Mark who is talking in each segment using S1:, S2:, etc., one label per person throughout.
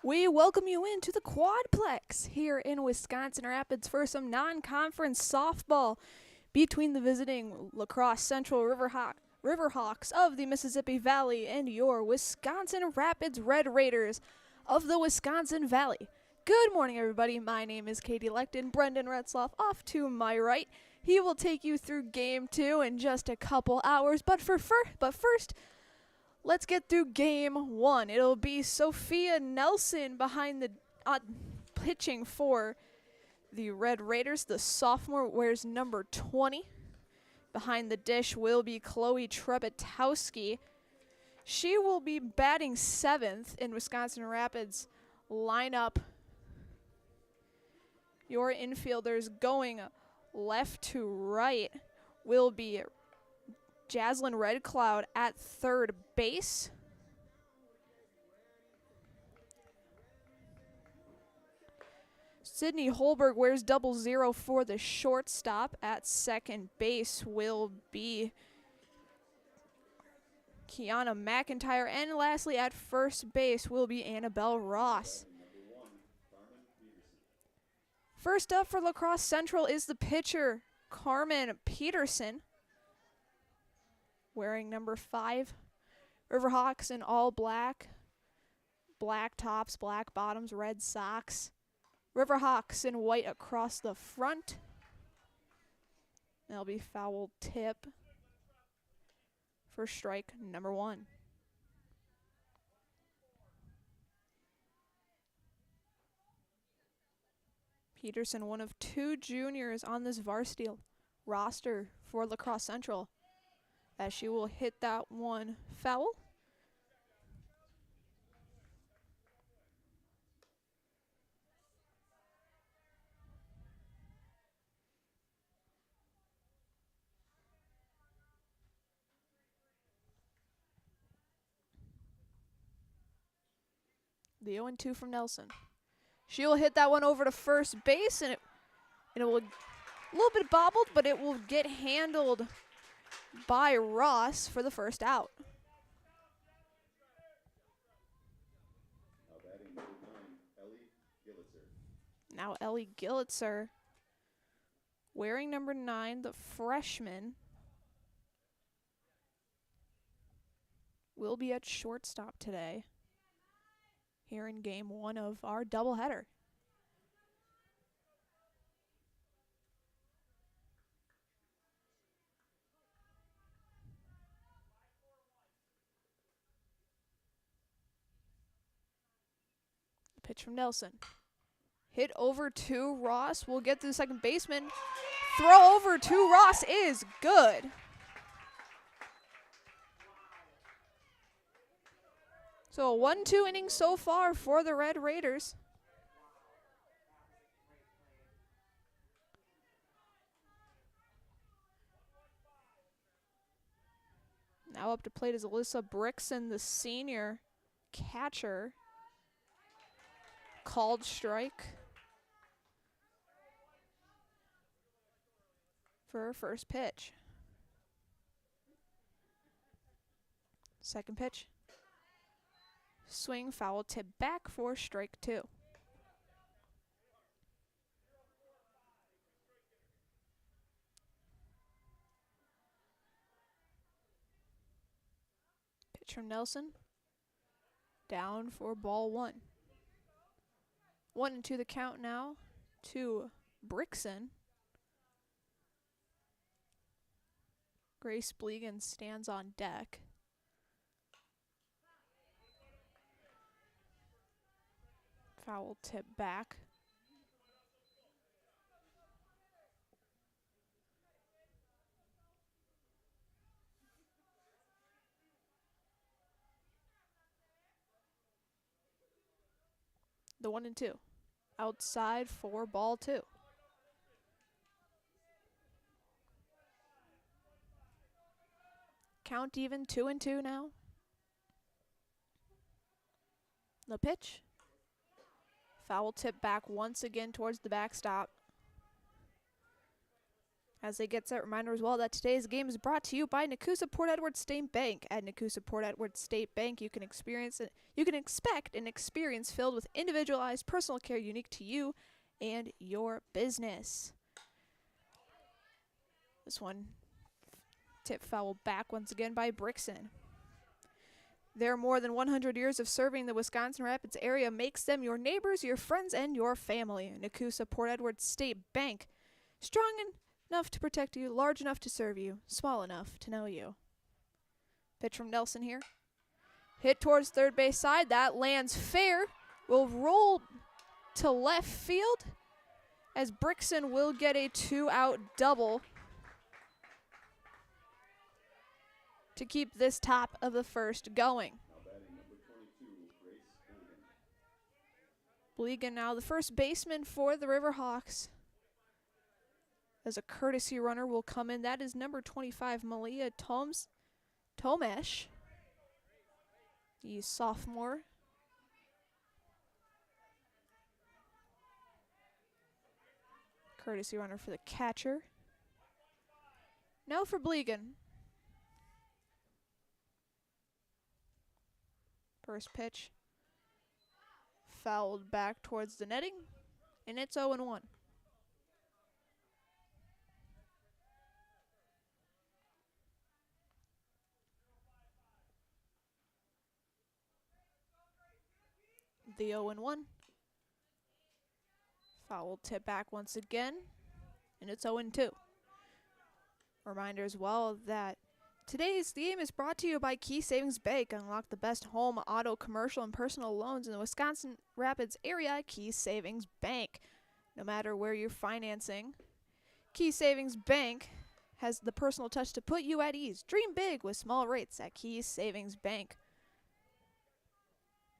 S1: We welcome you into the Quadplex here in Wisconsin Rapids for some non-conference softball between the visiting La Crosse Central Riverhawks of the Mississippi Valley and your Wisconsin Rapids Red Raiders of the Wisconsin Valley. Good morning, everybody. My name is Katie Lecton. Brendan Retzloff off to my right. He will take you through Game 2 in just a couple hours, but first, let's get through Game 1. It'll be Sophia Nelson behind the pitching for the Red Raiders. The sophomore wears number 20. Behind the dish will be Chloe Trebetowski. She will be batting 7th in Wisconsin Rapids lineup. Your infielders going left to right will be Jaslyn Redcloud at third base. Sydney Holberg wears 00 for the shortstop. At second base will be Kiana McIntyre. And lastly, at first base will be Annabelle Ross. First up for La Crosse Central is the pitcher, Carmen Peterson, wearing number 5. Riverhawks in all black. Black tops, black bottoms, red socks. Riverhawks in white across the front. That'll be foul tip for strike number 1. Peterson, one of 2 juniors on this varsity roster for La Crosse Central, as she will hit that one foul. The 0-2 from Nelson. She'll hit that one over to first base, and it will a little bit bobbled, but it will get handled by Ross for the first out. Now Ellie Gillitzer, wearing number 9, the freshman, will be at shortstop today here in Game 1 of our doubleheader. Pitch from Nelson. Hit over to Ross. We'll get to the second baseman. Throw over to Ross is good. So a 1-2 inning so far for the Red Raiders. Now up to plate is Alyssa Brixson, the senior catcher. Called strike for her first pitch. Second pitch. Swing, foul, tip back for strike 2. Pitch from Nelson. Down for ball 1. 1-2 the count now to Brixson. Grace Blegan stands on deck. Foul tip back. The 1-2. Outside for ball 2. Count even, 2-2 now. The pitch. Foul tip back once again towards the backstop. As they get set, reminder as well that today's game is brought to you by Nakusa Port Edward State Bank. At Nakusa Port Edward State Bank, you can expect an experience filled with individualized personal care unique to you and your business. This one tip foul back once again by Brixton. Their more than 100 years of serving the Wisconsin Rapids area makes them your neighbors, your friends, and your family. Nakusa Port Edward State Bank, strong enough to protect you, large enough to serve you, small enough to know you. Pitch from Nelson here. Hit towards third base side. That lands fair. Will roll to left field as Brixton will get a 2-out double to keep this top of the first going. Blegan now the first baseman for the Riverhawks. As a courtesy runner will come in. That is number 25, Malia Tomesh, the sophomore. Courtesy runner for the catcher. Now for Blegan. First pitch fouled back towards the netting, and it's 0-1. The 0-1. Foul tip back once again, and it's 0-2. Reminder as well that today's game is brought to you by Key Savings Bank. Unlock the best home, auto, commercial, and personal loans in the Wisconsin Rapids area. Key Savings Bank. No matter where you're financing, Key Savings Bank has the personal touch to put you at ease. Dream big with small rates at Key Savings Bank.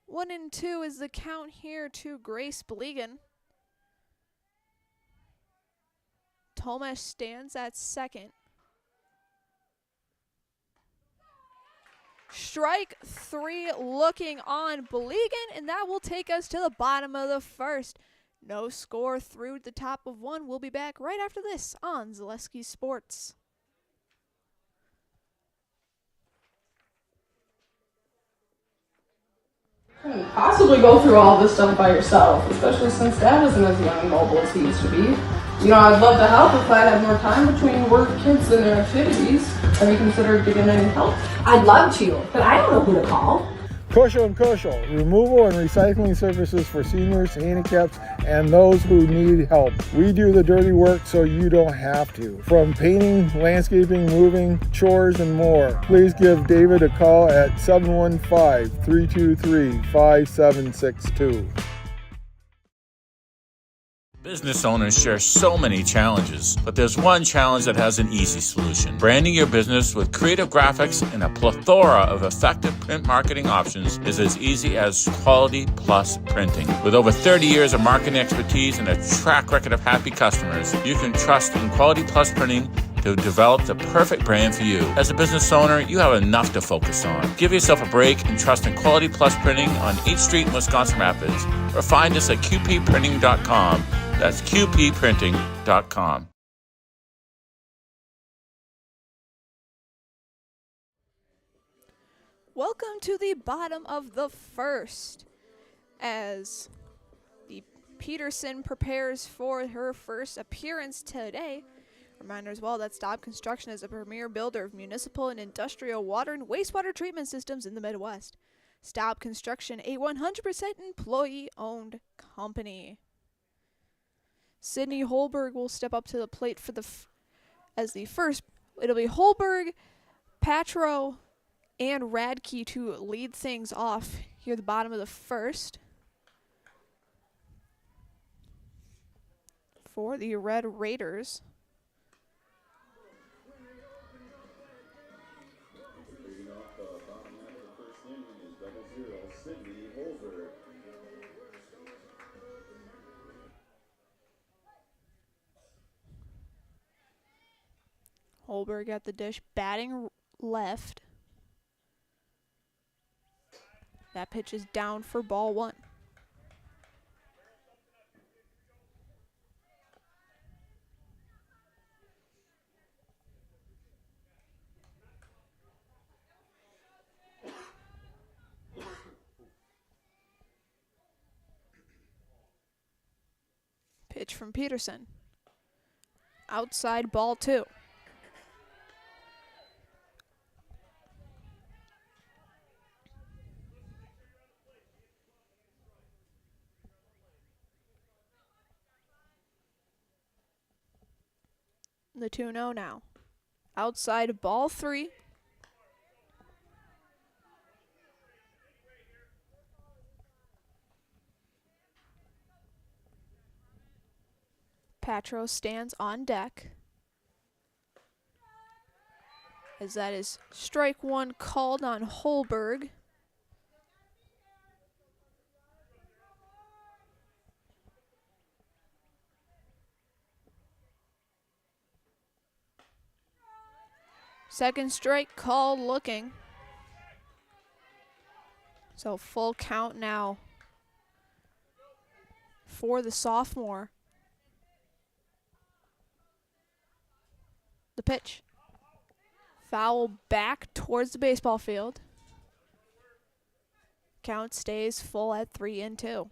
S1: 1-2 is the count here to Grace Blegan. Tomesh stands at second. Strike 3 looking on Blegan, and that will take us to the bottom of the first. No score through the top of 1. We'll be back right after this on Zaleski Sports.
S2: Couldn't possibly go through all this stuff by yourself, especially since Dad isn't as young and mobile as he used to be. You know, I'd love to help if I had more time between work, kids, and their activities. Have you considered getting any help?
S3: I'd love to, but I don't know who to call.
S4: Crosse, removal and recycling services for seniors, handicaps, and those who need help. We do the dirty work so you don't have to. From painting, landscaping, moving, chores, and more. Please give David a call at 715-323-5762.
S5: Business owners share so many challenges, but there's one challenge that has an easy solution. Branding your business with creative graphics and a plethora of effective print marketing options is as easy as Quality Plus Printing. With over 30 years of marketing expertise and a track record of happy customers, you can trust in Quality Plus Printing to develop the perfect brand for you. As a business owner, you have enough to focus on. Give yourself a break and trust in Quality Plus Printing on 8th Street in Wisconsin Rapids, or find us at qpprinting.com. That's qpprinting.com.
S1: Welcome to the bottom of the first as the Peterson prepares for her first appearance today. Reminder as well that Staub Construction is a premier builder of municipal and industrial water and wastewater treatment systems in the Midwest. Staub Construction, a 100% employee-owned company. Sydney Holberg will step up to the plate for as the first. It'll be Holberg, Patro, and Radke to lead things off here at the bottom of the first. For the Red Raiders. Holberg at the dish, batting left. That pitch is down for ball 1. Pitch from Peterson. Outside ball 2. The 2-0 now. Outside ball 3. Patro stands on deck. As that is strike 1 called on Holberg. Second strike call looking. So full count now for the sophomore. The pitch. Foul back towards the baseball field. Count stays full at 3-2.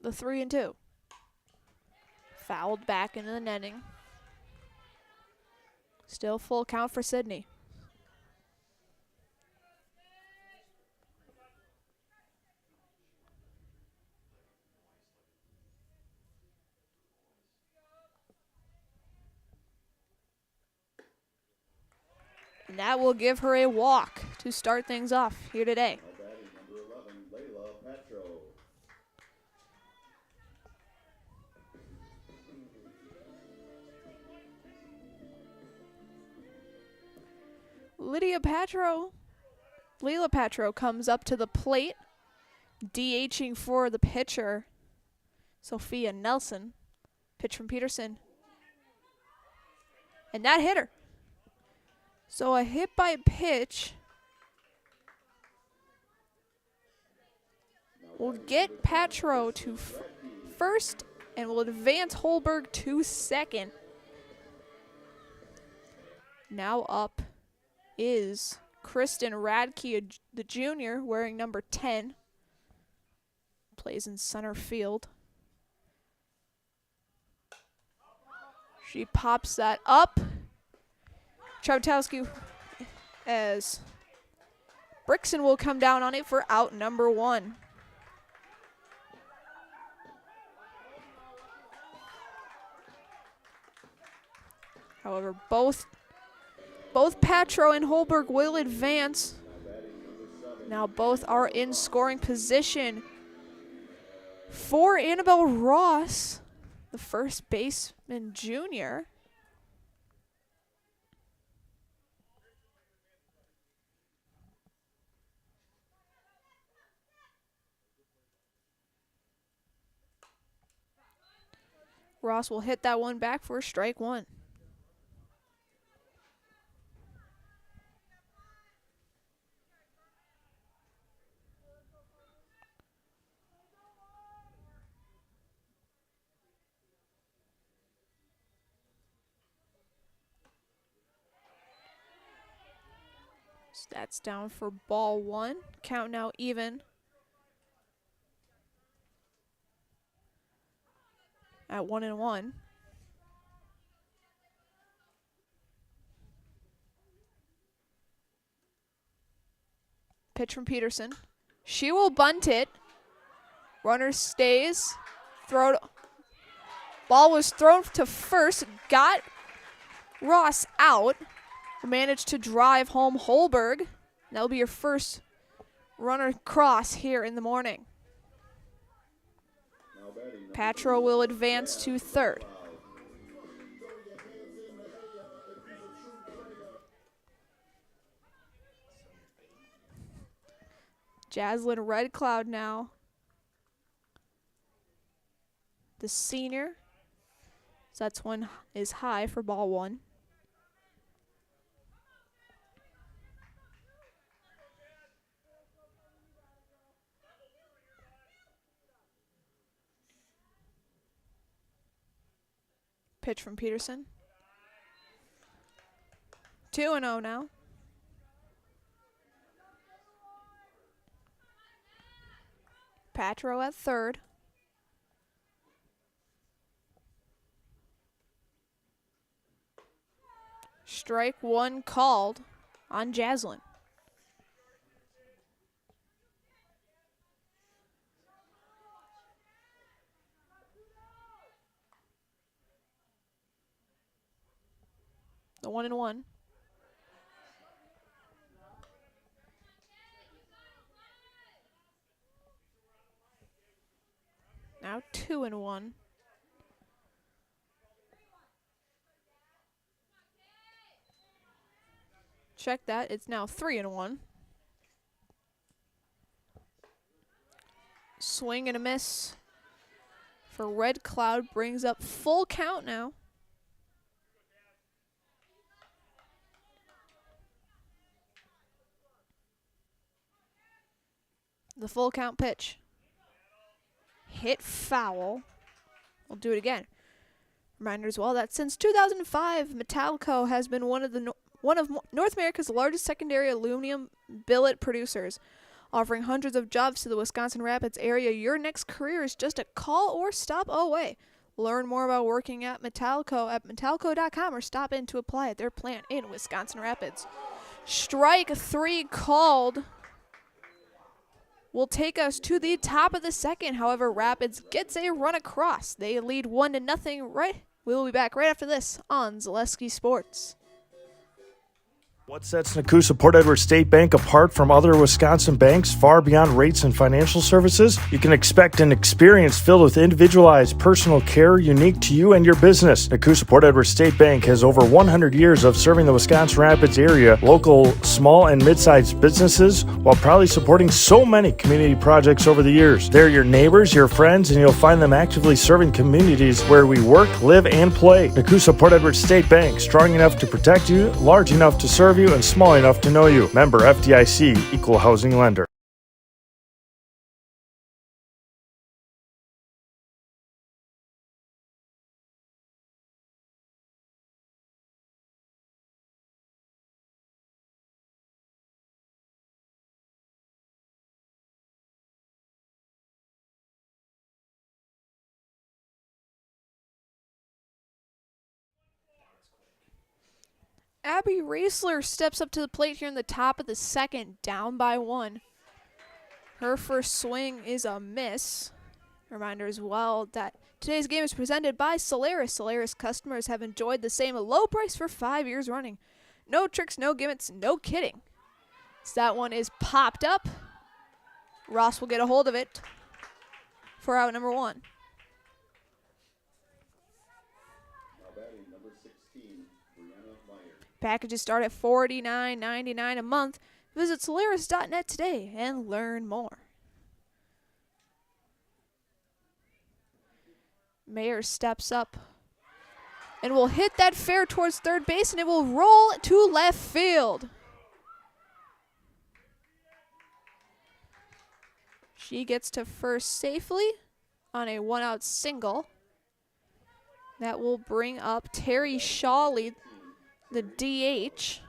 S1: The 3-2. Fouled back into the netting. Still full count for Sydney. And that will give her a walk to start things off here today. Leila Patro comes up to the plate, DHing for the pitcher, Sophia Nelson. Pitch from Peterson. And that hit her. So a hit by pitch will get Patro to first and will advance Holberg to second. Now up is Kristen Radke, the junior, wearing number 10. Plays in center field. She pops that up. Chowtowski as Brixton will come down on it for out number 1. However, both Patro and Holberg will advance. Now both are in scoring position for Annabelle Ross, the first baseman junior. Ross will hit that one back for strike 1. Stats down for ball 1. Count now even at 1-1. Pitch from Peterson. She will bunt it. Runner stays. Ball was thrown to first. Got Ross out. Managed to drive home Holberg. That'll be your first runner cross here in the morning. Patro will advance to third. Jaslyn Red Cloud now. The senior. So that's one is high for ball 1. Pitch from Peterson. 2-0 now. Patro at third. Strike one called on Jaslyn. The 1-1. Now 2-1. Check that. It's now 3-1. Swing and a miss for Red Cloud brings up full count now. The full count pitch. Hit foul. We'll do it again. Reminder as well that since 2005, Metalco has been one of North America's largest secondary aluminum billet producers, offering hundreds of jobs to the Wisconsin Rapids area. Your next career is just a call or stop away. Learn more about working at Metalco at metalco.com or stop in to apply at their plant in Wisconsin Rapids. Strike three called will take us to the top of the second. However, Rapids gets a run across. They lead 1-0. Right, we'll be back right after this on Zaleski Sports.
S6: What sets Nakusa Port Edward State Bank apart from other Wisconsin banks far beyond rates and financial services? You can expect an experience filled with individualized personal care unique to you and your business. Nakusa Port Edward State Bank has over 100 years of serving the Wisconsin Rapids area, local small and mid-sized businesses, while proudly supporting so many community projects over the years. They're your neighbors, your friends, and you'll find them actively serving communities where we work, live, and play. Nakusa Port Edward State Bank, strong enough to protect you, large enough to serve you, and small enough to know you. Member FDIC, Equal Housing Lender.
S1: Abby Raisler steps up to the plate here in the top of the second, down by 1. Her first swing is a miss. Reminder as well that today's game is presented by Solaris. Solaris customers have enjoyed the same low price for 5 years running. No tricks, no gimmicks, no kidding. So that one is popped up. Ross will get a hold of it for out number 1. Packages start at $49.99 a month. Visit Solaris.net today and learn more. Mayer steps up and will hit that fair towards third base, and it will roll to left field. She gets to first safely on a 1-out single. That will bring up Terry Shawley, the DH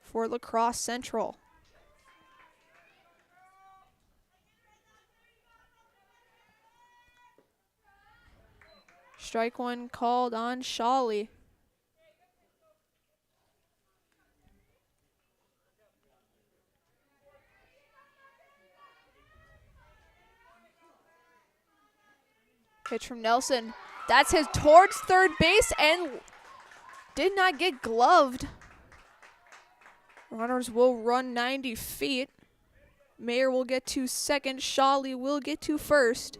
S1: for La Crosse Central. Strike one called on Shawley. Pitch from Nelson. That's his towards third base and did not get gloved. Runners will run 90 feet. Mayer will get to second. Shawley will get to first.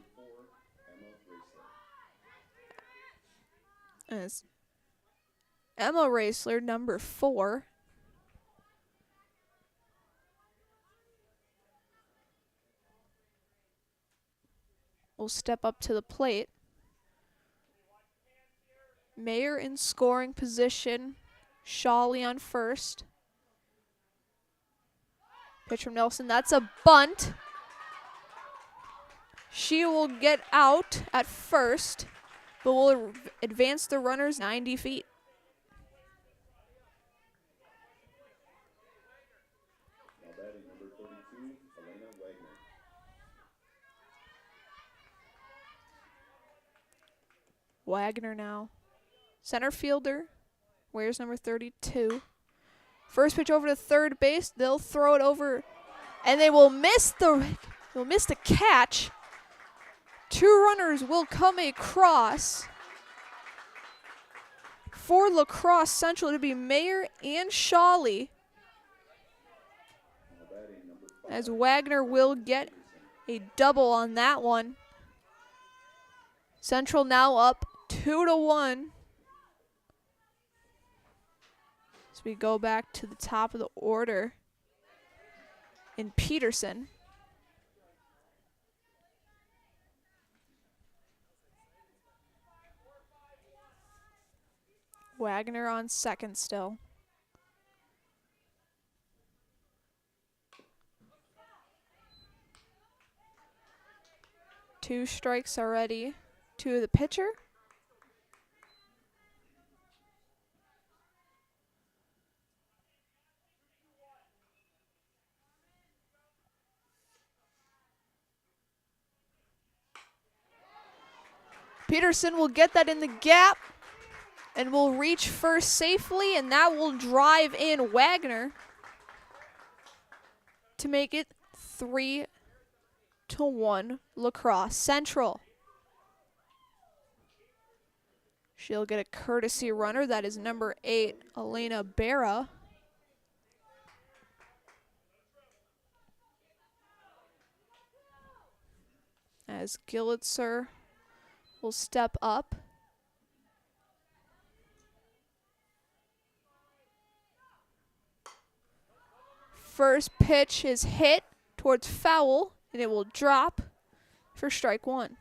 S1: As Emma Raisler, number 4. Will step up to the plate. Mayer in scoring position. Shawley on first. Pitch from Nelson. That's a bunt. She will get out at first. but will advance the runners 90 feet. Wagner now. Center fielder wears number 32. First pitch over to third base. They'll throw it over, and they will miss the catch. Two runners will come across. For La Crosse Central to be Mayer and Shawley, as Wagner will get a double on that one. Central now up 2-1. As we go back to the top of the order in Peterson. Wagner on second still. Two strikes already to the pitcher. Peterson will get that in the gap and will reach first safely, and that will drive in Wagner to make it 3-1 La Crosse Central. She'll get a courtesy runner. That is number 8, Elena Barra. As Gillitzer will step up. First pitch is hit towards foul, and it will drop for strike one.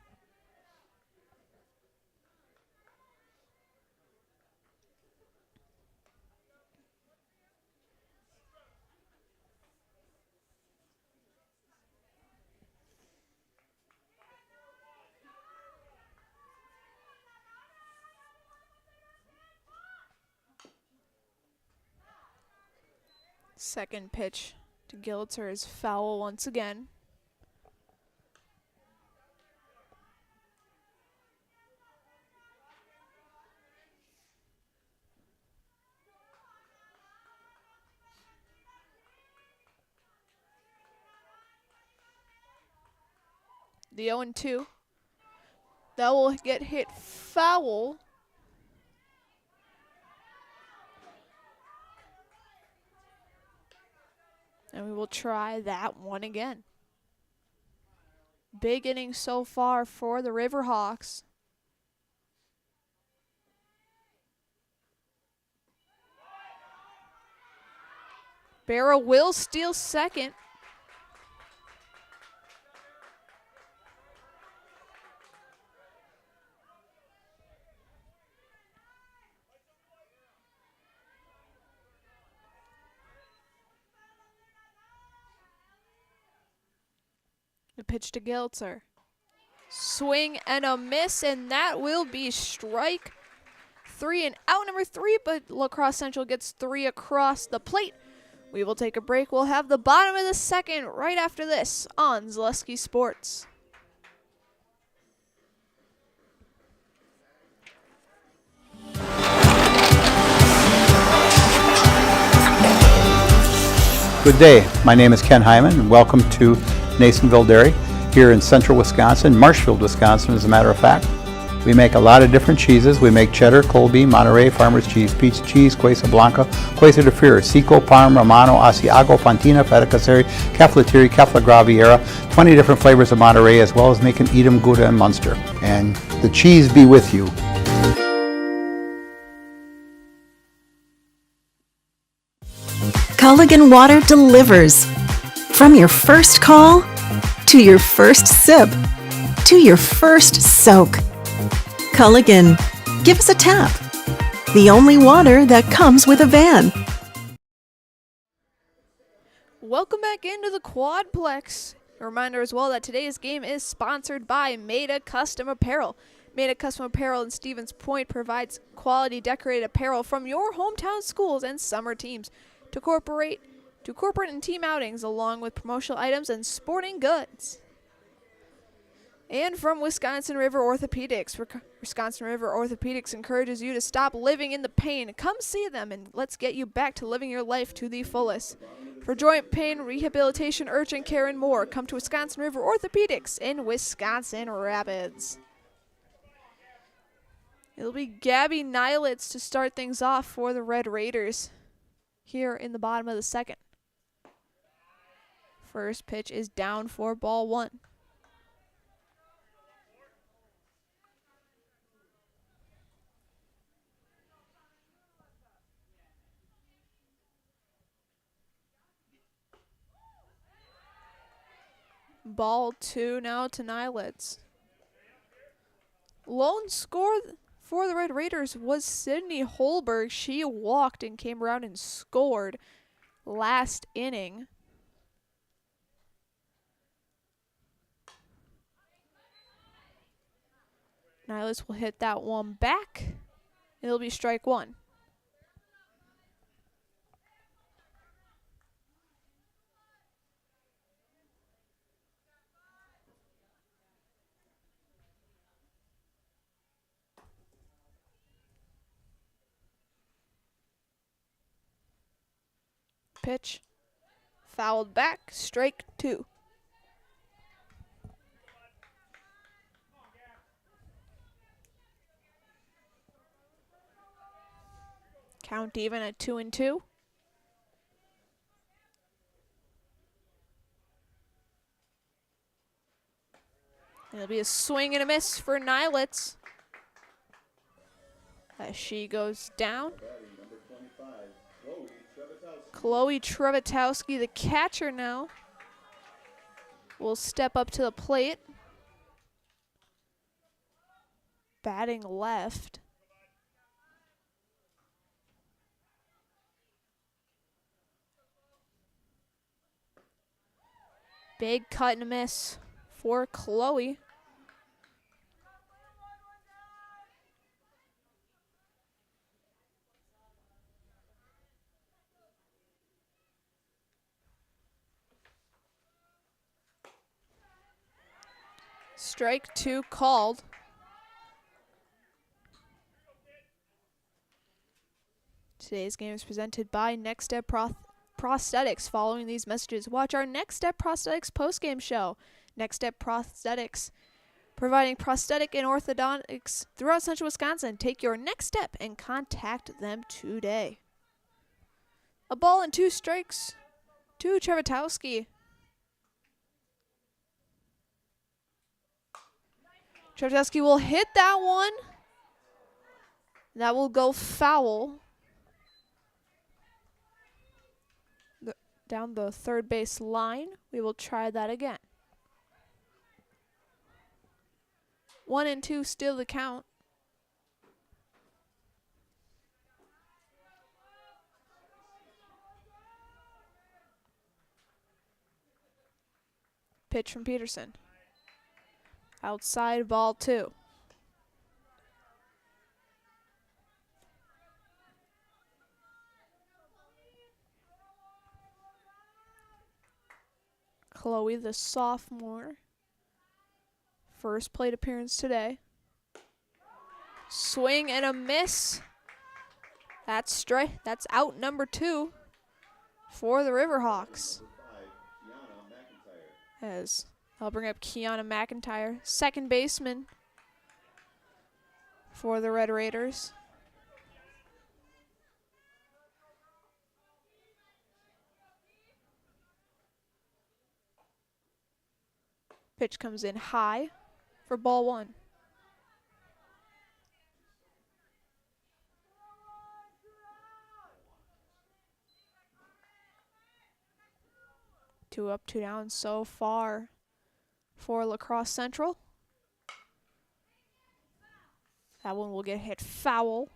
S1: Second pitch to Gillitzer is foul once again. The 0-2. That will get hit foul. And we will try that one again. Big inning so far for the Riverhawks. Barrow will steal second. The pitch to Gillitzer. Swing and a miss, and that will be strike 3 and out number 3, but La Crosse Central gets 3 across the plate. We will take a break. We'll have the bottom of the second right after this on Zaleski Sports.
S7: Good day. My name is Ken Hyman, and welcome to Nasonville Dairy here in central Wisconsin, Marshfield, Wisconsin, as a matter of fact. We make a lot of different cheeses. We make cheddar, Colby, Monterey, Farmer's Cheese, Peach Cheese, Quesa Blanca, Quesa de Freer, Seco, Parm, Romano, Asiago, Fontina, Feta Caseri, Caflateri, Cafla Graviera, 20 different flavors of Monterey, as well as making Edam, Gouda, and Munster. And the cheese be with you.
S8: Culligan Water delivers. From your first call, to your first sip, to your first soak. Culligan, give us a tap. The only water that comes with a van.
S1: Welcome back into the Quadplex. A reminder as well that today's game is sponsored by Maida Custom Apparel. Made of Custom Apparel in Stevens Point provides quality decorated apparel from your hometown schools and summer teams to corporate and team outings, along with promotional items and sporting goods. And from Wisconsin River Orthopedics. Wisconsin River Orthopedics encourages you to stop living in the pain. Come see them and let's get you back to living your life to the fullest. For joint pain, rehabilitation, urgent care, and more, come to Wisconsin River Orthopedics in Wisconsin Rapids. It'll be Gabby Nilitz to start things off for the Red Raiders here in the bottom of the second. First pitch is down for ball 1. Ball 2 now to Nilitz. Lone score for the Red Raiders was Sydney Holberg. She walked and came around and scored last inning. Nilitz will hit that one back. It'll be strike 1. Pitch fouled back, strike 2. Count even at 2-2. It'll be a swing and a miss for Nilitz as she goes down. Chloe Trevatowski, the catcher now, will step up to the plate. Batting left. Big cut and a miss for Chloe. Strike 2 called. Today's game is presented by Next Step Prosthetics. Following these messages, watch our Next Step Prosthetics postgame show. Next Step Prosthetics, providing prosthetic and orthodontics throughout central Wisconsin. Take your next step and contact them today. A ball and 2 strikes to Trevatowski. Trevatowski will hit that one. That will go foul. Down the third base line. We will try that again. 1-2 still the count. Pitch from Peterson. Outside, ball 2. Chloe, the sophomore. First plate appearance today. Swing and a miss. That's strike. That's out number 2 for the Riverhawks. As I'll bring up Kiana McIntyre, second baseman for the Red Raiders. Pitch comes in high for ball 1. Two up, 2 down so far for La Crosse Central. That one will get hit foul.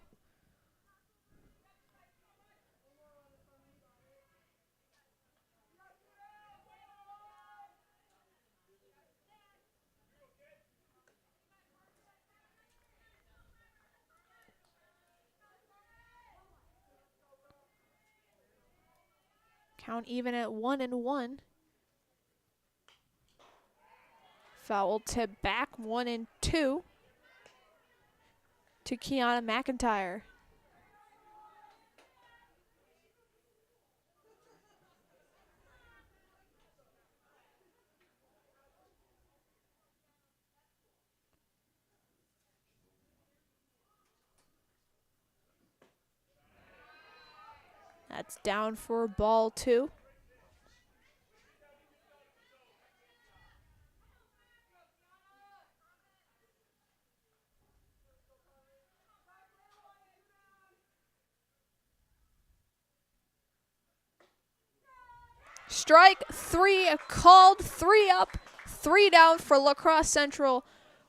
S1: Count even at 1-1. Foul tip back 1-2 to Kiana McIntyre. That's down for ball 2. Strike 3 called, 3 up, 3 down for La Crosse Central.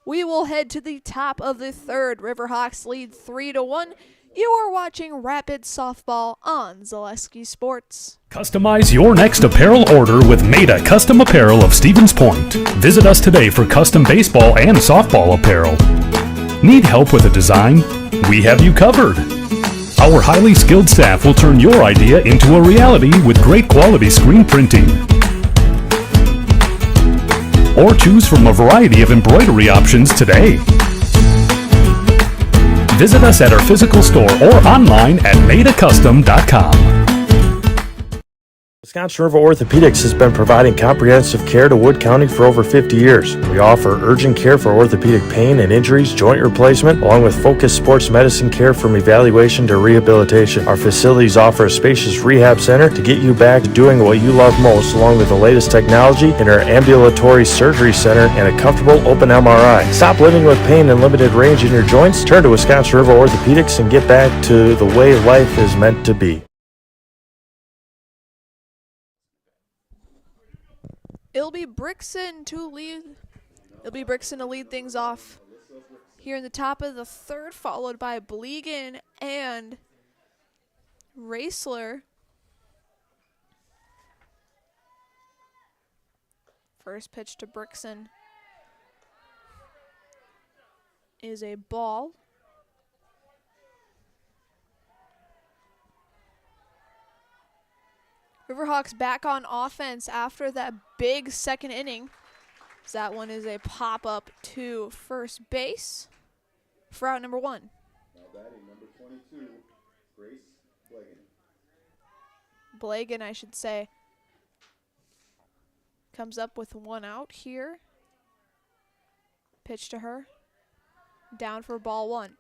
S1: We will head to the top of the third. Riverhawks lead 3-1. You are watching Rapid Softball on Zaleski Sports.
S9: Customize your next apparel order with Maida Custom Apparel of Stevens Point. Visit us today for custom baseball and softball apparel. Need help with a design? We have you covered. Our highly skilled staff will turn your idea into a reality with great quality screen printing. Or choose from a variety of embroidery options today. Visit us at our physical store or online at maidacustom.com.
S6: Wisconsin River Orthopedics has been providing comprehensive care to Wood County for over 50 years. We offer urgent care for orthopedic pain and injuries, joint replacement, along with focused sports medicine care from evaluation to rehabilitation. Our facilities offer a spacious rehab center to get you back to doing what you love most, along with the latest technology in our ambulatory surgery center and a comfortable open MRI. Stop living with pain and limited range in your joints. Turn to Wisconsin River Orthopedics and get back to the way life is meant to be.
S1: It'll be Brixton to lead things off here in the top of the third, followed by Blegan and Raisler. First pitch to Brixton is a ball. Riverhawks back on offense after that big second inning. So that one is a pop-up to first base for out number 1.
S4: Now batting number 22, Grace Blagan.
S1: Blagan, I should say, comes up with 1 out here. Pitch to her. Down for ball 1.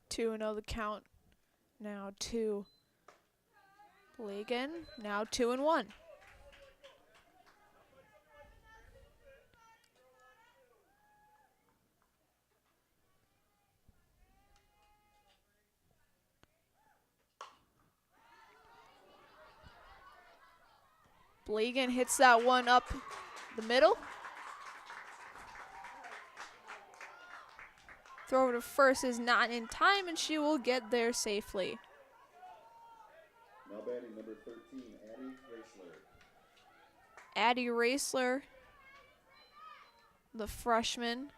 S1: Two and 0 the count. Now to Blagan. Now 2-1. Blagan hits that one up the middle. Throw to first is not in time, and she will get there safely.
S4: Now batting number 13, Addie Raisler.
S1: Addie Raisler, the freshman.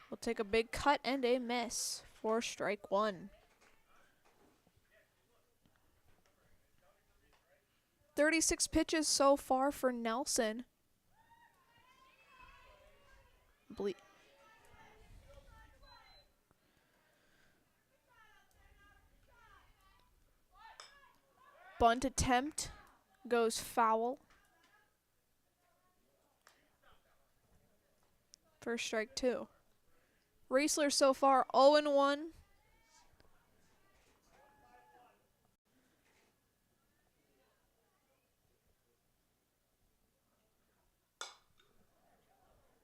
S1: Will take a big cut and a miss for strike 1. 36 pitches so far for Nelson. Bunt attempt goes foul. First strike 2. Raisler so far 0-1.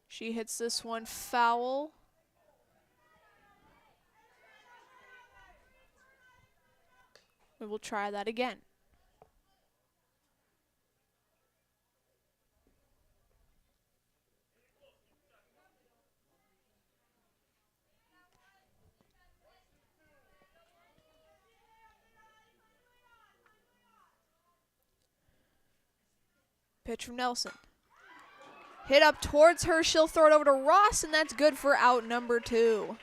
S1: She hits this one foul. We will try that again. Pitch from Nelson. Hit up towards her. She'll throw it over to Ross, and that's good for out number 2.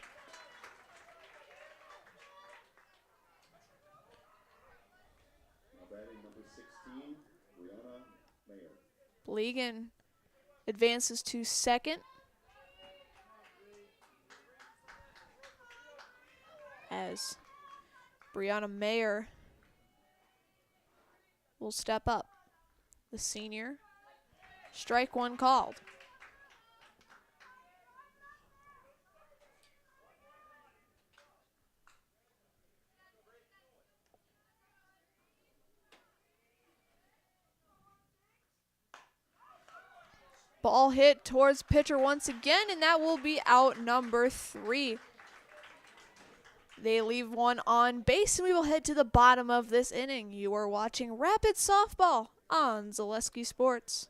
S1: Blegan advances to second. As Brianna Mayer will step up. The senior. Strike 1 called. Ball hit towards pitcher once again, and that will be out number 3. They leave one on base, and we will head to the bottom of this inning. You are watching Rapid Softball on Zaleski Sports.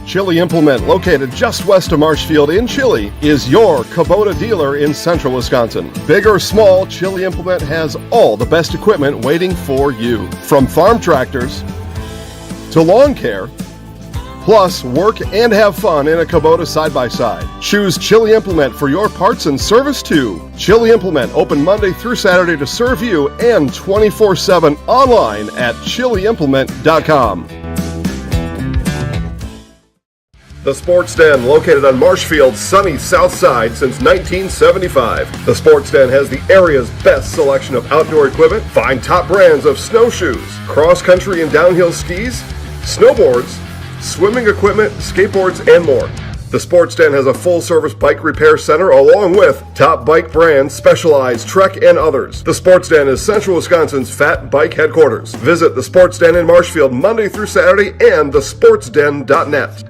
S10: Chili Implement, located just west of Marshfield in Chili, is your Kubota dealer in central Wisconsin. Big or small, Chili Implement has all the best equipment waiting for you. From farm tractors to lawn care, plus work and have fun in a Kubota side-by-side. Choose Chili Implement for your parts and service too. Chili Implement, open Monday through Saturday to serve you and 24/7 online at chiliimplement.com. The Sports Den, located on Marshfield's sunny south side since 1975. The Sports Den has the area's best selection of outdoor equipment. Find top brands of snowshoes, cross-country and downhill skis, snowboards, swimming equipment, skateboards, and more. The Sports Den has a full-service bike repair center along with top bike brands, Specialized, Trek, and others. The Sports Den is Central Wisconsin's Fat Bike headquarters. Visit the Sports Den in Marshfield Monday through Saturday and thesportsden.net.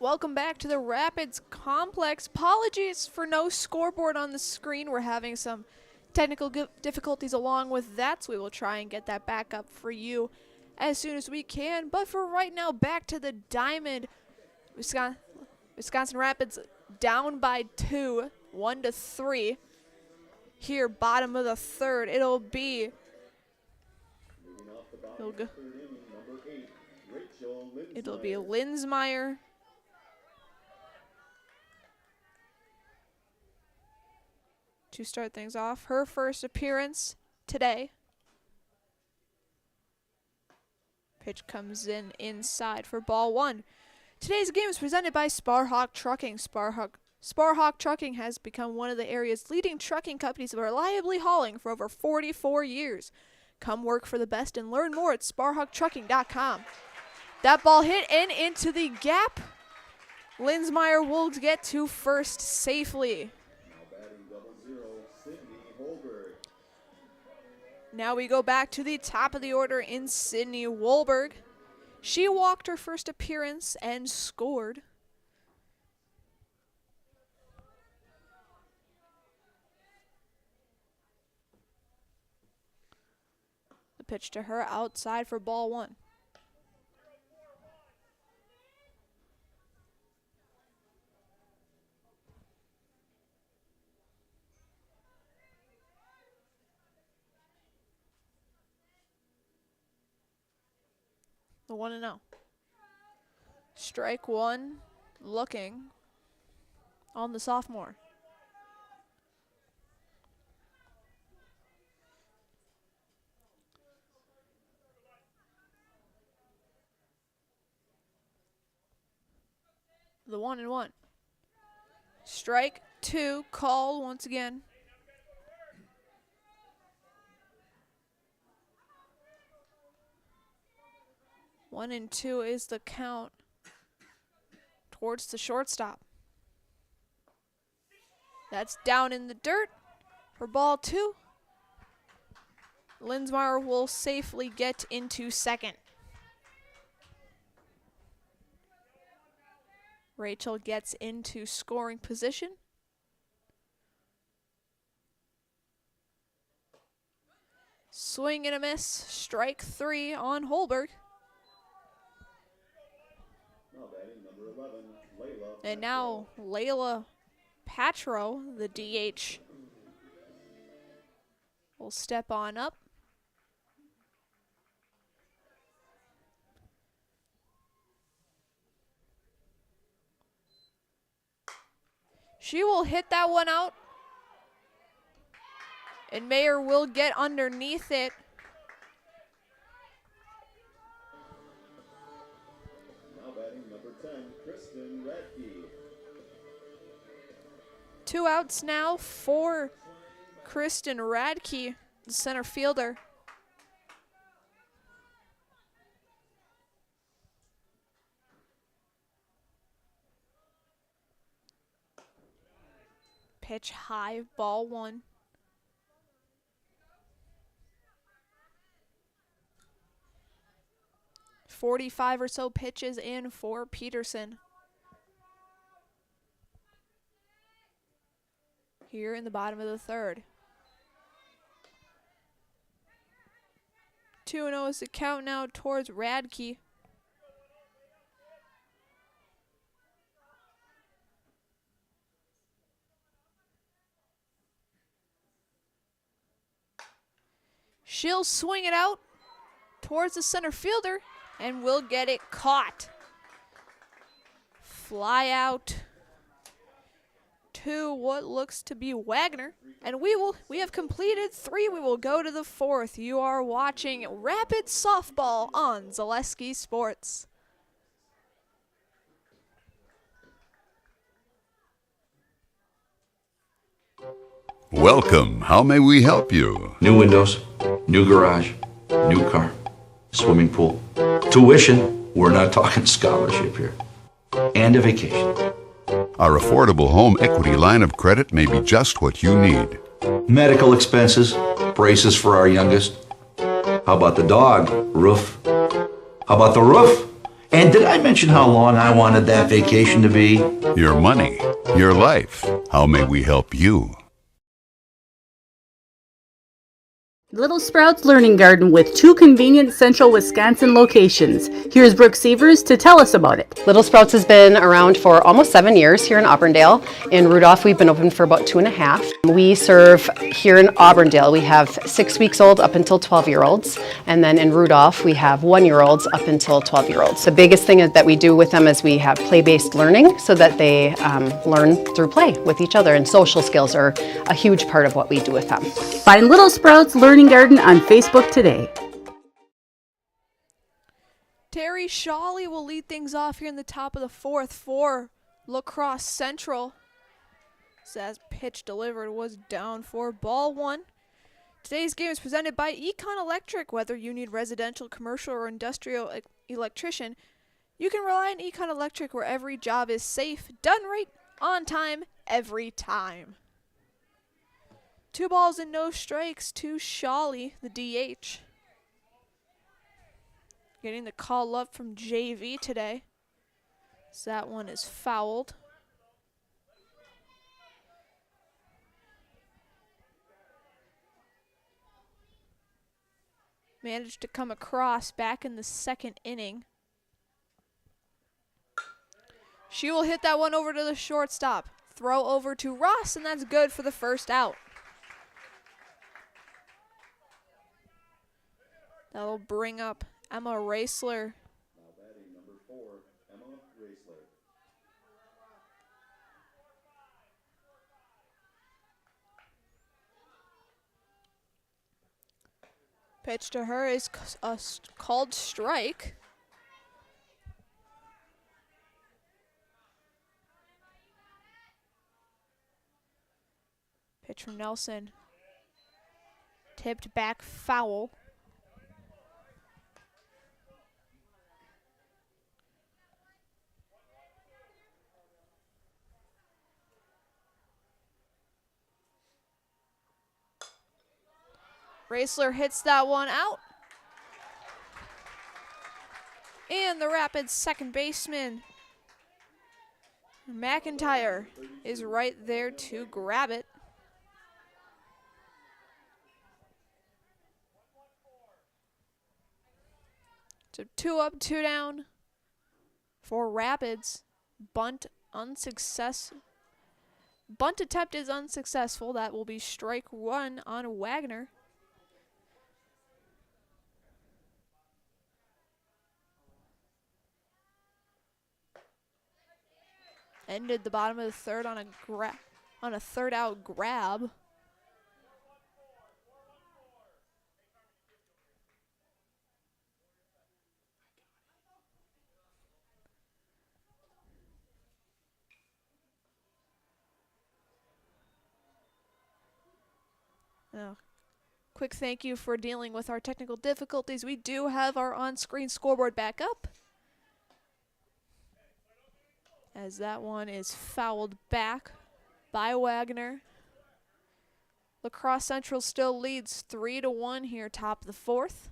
S1: Welcome back to the Rapids Complex. Apologies for no scoreboard on the screen. We're having some technical difficulties along with that, so we will try and get that back up for you as soon as we can. But for right now, back to the diamond. Wisconsin Rapids down by 2, 1-3. Here, bottom of the third, it'll be Linsmeyer to start things off. Her first appearance today. Pitch comes in inside for ball 1. Today's game is presented by Sparhawk Trucking. Sparhawk Trucking has become one of the area's leading trucking companies, reliably hauling for over 44 years. Come work for the best and learn more at sparhawktrucking.com. That ball hit and into the gap. Linsmeyer will get to first safely. Now we go back to the top of the order in Sydney Wolberg. She walked her first appearance and scored. The pitch to her outside for ball 1. The 1-0. Strike 1, looking on the sophomore. The 1-1. Strike 2, call once again. One and 2 is the count towards the shortstop. That's down in the dirt for ball 2. Linsmeyer will safely get into second. Rachel gets into scoring position. Swing and a miss. Strike 3 on Holberg. And now Layla Patro, the DH, will step on up. She will hit that one out. And Mayer will get underneath it.
S11: Now batting number 10, Kristen Radke.
S1: 2 outs now for Kristen Radke, the center fielder. Pitch high, ball 1. .45 or so pitches in for Peterson. Here in the bottom of the 3rd. 2-0 is the count now towards Radke. She'll swing it out towards the center fielder and will get it caught. Fly out to what looks to be Wagner. And we have completed 3. We will go to the 4th. You are watching Rapid Softball on Zaleski Sports.
S12: Welcome. How may we help you?
S13: New windows, new garage, new car, swimming pool, tuition. We're not talking scholarship here. And a vacation.
S12: Our affordable home equity line of credit may be just what you need.
S13: Medical expenses, braces for our youngest. How about the dog? Roof. How about the roof? And did I mention how long I wanted that vacation to be?
S12: Your money, your life. How may we help you?
S14: Little Sprouts Learning Garden with 2 convenient central Wisconsin locations. Here's Brooke Sievers to tell us about it.
S15: Little Sprouts has been around for almost 7 years here in Auburndale. In Rudolph, we've been open for about 2.5. We serve here in Auburndale. We have 6 weeks old up until 12-year-olds. And then in Rudolph, we have 1-year-olds up until 12-year-olds. The biggest thing that we do with them is we have play-based learning so that they learn through play with each other. And social skills are a huge part of what we do with them.
S14: Find Little Sprouts Learning Garden on Facebook today.
S1: Terry Shawley will lead things off here in the top of the 4th for La Crosse Central. Says pitch delivered was down for ball 1. Today's game is presented by Econ Electric. Whether you need residential, commercial, or industrial electrician, you can rely on Econ Electric where every job is safe, done right, on time, every time. 2 balls and no strikes to Shawley, the DH. Getting the call up from JV today. So that one is fouled. Managed to come across back in the 2nd inning. She will hit that one over to the shortstop. Throw over to Ross, and that's good for the 1st out. That'll bring up Emma Raisler.
S11: Now batting number 4, Emma Raisler.
S1: Pitch to her is a called strike. Pitch from Nelson. Tipped back foul. Raisler hits that one out. And the Rapids second baseman, McIntyre, is right there to grab it. So 2 up, 2 down for Rapids. Bunt attempt is unsuccessful. That will be strike 1 on Wagner. ended the bottom of the third on a third out grab. Quick thank you for dealing with our technical difficulties. We do have our on-screen scoreboard back up, as that one is fouled back by Wagner. La Crosse Central still leads 3-1 here, top of the fourth.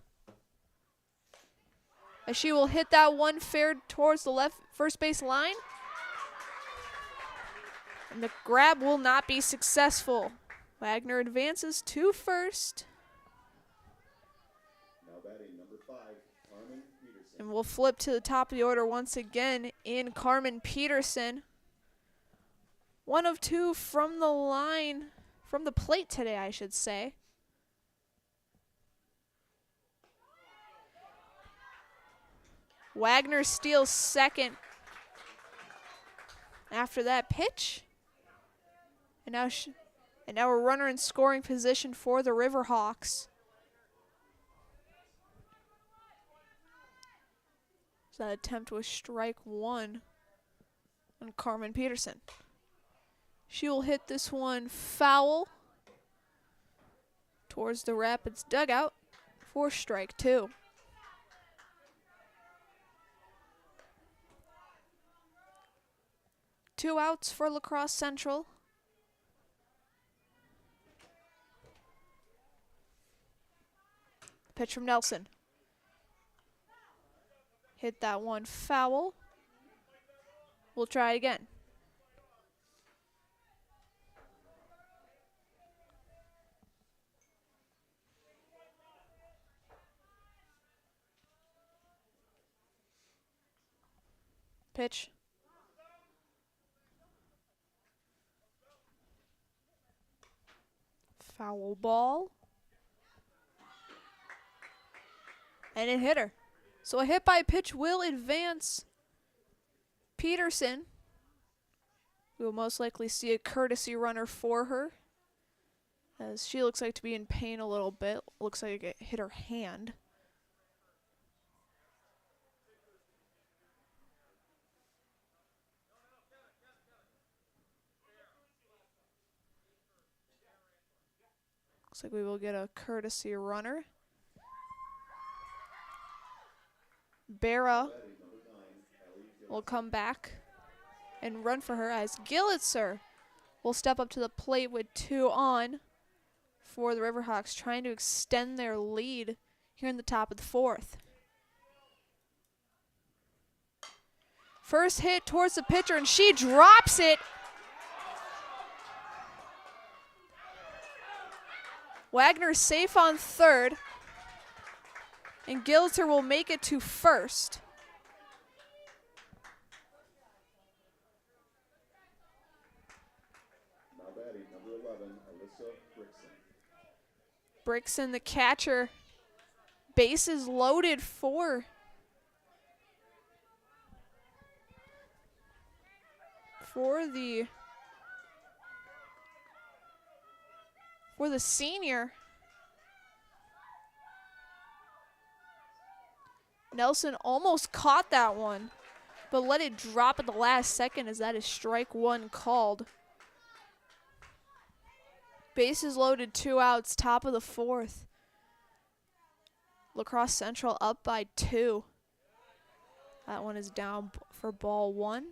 S1: As she will hit that one fair towards the left first base line. And the grab will not be successful. Wagner advances to first.
S11: Now batting number 5, Carmen Peterson.
S1: And we'll flip to the top of the order once again in Carmen Peterson. 1 of 2 from the line, from the plate today, I should say. Wagner steals second after that pitch. And now a runner in scoring position for the Riverhawks. So that attempt was strike 1 on Carmen Peterson. She will hit this one foul towards the Rapids dugout for strike 2. Two outs for La Crosse Central. Pitch from Nelson. Hit that one foul. We'll try again. Pitch. Foul ball. And it hit her. So a hit by pitch will advance Peterson. We will most likely see a courtesy runner for her, as she looks like to be in pain a little bit. Looks like it hit her hand. Looks like we will get a courtesy runner. Barra will come back and run for her, as Gillitzer will step up to the plate with 2 on for the Riverhawks, trying to extend their lead here in the top of the fourth. First hit towards the pitcher, and she drops it. Wagner safe on third, and Gillitzer will make it to first.
S11: Now batting number 11, Alyssa Brickson.
S1: Brickson, the catcher, bases loaded for the senior. Nelson almost caught that one, but let it drop at the last second, as that is strike 1 called. Bases loaded, 2 outs, top of the fourth. La Crosse Central up by 2. That one is down for ball 1.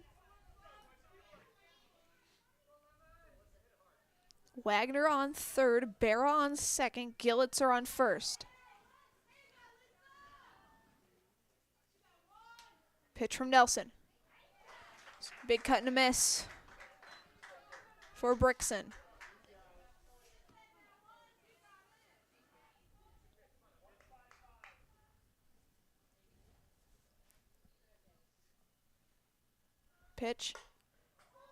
S1: Wagner on third, Barra on second, Gillitzer on first. Pitch from Nelson. Big cut and a miss for Brickson. Pitch.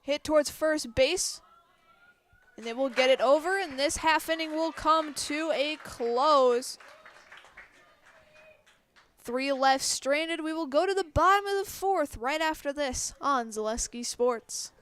S1: Hit towards first base. And they will get it over, and this half inning will come to a close. 3 left stranded. We will go to the bottom of the fourth right after this on Zaleski Sports.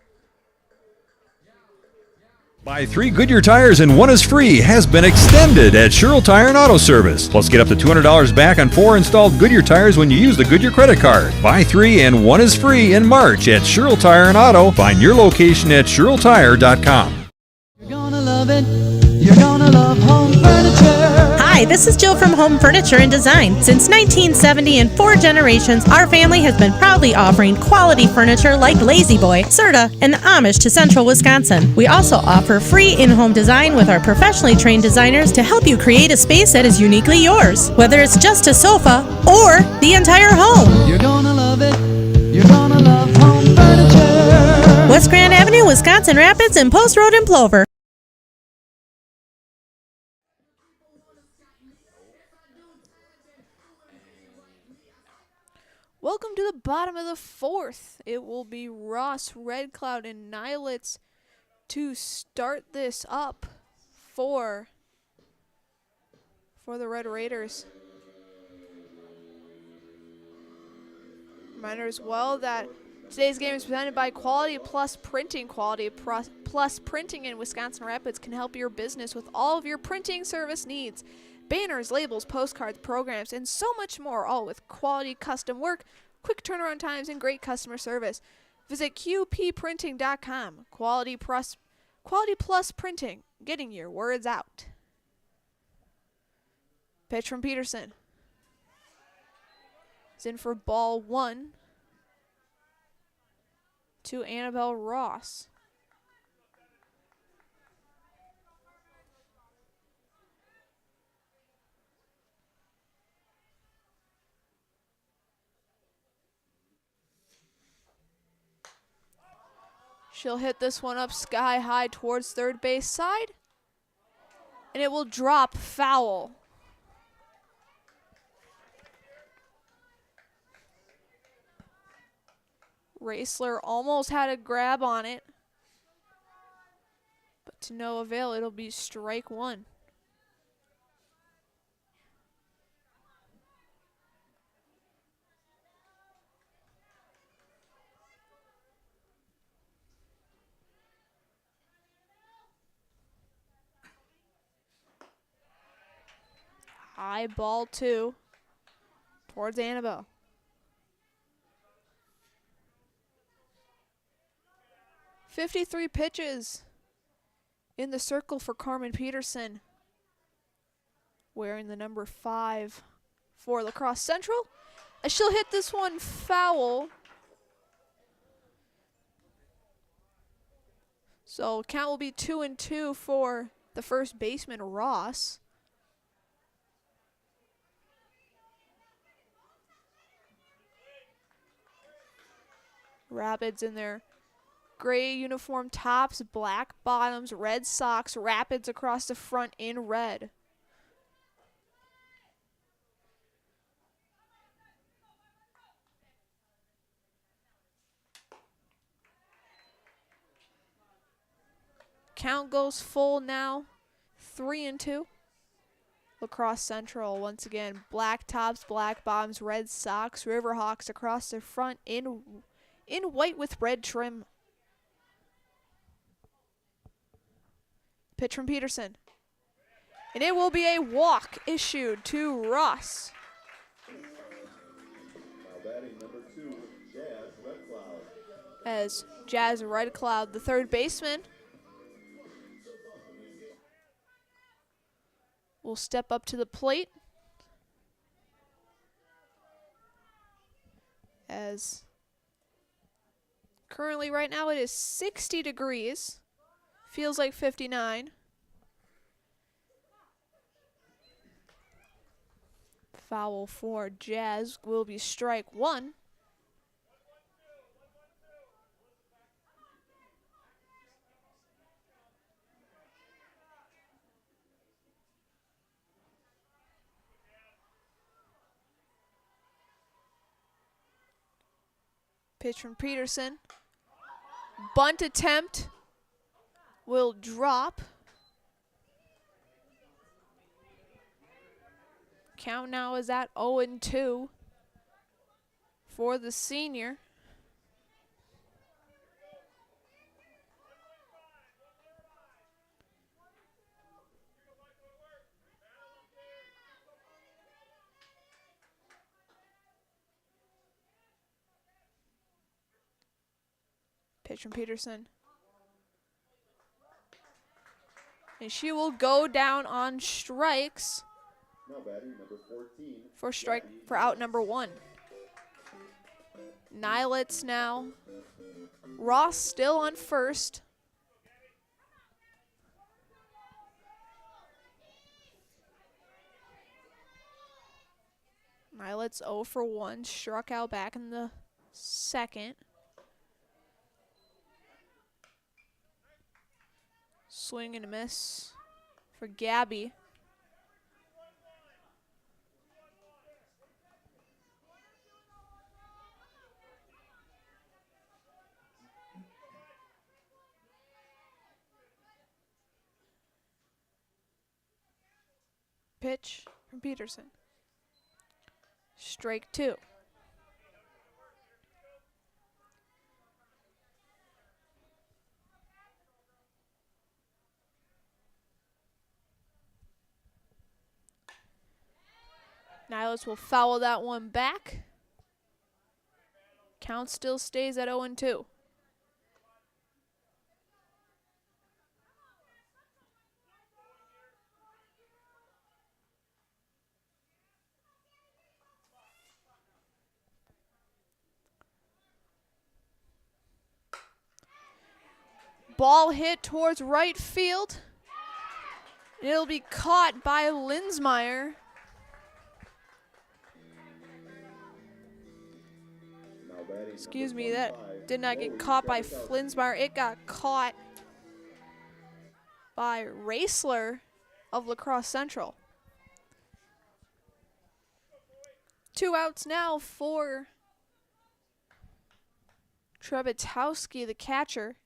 S16: Buy 3 Goodyear tires and 1 is free has been extended at Sherrill Tire and Auto Service. Plus, get up to $200 back on 4 installed Goodyear tires when you use the Goodyear credit card. Buy 3 and 1 is free in March at Sherrill Tire and Auto. Find your location at SherrillTire.com.
S17: You're gonna love it. You're gonna love home furniture.
S18: Hi, this is Jill from Home Furniture and Design. Since 1970 and 4 generations, our family has been proudly offering quality furniture like Lazy Boy, Serta, and Amish to Central Wisconsin. We also offer free in-home design with our professionally trained designers to help you create a space that is uniquely yours, whether it's just a sofa or the entire home.
S17: You're gonna love it. You're gonna love home furniture.
S18: West Grand Avenue, Wisconsin Rapids, and Post Road in Plover.
S1: Welcome to the bottom of the 4th. It will be Ross, Red Cloud, and Nilets to start this up for the Red Raiders. Reminder as well that today's game is presented by Quality Plus Printing. Quality Plus Printing in Wisconsin Rapids can help your business with all of your printing service needs. Banners, labels, postcards, programs, and so much more, all with quality custom work, quick turnaround times, and great customer service. Visit qpprinting.com. Quality Plus Printing, getting your words out. Pitch from Peterson. It's in for ball 1 to Annabelle Ross. She'll hit this one up sky high towards third base side, and it will drop foul. Raisler almost had a grab on it, but to no avail. It'll be strike 1. High ball 2 towards Annabelle. "53 pitches in the circle for Carmen Peterson, wearing the number 5 for La Crosse Central. She'll hit this one foul. So count will be 2-2 for the first baseman, Ross. Rapids in their gray uniform tops, black bottoms, red socks, Rapids across the front in red. Count goes full now, 3-2. La Crosse Central once again, black tops, black bottoms, red socks, Riverhawks across the front in white with red trim. Pitch from Peterson. And it will be a walk issued to Ross. As Jazz Red Cloud, the third baseman, will step up to the plate. As currently right now it is 60 degrees. Feels like 59. Foul for Jazz will be strike 1. Pitch from Peterson. Bunt attempt will drop. Count now is at 0-2 for the senior. Pitch from Peterson. And she will go down on strikes
S11: Now batting number 14.
S1: for out number 1. Nylitz now. Ross still on first. Nylitz 0 for 1. Struck out back in the second. Swing and a miss for Gabby. Pitch from Peterson. Strike 2. Nylitz will foul that one back. Count still stays at 0-2. Ball hit towards right field. It'll be caught by Linsmeyer. Excuse me, that did not get caught by Linsmeyer. It got caught by Raisler of La Crosse Central. 2 outs now for Trebetowski, the catcher.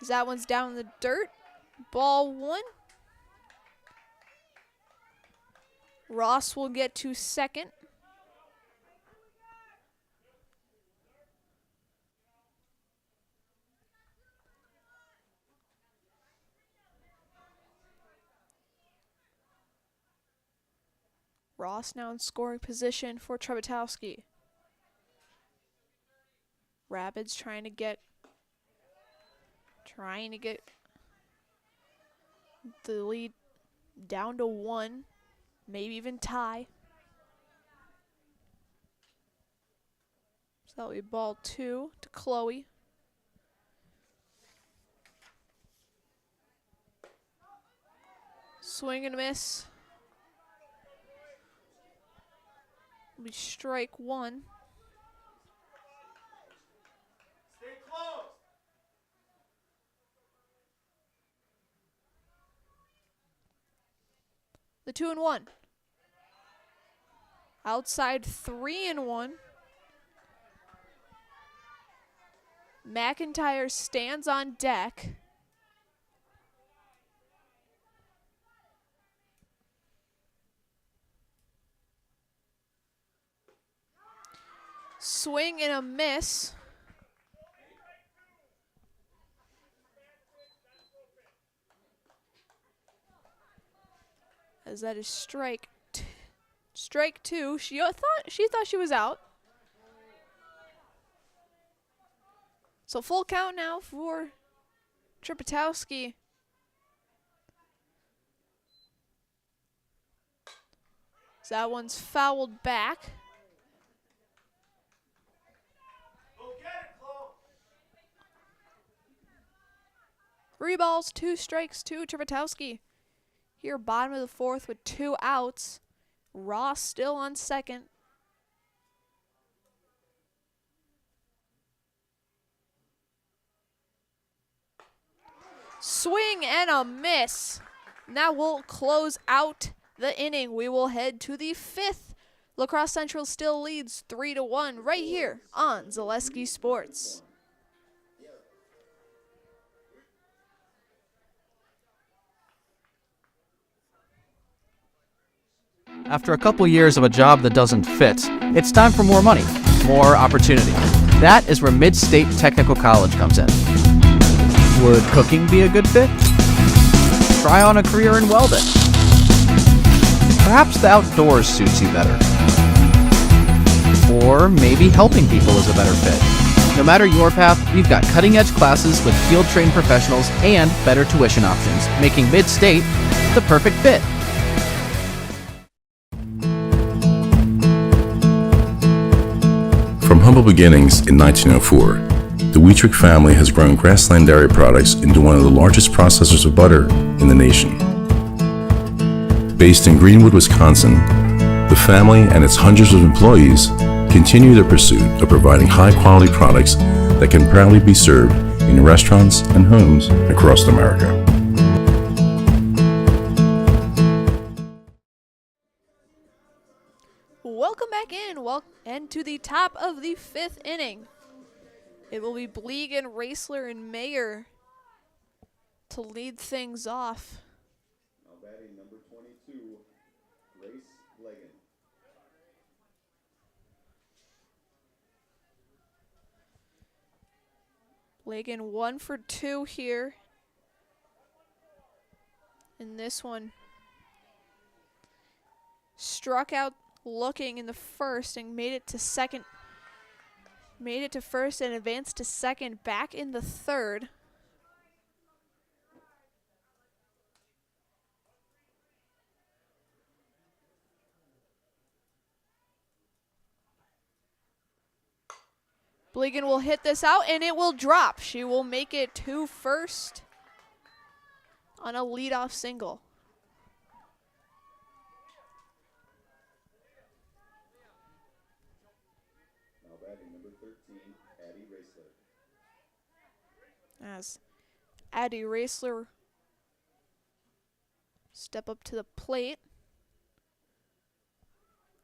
S1: That one's down in the dirt. Ball 1. Ross will get to second. Ross now in scoring position for Trebetowski. Rapids trying to get the lead down to 1, maybe even tie. So that'll be ball 2 to Chloe. Swing and a miss. Will be strike 1.
S11: Stay close.
S1: The 2-1. Outside 3-1. McIntyre stands on deck. Swing and a miss. As that is strike 2. She thought she was out. So full count now for Trebetowski. So that one's fouled back. Three balls, 2 strikes to Trebetowski. Here, bottom of the 4th with 2 outs. Ross still on second. Swing and a miss. Now we'll close out the inning. We will head to the 5th. La Crosse Central still leads 3-1 right here on Zaleski Sports.
S19: After a couple years of a job that doesn't fit, it's time for more money, more opportunity. That is where Mid-State Technical College comes in. Would cooking be a good fit? Try on a career in welding. Perhaps the outdoors suits you better. Or maybe helping people is a better fit. No matter your path, we've got cutting-edge classes with field-trained professionals and better tuition options, making Mid-State the perfect fit.
S20: From humble beginnings in 1904, the Wheatrick family has grown Grassland Dairy Products into one of the largest processors of butter in the nation. Based in Greenwood, Wisconsin, the family and its hundreds of employees continue their pursuit of providing high-quality products that can proudly be served in restaurants and homes across America.
S1: Welcome back in, and to the top of the 5th inning. It will be Bleegan, Raisler, and Mayer to lead things off.
S11: Now batting number 22, Grace Bleegan.
S1: Bleegan 1 for 2 here in this one. Struck out looking in the first and made it to second. Made it to first and advanced to second back in the third. Bleegan will hit this out and it will drop. She will make it to first on a leadoff single.
S11: Now batting number 13, Addie Raisler.
S1: As Addie Raisler step up to the plate.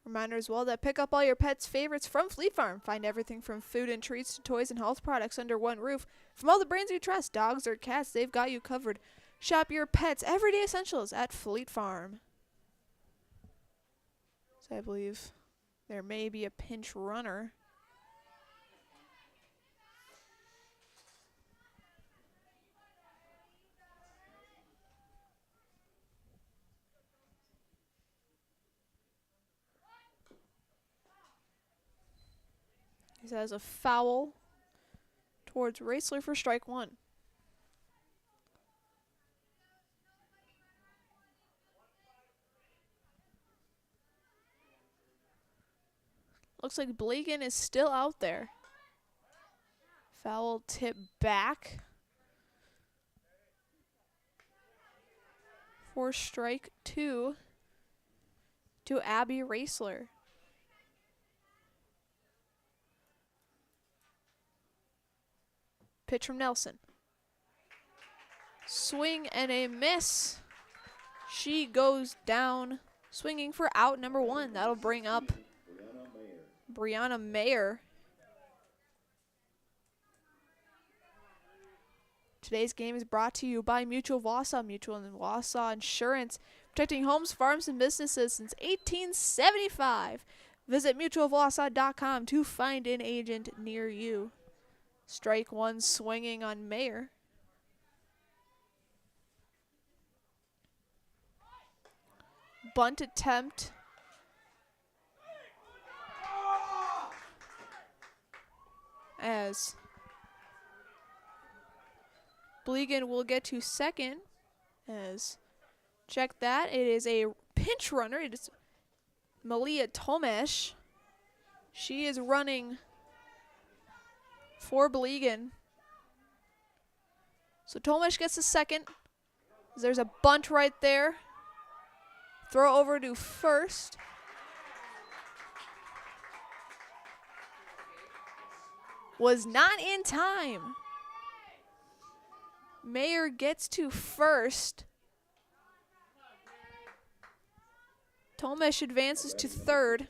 S1: Reminder as well that pick up all your pets' favorites from Fleet Farm. Find everything from food and treats to toys and health products under one roof. From all the brands you trust, dogs or cats, they've got you covered. Shop your pets' everyday essentials at Fleet Farm. So I believe there may be a pinch runner. He has a foul towards Raisler for strike one. Looks like Bleegan is still out there. Foul tip back for strike two to Abby Raisler. Pitch from Nelson. Swing and a miss. She goes down, swinging for out number one. That'll bring up Brianna Mayer. Today's game is brought to you by Mutual Wausau. Mutual and Wausau Insurance, protecting homes, farms, and businesses since 1875. Visit mutualwausau.com to find an agent near you. Strike one swinging on Mayer. Bunt attempt. As Bleegan will get to second. As check that. It is a pinch runner. It is Malia Tomesh. She is running for Bleegan. So Tomesh gets a second. There's a bunt right there. Throw over to first. Was not in time. Mayer gets to first. Tomesh advances to third.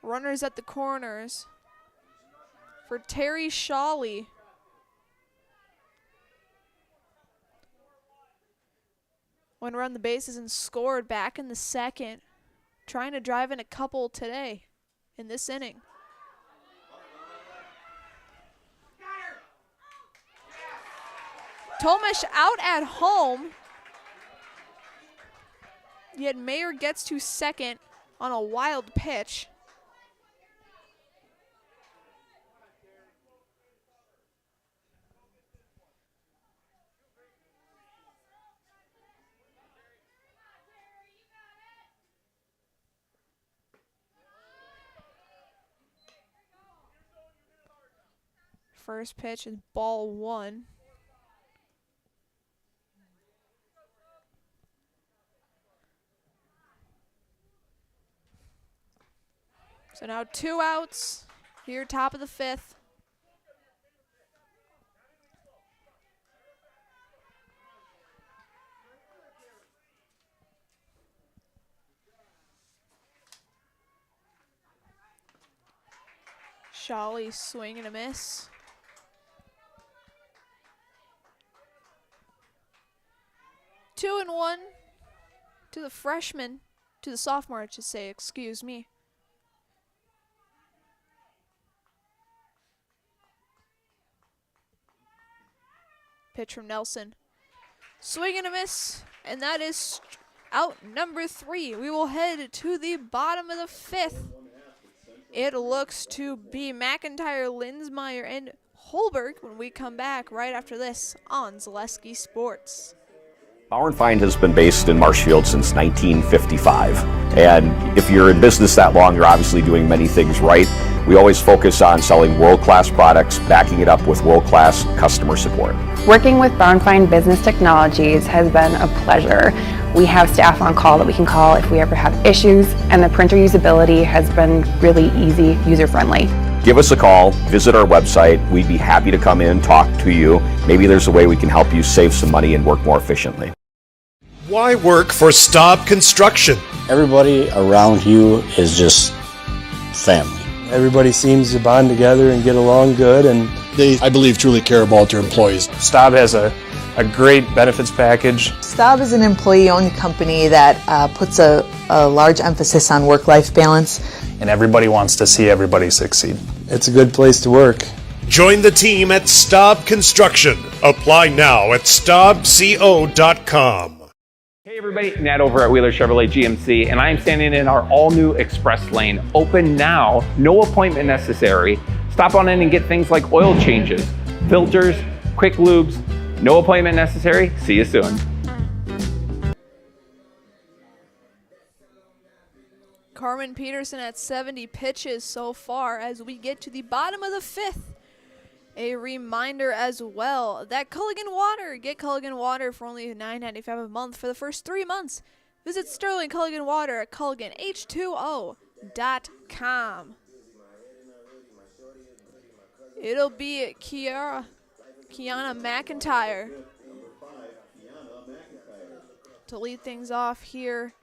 S1: Runners at the corners for Terry Shawley. Went around the bases and scored back in the second. Trying to drive in a couple today in this inning. Tomesh out at home. Yet Mayer gets to second on a wild pitch. First pitch is ball 1. So now 2 outs here, top of the 5th. Shawley swing and a miss. Two and one to the freshman, to the sophomore, I should say, excuse me. Pitch from Nelson. Swing and a miss, and that is out number 3. We will head to the bottom of the 5th. It looks to be McIntyre, Linsmeyer, and Holberg when we come back right after this on Zaleski Sports.
S21: Bauer & Fine has been based in Marshfield since 1955. And if you're in business that long, you're obviously doing many things right. We always focus on selling world-class products, backing it up with world-class customer support.
S22: Working with Bauer & Fine Business Technologies has been a pleasure. We have staff on call that we can call if we ever have issues, and the printer usability has been really easy, user-friendly.
S21: Give us a call, visit our website. We'd be happy to come in, talk to you. Maybe there's a way we can help you save some money and work more efficiently.
S6: Why work for Staub Construction?
S23: Everybody around you is just family.
S24: Everybody seems to bond together and get along good, and
S23: they, I believe, truly care about their employees.
S24: Staub has a great benefits package.
S25: Staub is an employee-owned company that puts a large emphasis on work-life balance.
S24: And everybody wants to see everybody succeed. It's a good place to work.
S6: Join the team at Staub Construction. Apply now at staubco.com.
S26: Hey everybody, Nat over at Wheeler Chevrolet GMC, and I am standing in our all-new express lane, open now, no appointment necessary. Stop on in and get things like oil changes, filters, quick lubes, no appointment necessary. See you soon.
S1: Carmen Peterson at 70 pitches so far as we get to the bottom of the 5th. A reminder as well that Culligan Water, get Culligan Water for only $9.95 a month for the first 3 months. Visit Sterling Culligan Water at CulliganH2O.com. It'll be Kiana McIntyre to lead things off here,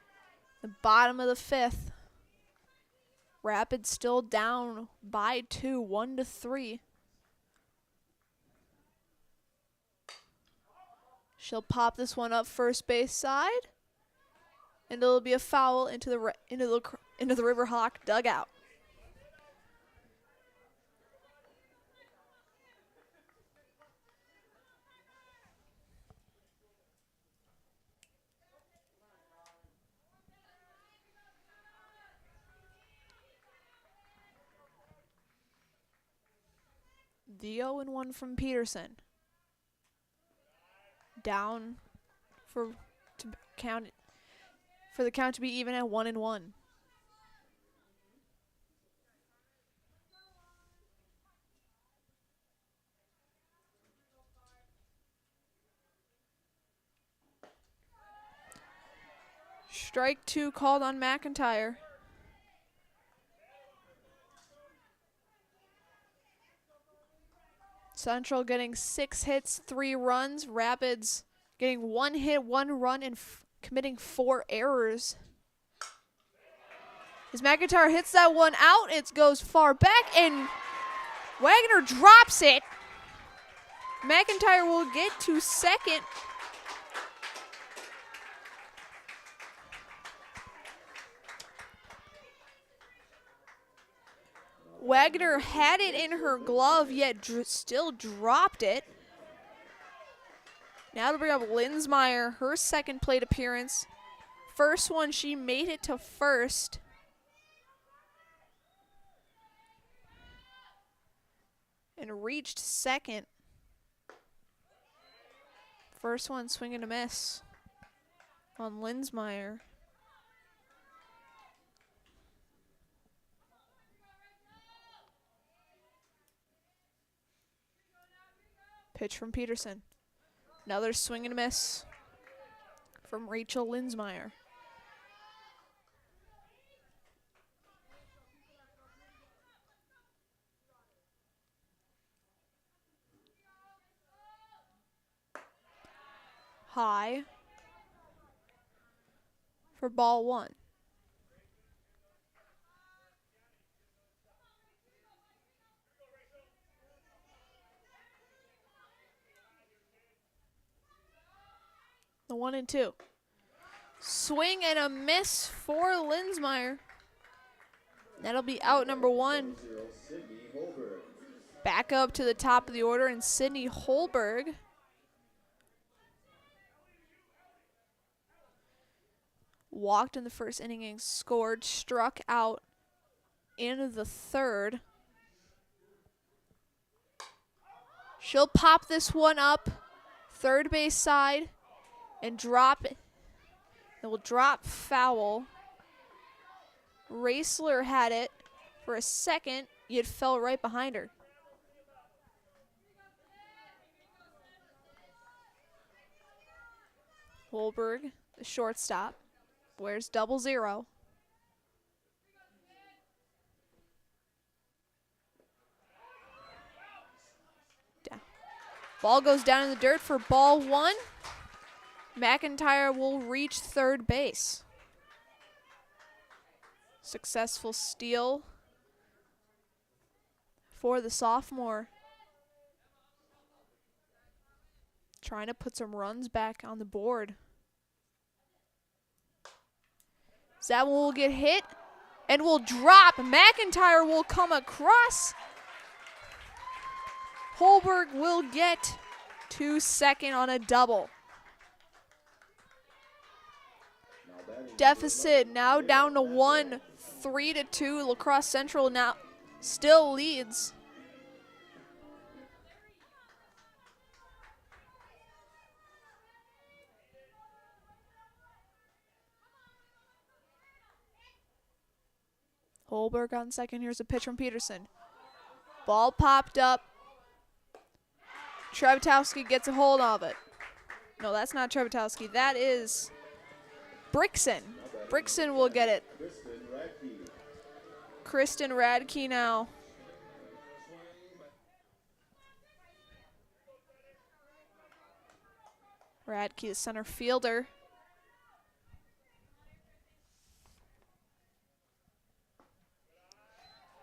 S1: the bottom of the 5th. Rapids still down by 2, 1-3. She'll pop this one up first base side, and it'll be a foul into the Riverhawk dugout. The 0-1 from Peterson. Down for the count to be even at 1-1. Strike 2 called on McIntyre. Central getting 6 hits, 3 runs. Rapids getting 1 hit, 1 run, and committing 4 errors. As McIntyre hits that one out, it goes far back, and Wagner drops it. McIntyre will get to second. Wagner had it in her glove, yet still dropped it. Now to bring up Linsmeyer, her second plate appearance. First one, she made it to first. And reached second. First one, swing and a miss on Linsmeyer. Pitch from Peterson. Another swing and a miss from Rachel Linsmeyer. High for ball one. The 1-2. Swing and a miss for Linsmeyer. That'll be out number one. Back up to the top of the order, and Sydney Holberg walked in the first inning and scored, struck out in the third. She'll pop this one up third base side and drop it. It will drop foul. Raisler had it for a second, yet fell right behind her. Holberg, the shortstop, wears 00. Down. Ball goes down in the dirt for ball one. McIntyre will reach third base. Successful steal for the sophomore. Trying to put some runs back on the board. That one will get hit and will drop. McIntyre will come across. Holberg will get to second on a double. Deficit now down to 1, 3-2. La Crosse Central now still leads. Holberg on second. Here's a pitch from Peterson. Ball popped up. Trebetowski gets a hold of it. No, that's not Trebetowski. That is Brixon. Brixon will get it. Kristen Radke now. Radke, the center fielder.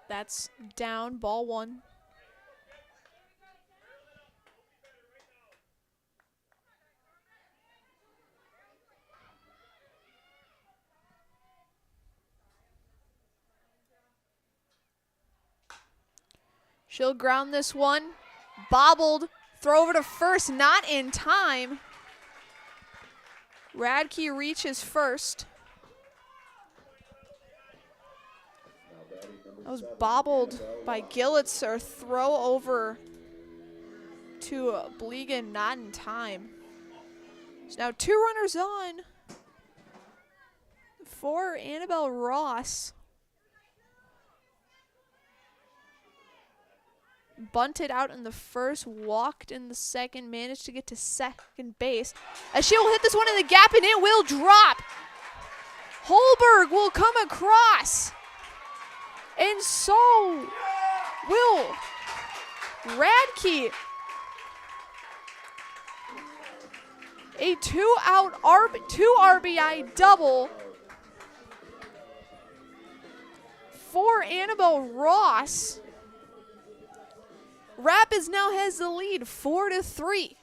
S1: That's down, ball one. She'll ground this one. Bobbled. Throw over to first. Not in time. Radke reaches first. That was bobbled by Gillitzer. Throw over to Blegan. Not in time. So now 2 runners on for Annabelle Ross. Bunted out in the first, walked in the second, managed to get to second base. As she will hit this one in the gap, and it will drop. Holberg will come across. And so will Radke. A 2-out two RBI double for Annabelle Ross. Rapids now has the lead 4-3.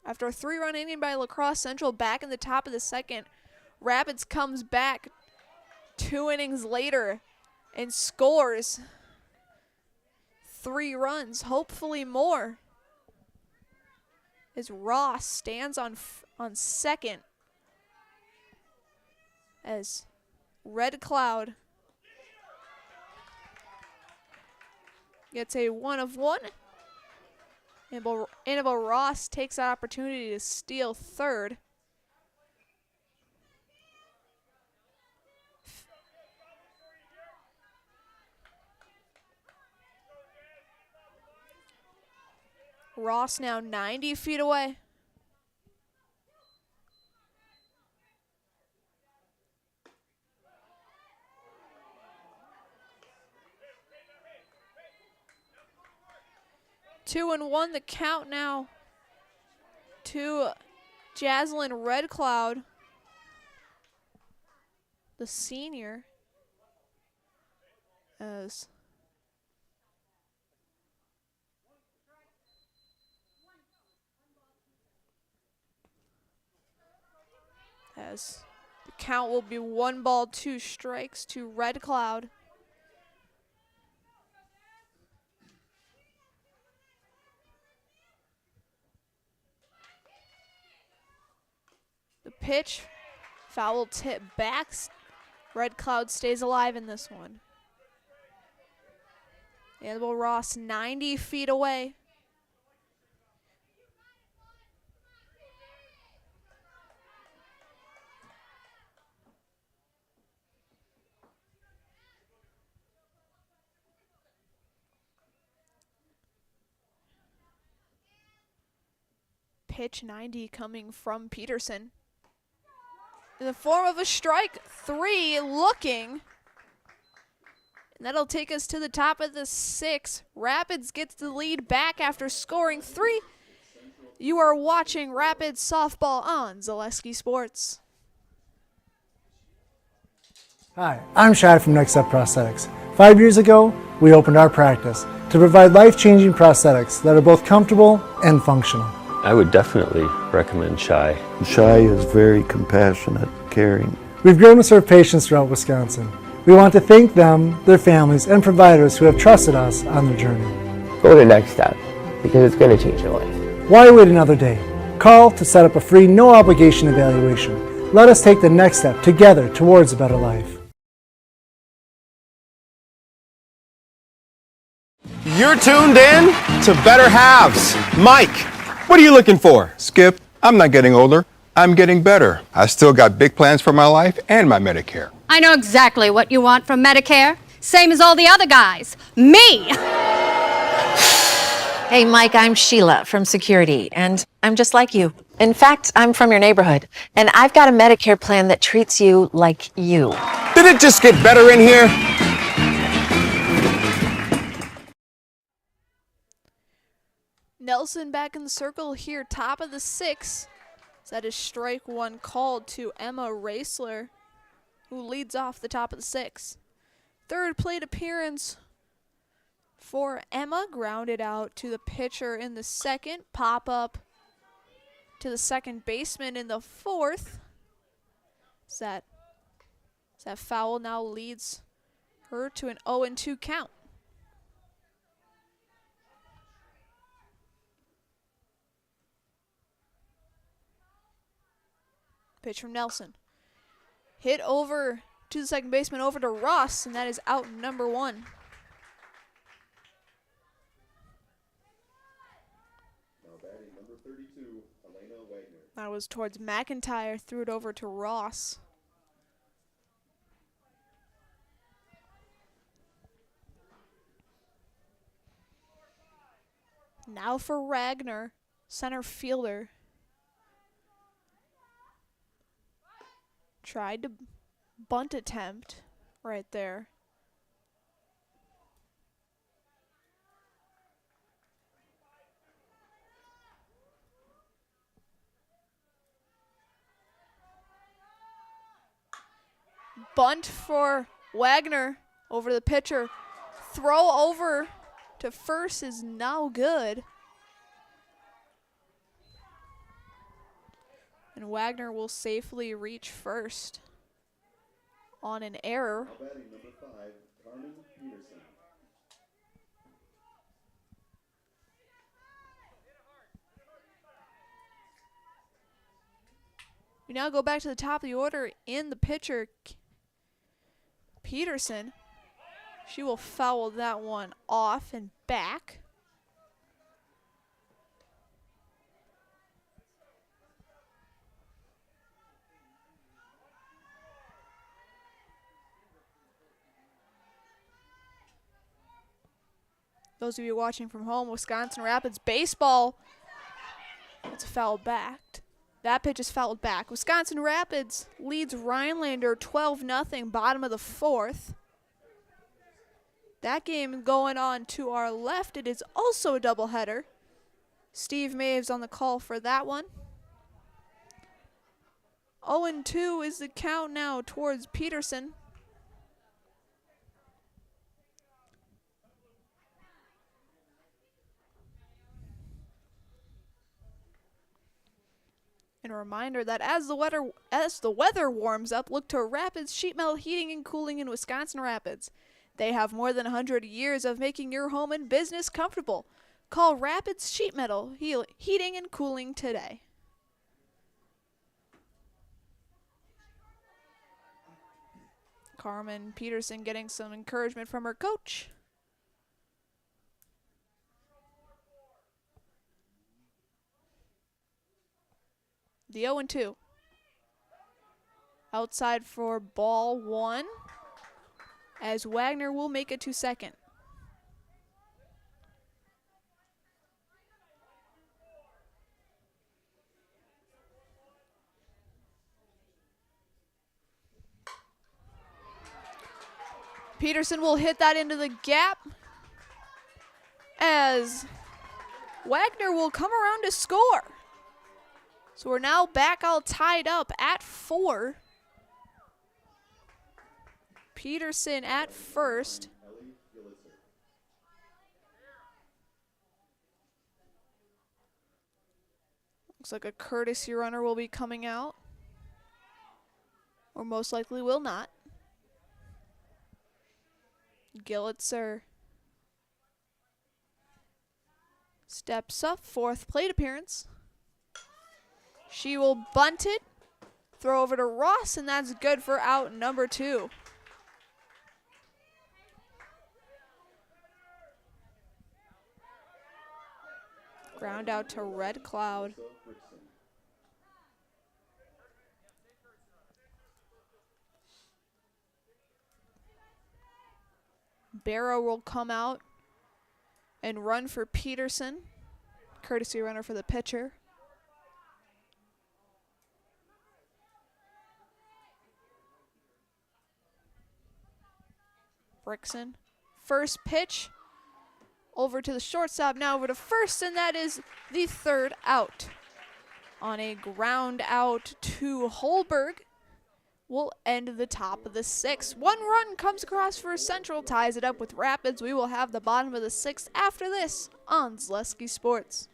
S1: After a 3-run inning by La Crosse Central, back in the top of the second, Rapids comes back 2 innings later and scores 3 runs, hopefully more, as Ross stands on second. As Red Cloud gets a 1-of-1. Annabelle Ross takes that opportunity to steal third. Ross now 90 feet away. Two and one, the count now to Jaslyn Red Cloud, the senior, as the count will be 1 ball, 2 strikes to Red Cloud. The pitch, foul tip back. Red Cloud stays alive in this one. Annabelle Ross 90 feet away. Pitch 90 coming from Peterson. In the form of a strike, 3 looking. And that'll take us to the top of the 6th. Rapids gets the lead back after scoring 3. You are watching Rapids softball on Zaleski Sports.
S2: Hi, I'm Shad from Next Step Prosthetics. 5 years ago, we opened our practice to provide life-changing prosthetics that are both comfortable and functional.
S3: I would definitely recommend Shai.
S5: Shai is very compassionate, caring.
S2: We've grown to serve patients throughout Wisconsin. We want to thank them, their families, and providers who have trusted us on their journey.
S7: Go to Next Step, because it's going to change your life.
S2: Why wait another day? Call to set up a free, no-obligation evaluation. Let us take the next step together towards a better life.
S8: You're tuned in to Better Halves. Mike, what are you looking for?
S9: Skip, I'm not getting older. I'm getting better. I still got big plans for my life and my Medicare.
S27: I know exactly what you want from Medicare. Same as all the other guys. Me!
S28: Hey, Mike, I'm Sheila from Security, and I'm just like you. In fact, I'm from your neighborhood, and I've got a Medicare plan that treats you like you.
S8: Did it just get better in here?
S1: Nelson back in the circle here, top of the 6th. That is strike 1 called to Emma Raisler, who leads off the top of the 6th. Third plate appearance for Emma, grounded out to the pitcher in the 2nd. Pop up to the second baseman in the 4th. That foul now leads her to an 0-2 count. Pitch from Nelson. Hit over to the second baseman, over to Ross, and that is out number 1.
S11: Now batting number 32, Elena Wagner.
S1: That was towards McIntyre, threw it over to Ross. Now for Ragnar, center fielder. Tried to bunt attempt right there. Bunt for Wagner over the pitcher. Throw over to first is no good. And Wagner will safely reach first on an error.
S11: Now batting number 5, Carmen Peterson.
S1: We now go back to the top of the order in the pitcher, Peterson. She will foul that one off and back. Those of you watching from home, Wisconsin Rapids baseball. It's fouled back. That pitch is fouled back. Wisconsin Rapids leads Rhinelander 12-0, bottom of the fourth. That game going on to our left. It is also a doubleheader. Steve Maves on the call for that one. 0-2 is the count now towards Peterson. And a reminder that as the weather warms up, look to Rapids Sheet Metal Heating and Cooling in Wisconsin Rapids. They have more than 100 years of making your home and business comfortable. Call Rapids Sheet Metal Heating and Cooling today. Carmen Peterson getting some encouragement from her coach. The 0-2. Outside for ball one, as Wagner will make it to second. Peterson will hit that into the gap as Wagner will come around to score. So we're now back all tied up at 4. Peterson at first. Looks like a courtesy runner will be coming out. Or most likely will not. Gillitzer steps up, 4th plate appearance. She will bunt it, throw over to Ross, and that's good for out number 2. Ground out to Red Cloud. Barrow will come out and run for Peterson. Courtesy runner for the pitcher. Brickson. First pitch over to the shortstop, now over to first, and that is the 3rd out. On a ground out to Holberg will end the top of the 6th. 1 run comes across for Central, ties it up with Rapids. We will have the bottom of the 6th after this on Zaleski Sports.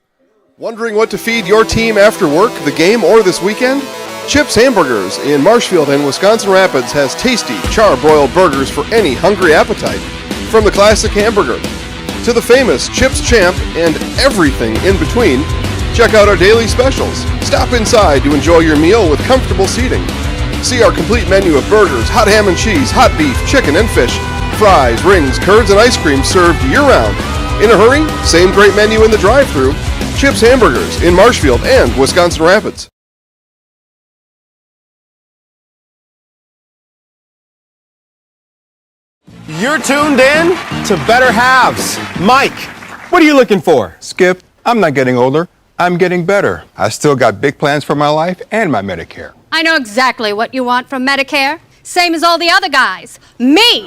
S8: Wondering what to feed your team after work, the game, or this weekend? Chips Hamburgers in Marshfield and Wisconsin Rapids has tasty char-broiled burgers for any hungry appetite. From the classic hamburger to the famous Chips Champ and everything in between, check out our daily specials. Stop inside to enjoy your meal with comfortable seating. See our complete menu of burgers, hot ham and cheese, hot beef, chicken and fish, fries, rings, curds, and ice cream served year-round. In a hurry? Same great menu in the drive-thru. Chips Hamburgers in Marshfield and Wisconsin Rapids. You're tuned in to Better Halves. Mike, what are you looking for?
S9: Skip, I'm not getting older. I'm getting better. I still got big plans for my life and my Medicare.
S27: I know exactly what you want from Medicare. Same as all the other guys. Me!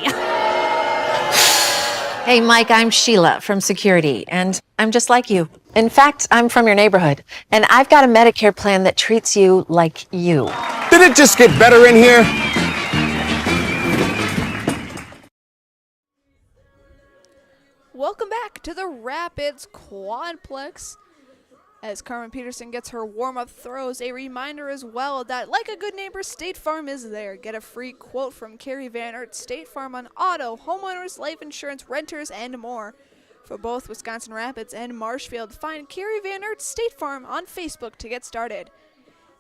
S28: Hey, Mike, I'm Sheila from Security, and I'm just like you. In fact, I'm from your neighborhood, and I've got a Medicare plan that treats you like you.
S8: Did it just get better in here?
S1: Welcome back to the Rapids Quadplex. As Carmen Peterson gets her warm-up throws, a reminder as well that, like a good neighbor, State Farm is there. Get a free quote from Carrie Van Aert, State Farm on auto, homeowners, life insurance, renters, and more. For both Wisconsin Rapids and Marshfield, find Carrie Van Aert State Farm on Facebook to get started.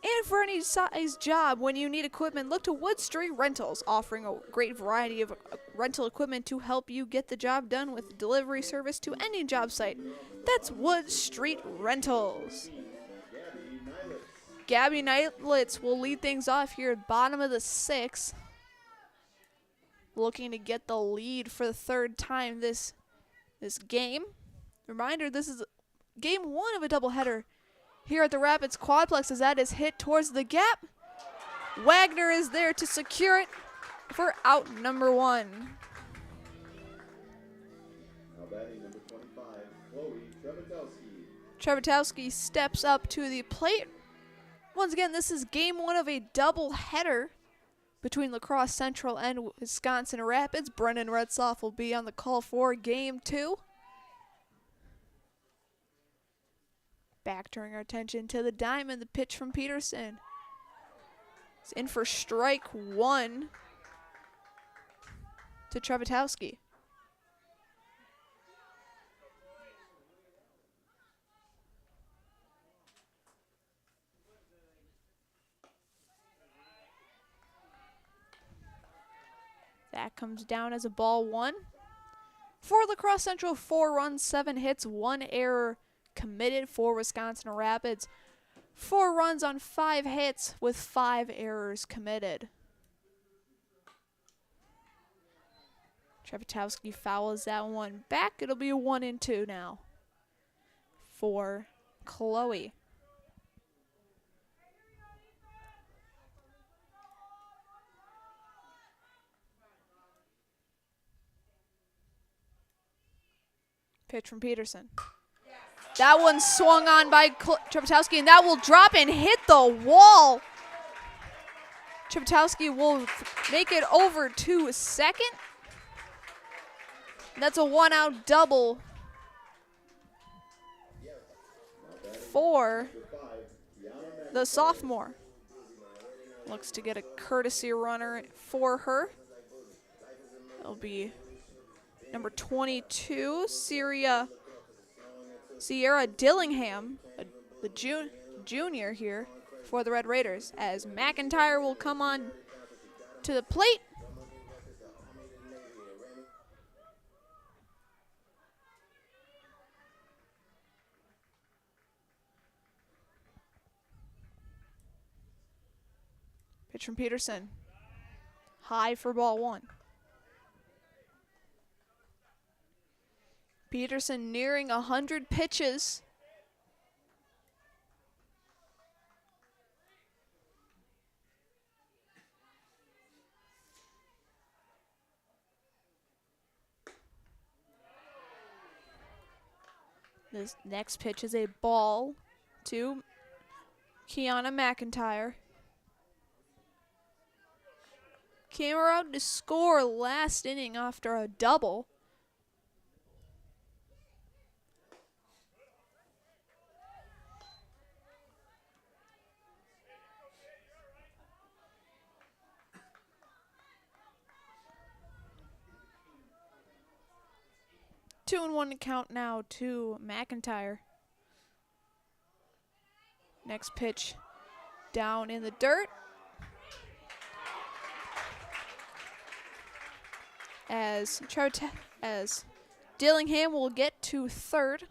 S1: And for any size job, when you need equipment, look to Wood Street Rentals, offering a great variety of rental equipment to help you get the job done with delivery service to any job site. That's Wood Street Rentals. Gabby Knightlitz will lead things off here at bottom of the 6th. Looking to get the lead for the 3rd time this this game. Reminder, this is game 1 of a doubleheader here at the Rapids Quadplex as that is hit towards the gap. Wagner is there to secure it for out number 1.
S11: Now batting number 25, Chloe Trevatowski.
S1: Trevatowski steps up to the plate. Once again, this is game 1 of a doubleheader between La Crosse Central and Wisconsin Rapids. Brennan Redsoff will be on the call for game 2. Back turning our attention to the diamond, the pitch from Peterson. It's in for strike 1 to Trevatowski. That comes down as a ball 1. For La Crosse Central, 4 runs, 7 hits, 1 error committed for Wisconsin Rapids. 4 runs on 5 hits with 5 errors committed. Trevatowski fouls that one back. It'll be a 1-2 now for Chloe. Pitch from Peterson. That one swung on by Trevatowski, and that will drop and hit the wall. Trevatowski will make it over to second. That's a 1-out double for the sophomore. Looks to get a courtesy runner for her. It'll be number 22, Sierra Dillingham, the junior here for the Red Raiders, as McIntyre will come on to the plate. Pitch from Peterson. High for ball 1. Peterson nearing 100 pitches. This next pitch is a ball to Kiana McIntyre. Came around to score last inning after a double. Two and 1 to count now to McIntyre. Next pitch down in the dirt. As Dillingham will get to third.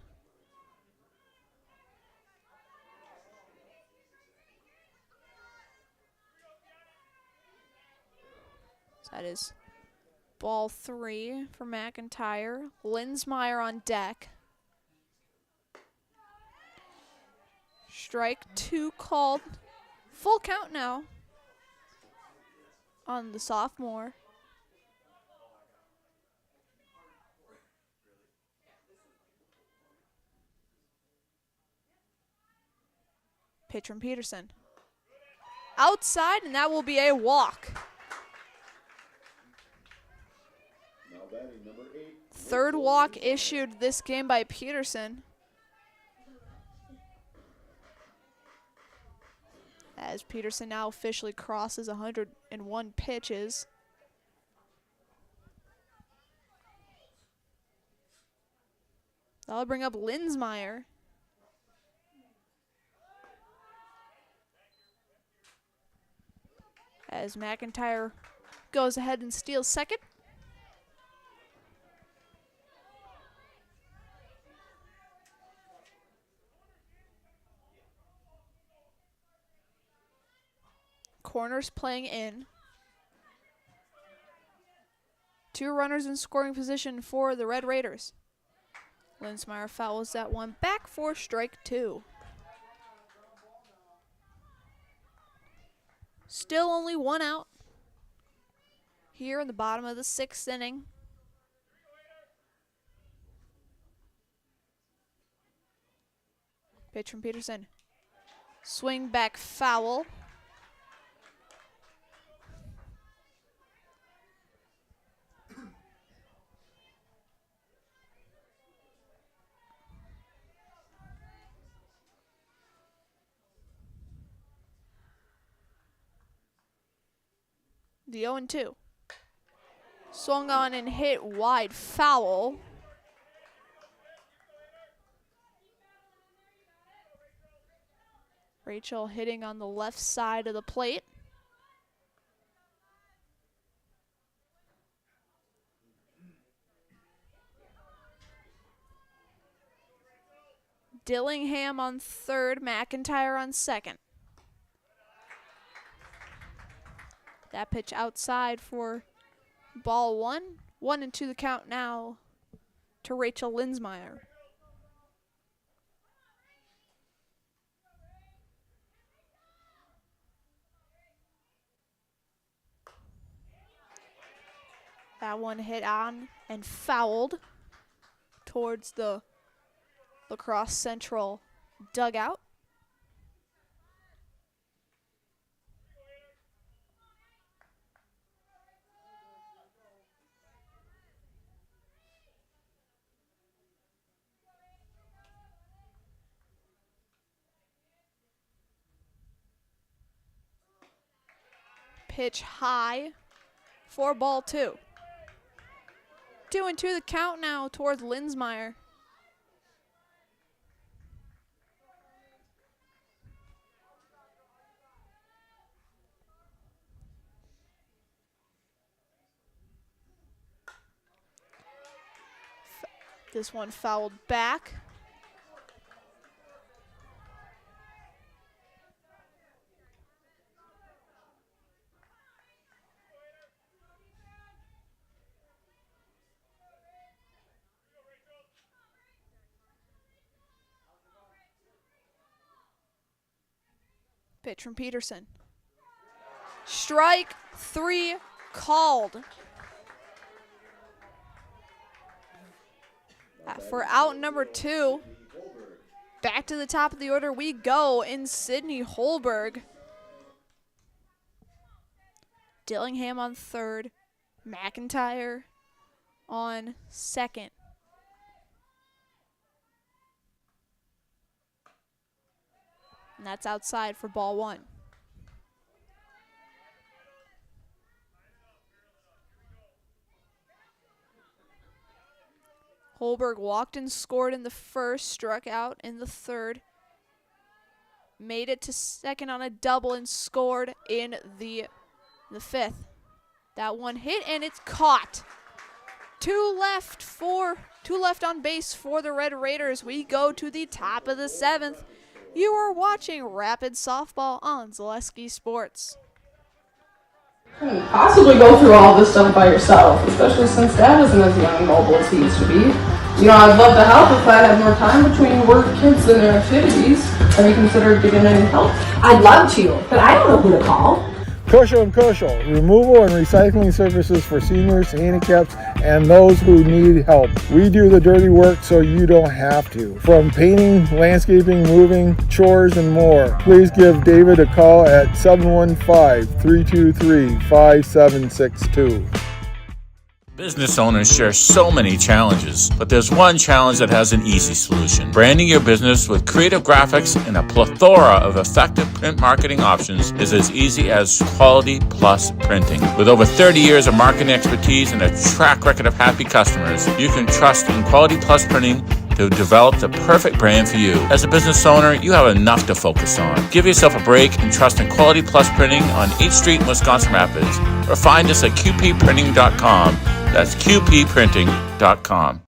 S1: So that is ball 3 for McIntyre. Linsmeyer on deck. Strike 2 called. Full count now on the sophomore. Pitch from Peterson. Outside, and that will be a walk. Third walk issued this game by Peterson. As Peterson now officially crosses 101 pitches. That'll bring up Linsmeyer. As McIntyre goes ahead and steals second. Corners playing in. 2 runners in scoring position for the Red Raiders. Linsmeyer fouls that one back for strike 2. Still only 1 out here in the bottom of the 6th inning. Pitch from Peterson. Swing back foul. The 0-2. Swung on and hit wide foul. Rachel hitting on the left side of the plate. Dillingham on third, McIntyre on second. That pitch outside for ball 1. 1-2 the count now to Rachel Linsmeyer. That one hit on and fouled towards the La Crosse Central dugout. Pitch high for ball 2. 2-2 the count now towards Linsmeyer. This one fouled back. Pitch from Peterson. Strike 3 called. For out number 2. Back to the top of the order we go in Sydney Holberg. Dillingham on third. McIntyre on second. And that's outside for ball 1. Holberg walked and scored in the first, struck out in the third. Made it to second on a double and scored in the fifth. That one hit and it's caught. Two left on base for the Red Raiders. We go to the top of the 7th. You are watching Rapid Softball on Zaleski Sports.
S4: Couldn't possibly go through all this stuff by yourself, especially since Dad isn't as young and mobile as he used to be. You know, I'd love to help if I had more time between work, kids, and their activities. Have you considered giving any help?
S10: I'd love to, but I don't know who to call.
S12: Crosse & Crosse, removal and recycling services for seniors, handicaps, and those who need help. We do the dirty work so you don't have to. From painting, landscaping, moving, chores, and more. Please give David a call at 715-323-5762.
S13: Business owners share so many challenges, but there's one challenge that has an easy solution. Branding your business with creative graphics and a plethora of effective print marketing options is as easy as Quality Plus Printing. With over 30 years of marketing expertise and a track record of happy customers, you can trust in Quality Plus Printing to develop the perfect brand for you. As a business owner, you have enough to focus on. Give yourself a break and trust in Quality Plus Printing on 8th Street in Wisconsin Rapids, or find us at qpprinting.com. That's qpprinting.com.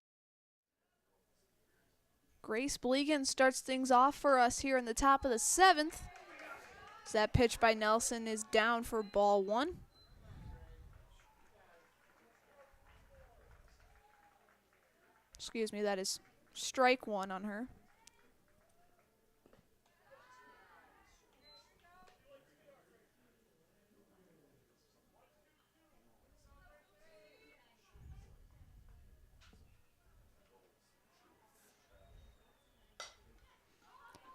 S1: Grace Blegan starts things off for us here in the top of the 7th. So that pitch by Nelson is down for ball 1. Excuse me, that is Strike one on her.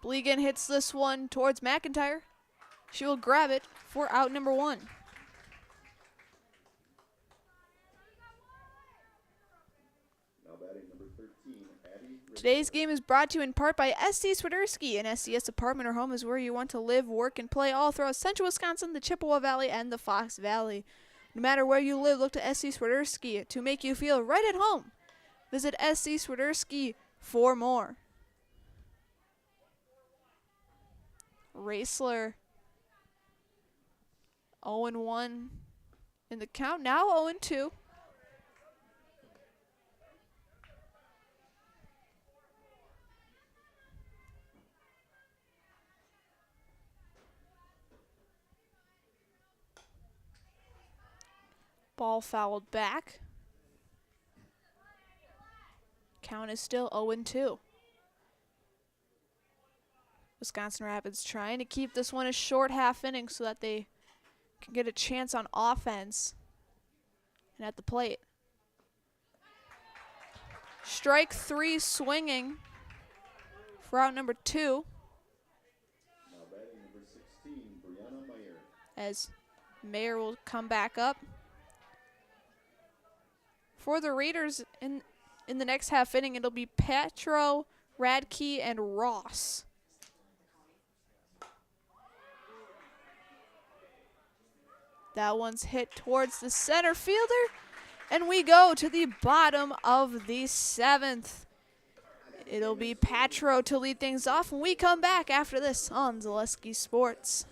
S1: Blegan hits this one towards McIntyre. She will grab it for out number one. Today's game is brought to you in part by SD Swiderski. An SDS apartment or home is where you want to live, work, and play all throughout central Wisconsin, the Chippewa Valley, and the Fox Valley. No matter where you live, look to SD Swiderski to make you feel right at home. Visit SD Swiderski for more. Raisler 0-1 in the count, now 0-2. Ball fouled back. Count is still 0-2. Wisconsin Rapids trying to keep this one a short half inning so that they can get a chance on offense and at the plate. Strike three swinging for out number two.
S11: Now batting number 16, Brianna Meyer.
S1: As Mayer will come back up. For the Raiders in the next half inning, it'll be Petro, Radke, and Ross. That one's hit towards the center fielder, and we go to the bottom of the seventh. It'll be Petro to lead things off when we come back after this on Zaleski Sports.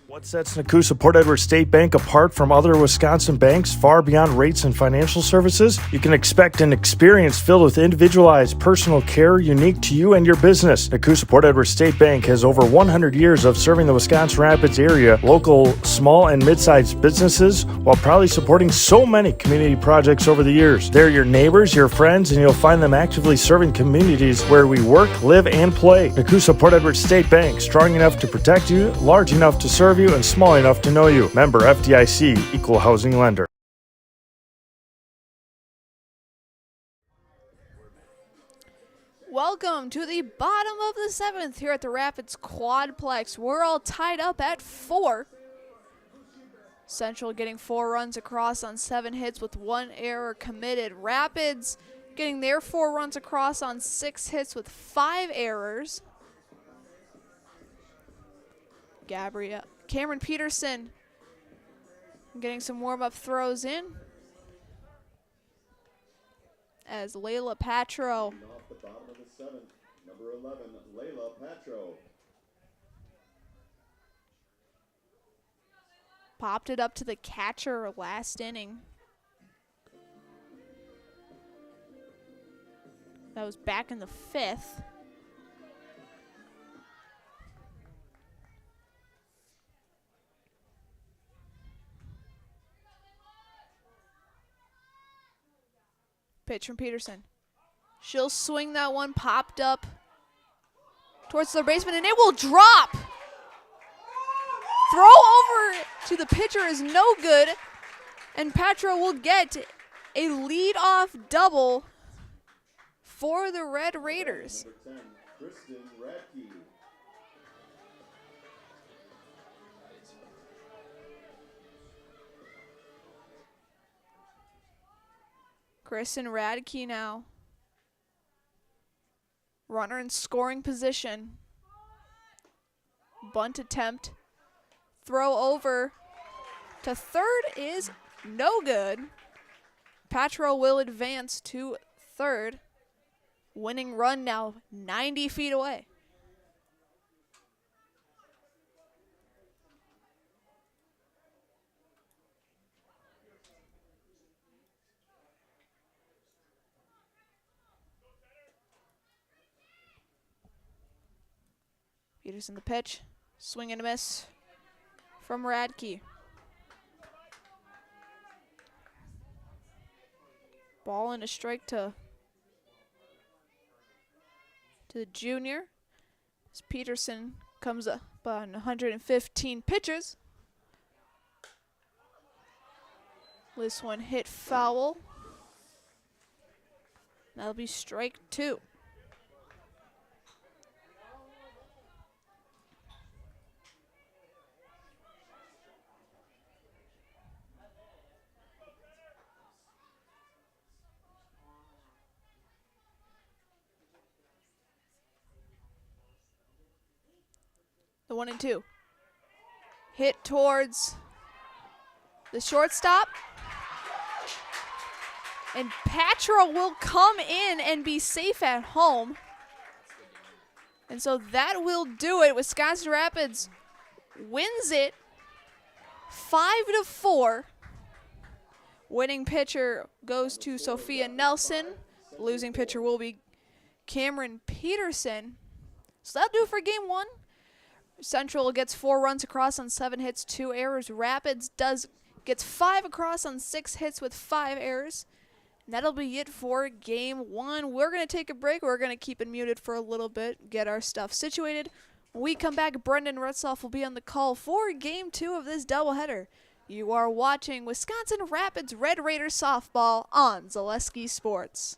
S6: What sets Nakusa Port Edward State Bank apart from other Wisconsin banks far beyond rates and financial services? You can expect an experience filled with individualized personal care unique to you and your business. Nakusa Port Edward State Bank has over 100 years of serving the Wisconsin Rapids area, local small and mid-sized businesses, while proudly supporting so many community projects over the years. They're your neighbors, your friends, and you'll find them actively serving communities where we work, live, and play. Nakusa Port Edward State Bank, strong enough to protect you, large enough to serve you, and small enough to know you. Member FDIC, Equal Housing Lender.
S1: Welcome to the bottom of the seventh here at the Rapids Quadplex. We're all tied up at 4. Central getting 4 runs across on 7 hits with 1 error committed. Rapids getting their 4 runs across on 6 hits with 5 errors. Cameron Peterson getting some warm-up throws in as Layla Patro
S11: Off the bottom of the seventh, number 11, Layla Patro.
S1: popped it up to the catcher last inning. That was back in the 5th. Pitch from Peterson. She'll swing that one, popped up towards the baseman, and it will drop. Throw over to the pitcher is no good, and Patro will get a lead-off double for the Red Raiders.
S11: Number 10, Kristen Radke.
S1: Kristen Radke now. Runner in scoring position. Bunt attempt. Throw over to third is no good. Patro will advance to third. Winning run now 90 feet away. Peterson the pitch. Swing and a miss from Radke. Ball and a strike to the junior. As Peterson comes up on 115 pitches. This one hit foul. That'll be strike 2. The 1-2. Hit towards the shortstop. And Patra will come in and be safe at home. And so that will do it. Wisconsin Rapids wins it 5-4. Winning pitcher goes to Sophia Nelson. Losing pitcher will be Cameron Peterson. So that'll do it for game 1. Central gets 4 runs across on 7 hits, 2 errors. Rapids gets 5 across on 6 hits with 5 errors. And that'll be it for game 1. We're going to take a break. We're going to keep it muted for a little bit, get our stuff situated. When we come back, Brendan Retzoff will be on the call for game 2 of this doubleheader. You are watching Wisconsin Rapids Red Raiders softball on Zaleski Sports.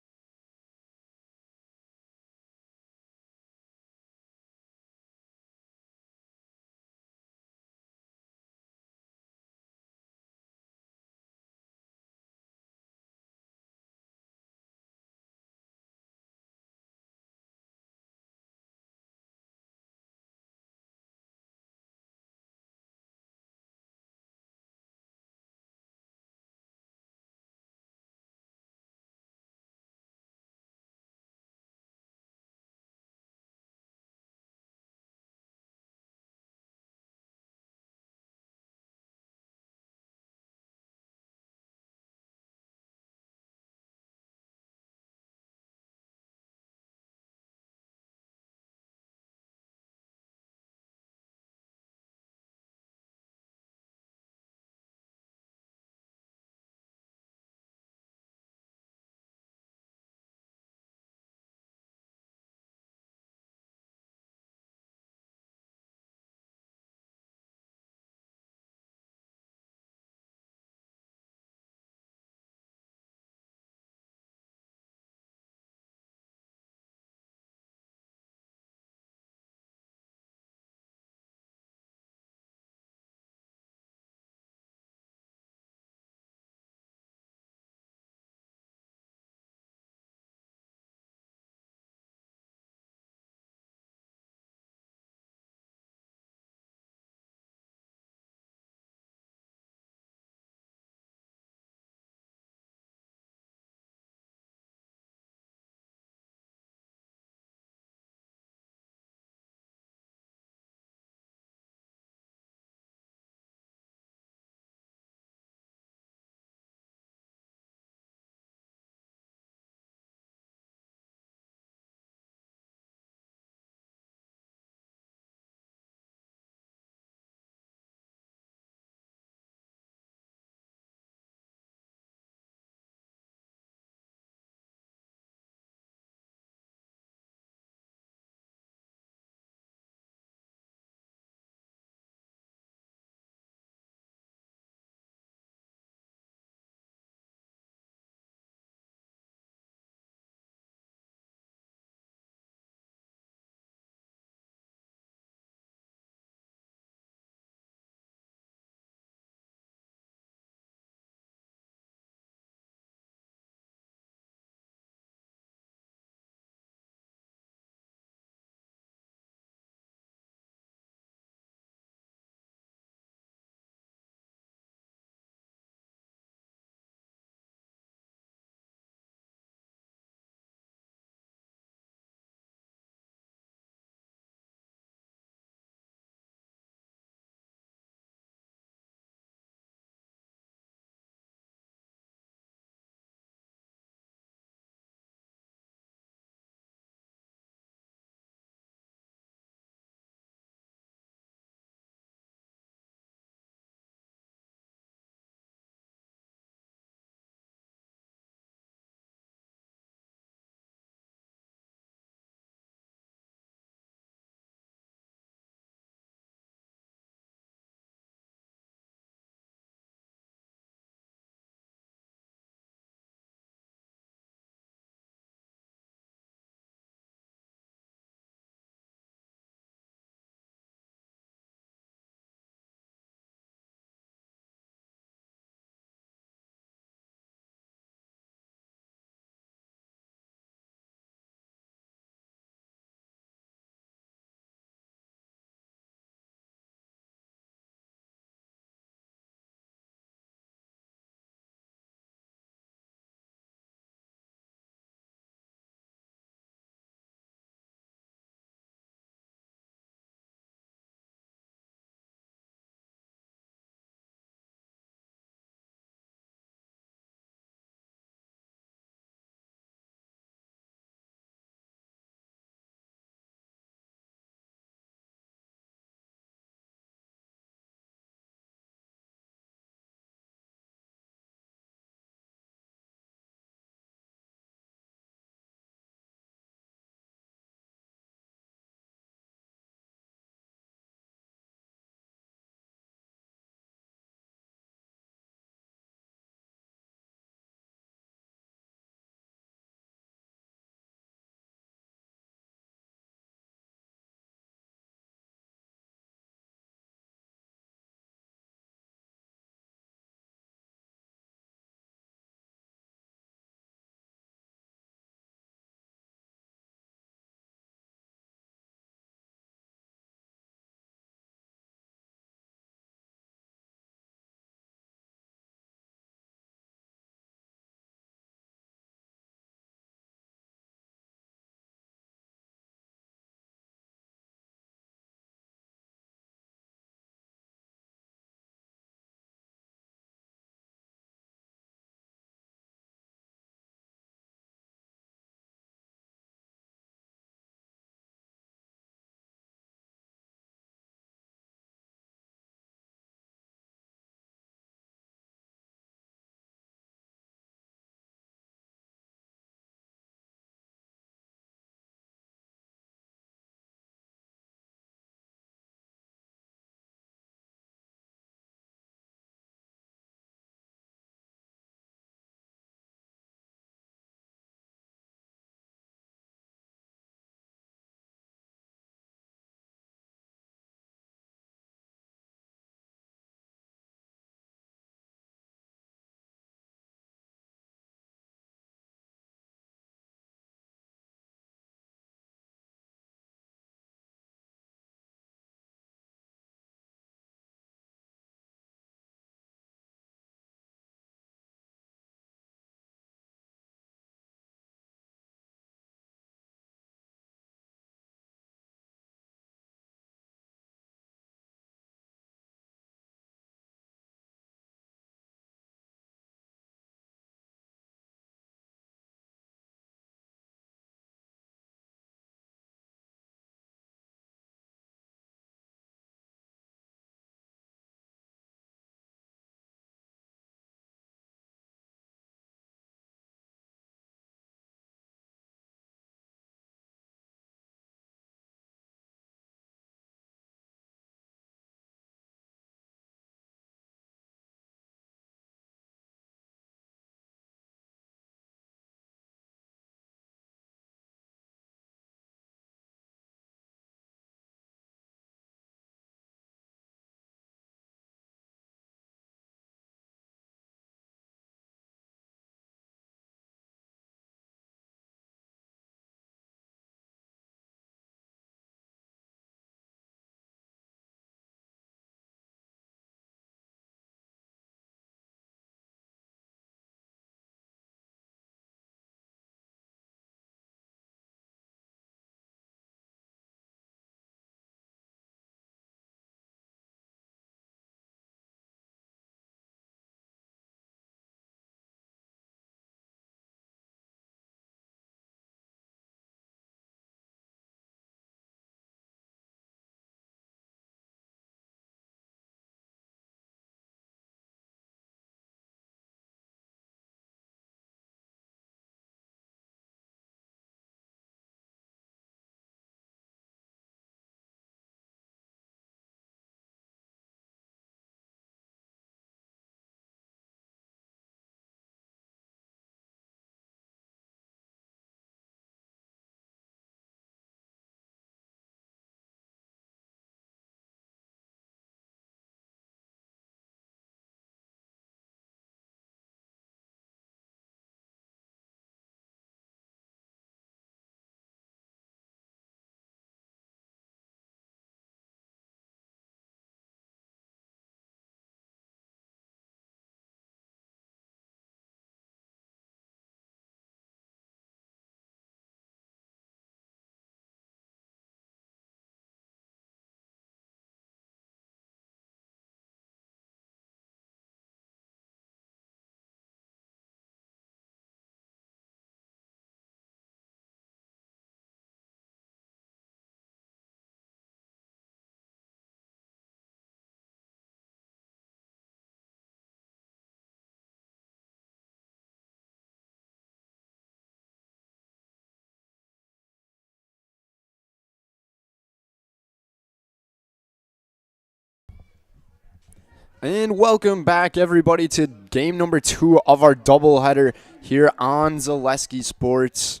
S14: And welcome back, everybody, to game number 2 of our doubleheader here on Zaleski Sports.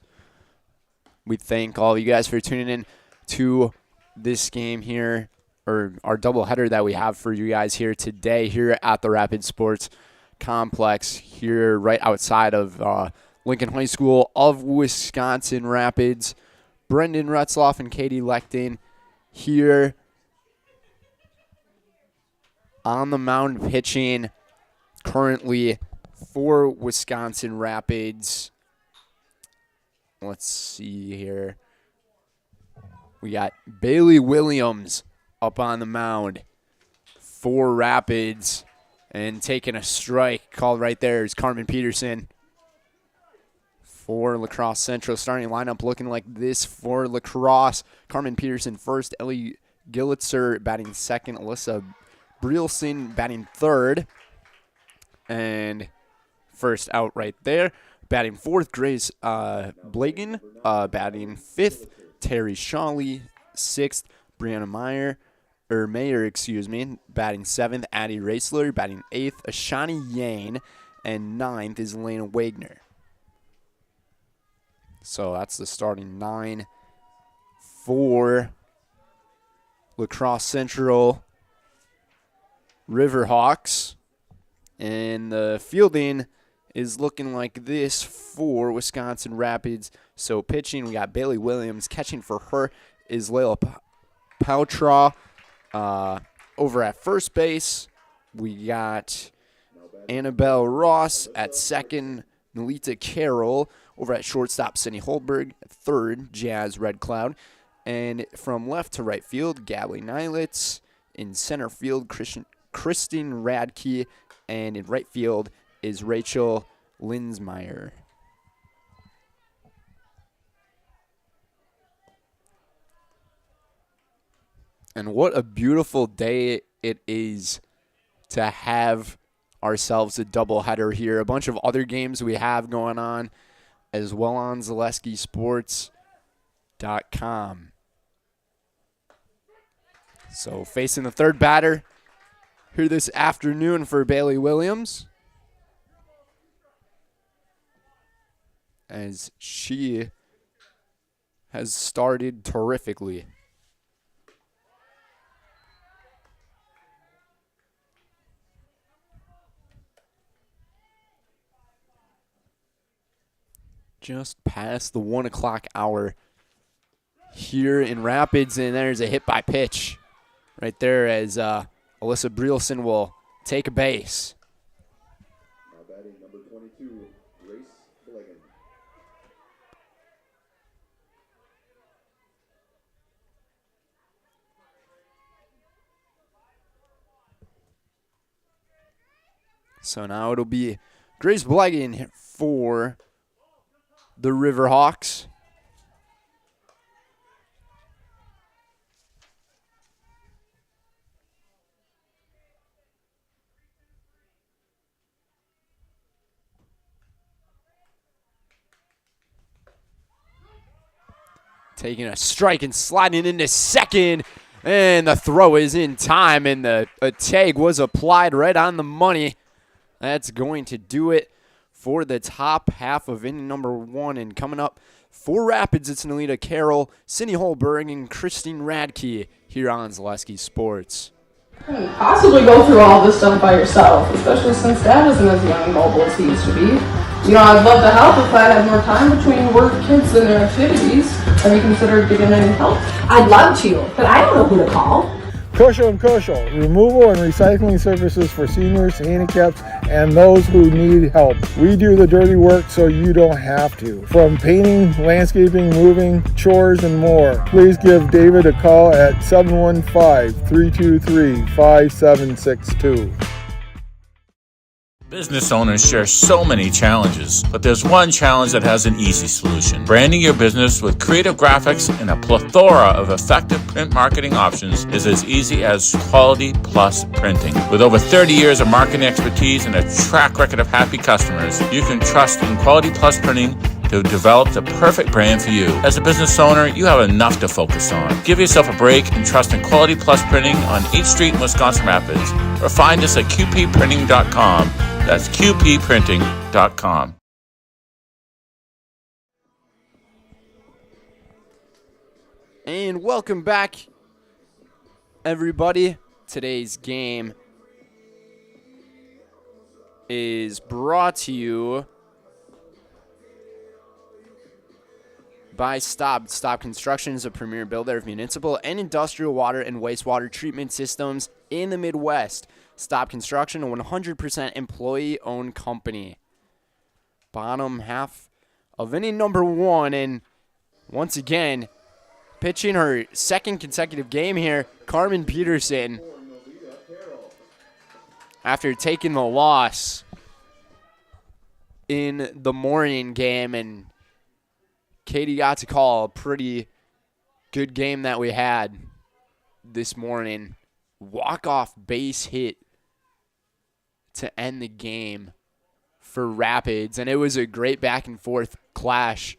S14: We thank all of you guys for tuning in to this game here, or our doubleheader that we have for you guys here today here at the Rapid Sports Complex here right outside of Lincoln High School of Wisconsin Rapids. Brendan Retzloff and Katie Lechten here on the mound pitching currently for Wisconsin Rapids. Let's see here. We got Bailey Williams up on the mound for Rapids, and taking a strike called right there is Carmen Peterson for La Crosse Central. Starting lineup looking like this for La Crosse. Carmen Peterson first, Ellie Gillitzer batting second, Alyssa Brielson batting third, and first out right there. Batting fourth, Grace Blagan. Batting fifth, Terry Shawley. Sixth, Brianna Mayer. Batting seventh, Addie Raisler. Batting eighth, Ashani Yane. And ninth is Elena Wagner. So that's the starting 9 for La Crosse Central Riverhawks. And the fielding is looking like this for Wisconsin Rapids. So pitching, we got Bailey Williams. Catching for her is Layla Pautraw. Over at first base, we got Annabelle Ross at second, Nolita Carroll. Over at shortstop, Cindy Holberg. Third, Jazz Red Cloud. And from left to right field, Gabby Nilitz. In center field, Kristen Radke. And in right field is Rachel Linsmeyer. And what a beautiful day it is to have ourselves a doubleheader here. A bunch of other games we have going on as well on ZaleskiSports.com. So facing the third batter here this afternoon for Bailey Williams, as she has started terrifically. Just past the 1 o'clock hour here in Rapids, and there's a hit by pitch right there as Alyssa Brielson will take a base.
S11: Now batting number 22, Grace Blagan.
S14: So now it'll be Grace Blagan for the Riverhawks. Taking a strike and sliding into second. And the throw is in time, and a tag was applied right on the money. That's going to do it for the top half of inning number 1. And coming up for Rapids, it's Nolita Carroll, Cindy Holberg, and Christine Radke here on Zaleski Sports.
S4: You couldn't possibly go through all this stuff by yourself, especially since Dad isn't as young and mobile as he used to be. You know, I'd love to help if I had more time between work, kids, and their activities. Have you considered getting any help?
S10: I'd love to, but I don't know who to call.
S12: Crosse and Crosse, removal and recycling services for seniors, handicaps, and those who need help. We do the dirty work so you don't have to. From painting, landscaping, moving, chores, and more. Please give David a call at 715-323-5762.
S13: Business owners share so many challenges, but there's one challenge that has an easy solution. Branding your business with creative graphics and a plethora of effective print marketing options is as easy as Quality Plus Printing. With over 30 years of marketing expertise and a track record of happy customers, you can trust in Quality Plus Printing to to develop the perfect brand for you. As a business owner, you have enough to focus on. Give yourself a break and trust in Quality Plus Printing on 8th Street in Wisconsin Rapids, or find us at qpprinting.com. That's qpprinting.com.
S14: And welcome back, everybody. Today's game is brought to you by Stop. Stop Construction is a premier builder of municipal and industrial water and wastewater treatment systems in the Midwest. Stop Construction, a 100% employee-owned company. Bottom half of inning number 1, and once again, pitching her second consecutive game here, Carmen Peterson, after taking the loss in the morning game, and Katie got to call a pretty good game that we had this morning. Walk-off base hit to end the game for Rapids, and it was a great back-and-forth clash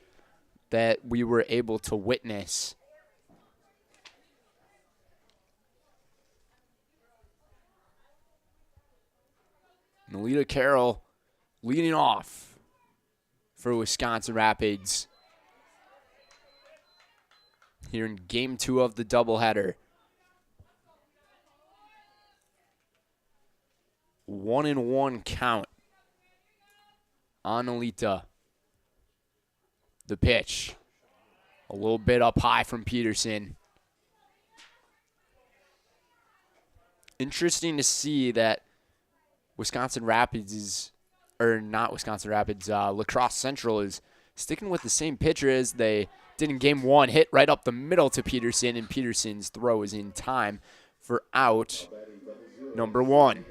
S14: that we were able to witness. Melita Carroll leading off for Wisconsin Rapids here in Game 2 of the doubleheader. 1-1 count on Alita. The pitch. A little bit up high from Peterson. Interesting to see that Wisconsin Rapids is, or not Wisconsin Rapids, La Crosse Central is sticking with the same pitcher as they did in Game 1. Hit right up the middle to Peterson, and Peterson's throw is in time for out number 1.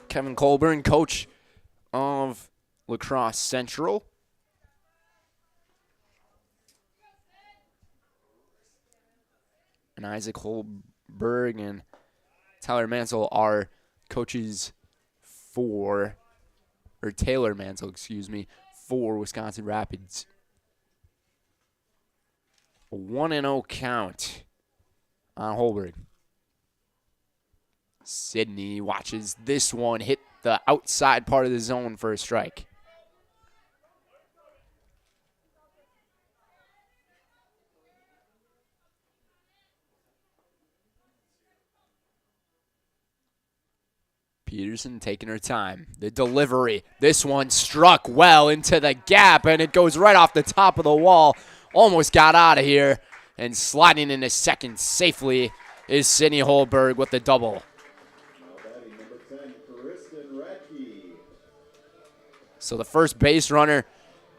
S14: Kevin Colburn, coach of La Crosse Central. And Isaac Holberg and Tyler Mansell are coaches for, or Taylor Mansell, excuse me, for Wisconsin Rapids. A 1-0 count on Holberg. Sydney watches this one hit the outside part of the zone for a strike. Peterson taking her time. The delivery. This one struck well into the gap, and it goes right off the top of the wall. Almost got out of here. And sliding into second safely is Sydney Holberg with the double. So the first base runner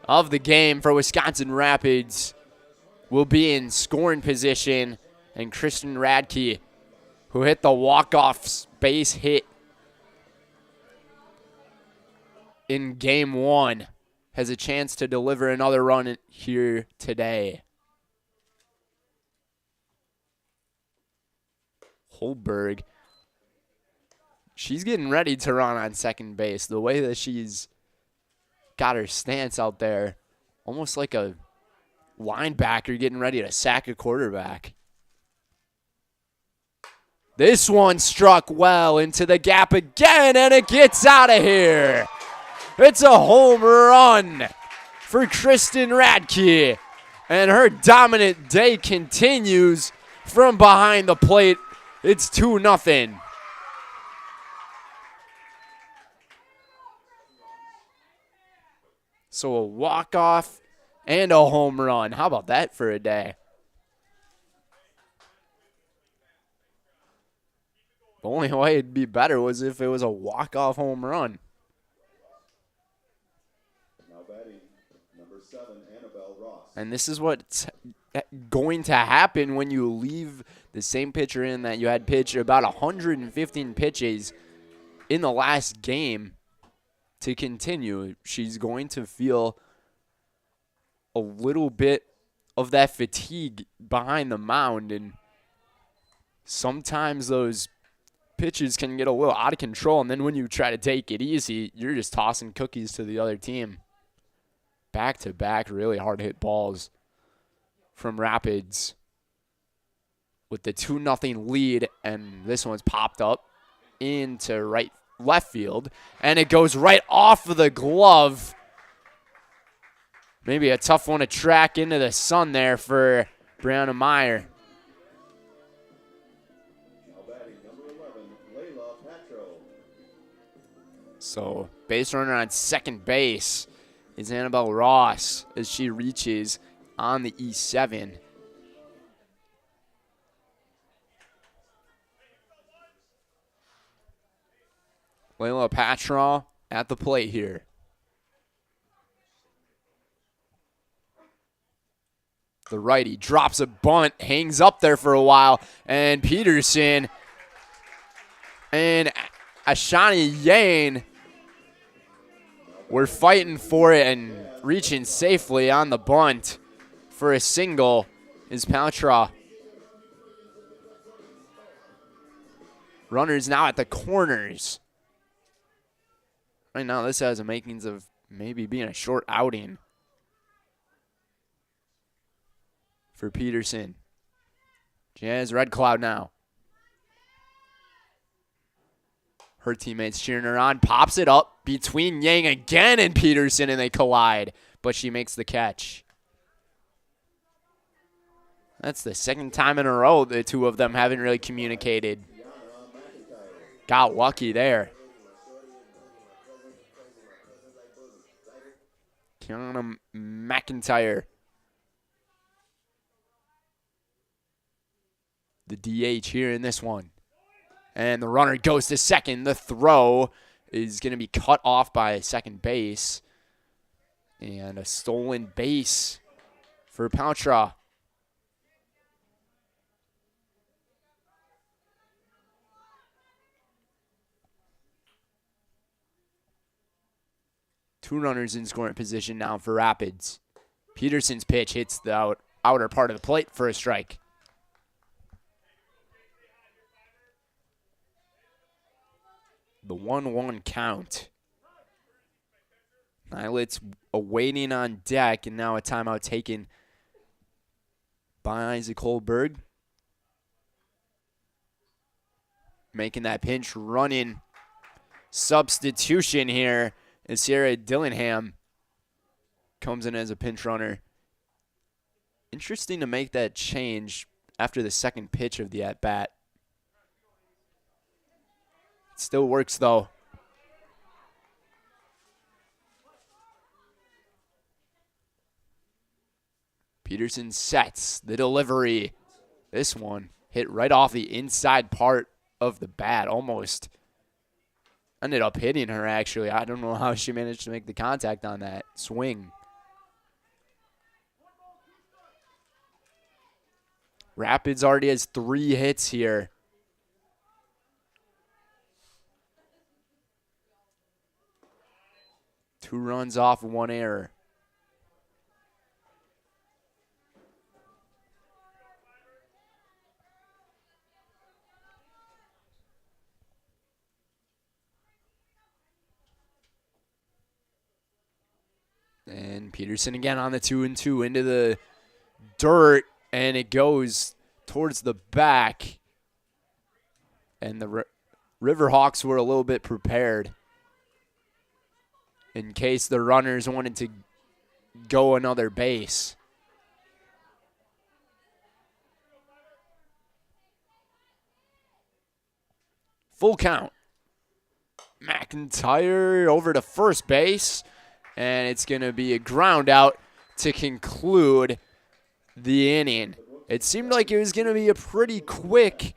S14: of the game for Wisconsin Rapids will be in scoring position. And Kristen Radke, who hit the walk-off base hit in Game 1, has a chance to deliver another run here today. Holberg, she's getting ready to run on second base. The way that she's got her stance out there, almost like a linebacker getting ready to sack a quarterback. This one struck well into the gap again, and it gets out of here. It's a home run for Kristen Radke, and her dominant day continues from behind the plate. It's 2-0. So a walk-off and a home run. How about that for a day? The only way it'd be better was if it was a walk-off home run.
S11: Now batting, number 7, Annabelle Ross.
S14: And this is what's going to happen when you leave the same pitcher in that you had pitch about 115 pitches in the last game to continue. She's going to feel a little bit of that fatigue behind the mound, and sometimes those pitches can get a little out of control, and then when you try to take it easy, you're just tossing cookies to the other team. Back-to-back really hard-hit balls from Rapids with the 2-0 lead, and this one's popped up into left field, and it goes right off of the glove. Maybe a tough one to track into the sun there for Brianna Meyer. So base runner on second base is Annabelle Ross as she reaches on the E7. Layla Patrol at the plate here. The righty drops a bunt, hangs up there for a while, and Peterson and Ashani Yane were fighting for it and reaching safely on the bunt for a single is Paltrow. Runners now at the corners. Right now, this has the makings of maybe being a short outing for Peterson. Jazz Red Cloud now. Her teammates cheering her on. Pops it up between Yang again and Peterson, and they collide. But she makes the catch. That's the second time in a row the two of them haven't really communicated. Got lucky there. Kiana McIntyre, the DH here in this one. And the runner goes to second. The throw is going to be cut off by second base. And a stolen base for Paltrow. Two runners in scoring position now for Rapids. Peterson's pitch hits the outer part of the plate for a strike. The 1-1 count. Nylet's awaiting on deck, and now a timeout taken by Isaac Holberg. Making that pinch running substitution here as Sierra Dillingham comes in as a pinch runner. Interesting to make that change after the second pitch of the at-bat. It still works, though. Peterson sets the delivery. This one hit right off the inside part of the bat, almost ended up hitting her, actually. I don't know how she managed to make the contact on that swing. Rapids already has 3 hits here. Two runs off, 1 error. And Peterson again on the 2-2 into the dirt, and it goes towards the back. And the Riverhawks were a little bit prepared in case the runners wanted to go another base. Full count. McIntyre over to first base. And it's going to be a ground out to conclude the inning. It seemed like it was going to be a pretty quick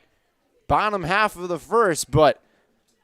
S14: bottom half of the first, but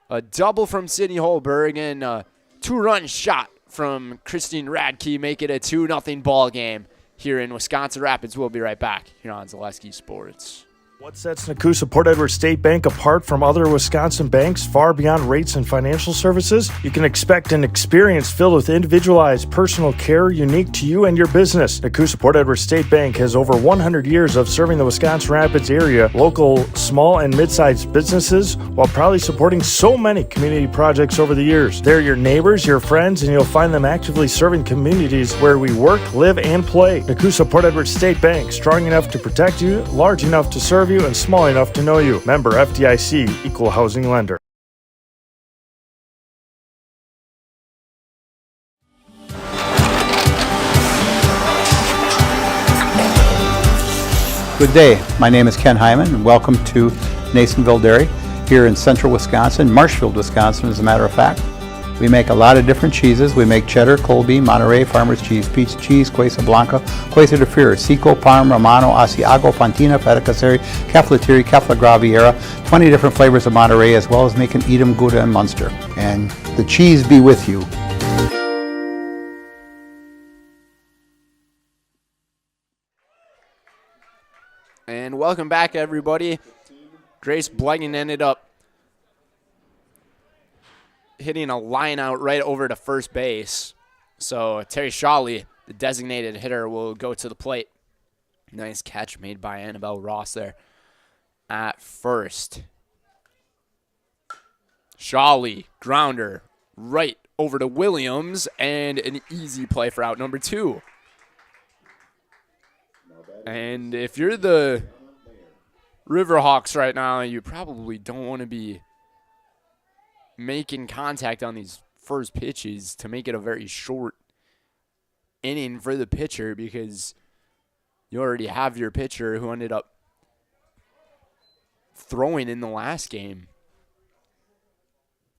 S14: a double from Sydney Holberg and a 2-run shot from Christine Radke make it a 2-0 ball game here in Wisconsin Rapids. We'll be right back here on Zaleski Sports.
S6: What sets Nakusa Port Edward State Bank apart from other Wisconsin banks far beyond rates and financial services? You can expect an experience filled with individualized personal care unique to you and your business. Nakusa Port Edward State Bank has over 100 years of serving the Wisconsin Rapids area, local small and mid-sized businesses, while proudly supporting so many community projects over the years. They're your neighbors, your friends, and you'll find them actively serving communities where we work, live, and play. Nakusa Port Edward State Bank, strong enough to protect you, large enough to serve you, and small enough to know you. Member FDIC, Equal Housing Lender.
S15: Good day. My name is Ken Hyman, and welcome to Nasonville Dairy here in central Wisconsin, Marshfield, Wisconsin, as a matter of fact. We make a lot of different cheeses. We make cheddar, Colby, Monterey, Farmer's Cheese, Pizza Cheese, Quesa Blanca, Quesa de Freer, Seco, Parm, Romano, Asiago, Fontina, Feta Caseri, Caflatiri, Cafla Graviera, 20 different flavors of Monterey, as well as making Edam, Gouda, and Munster. And the cheese be with you.
S14: And welcome back, everybody. Grace Blegan ended up hitting a line out right over to first base. So Terry Shawley, the designated hitter, will go to the plate. Nice catch made by Annabelle Ross there at first. Shawley, grounder, right over to Williams, and an easy play for out number 2. And if you're the Riverhawks right now, you probably don't want to be making contact on these first pitches to make it a very short inning for the pitcher, because you already have your pitcher who ended up throwing in the last game.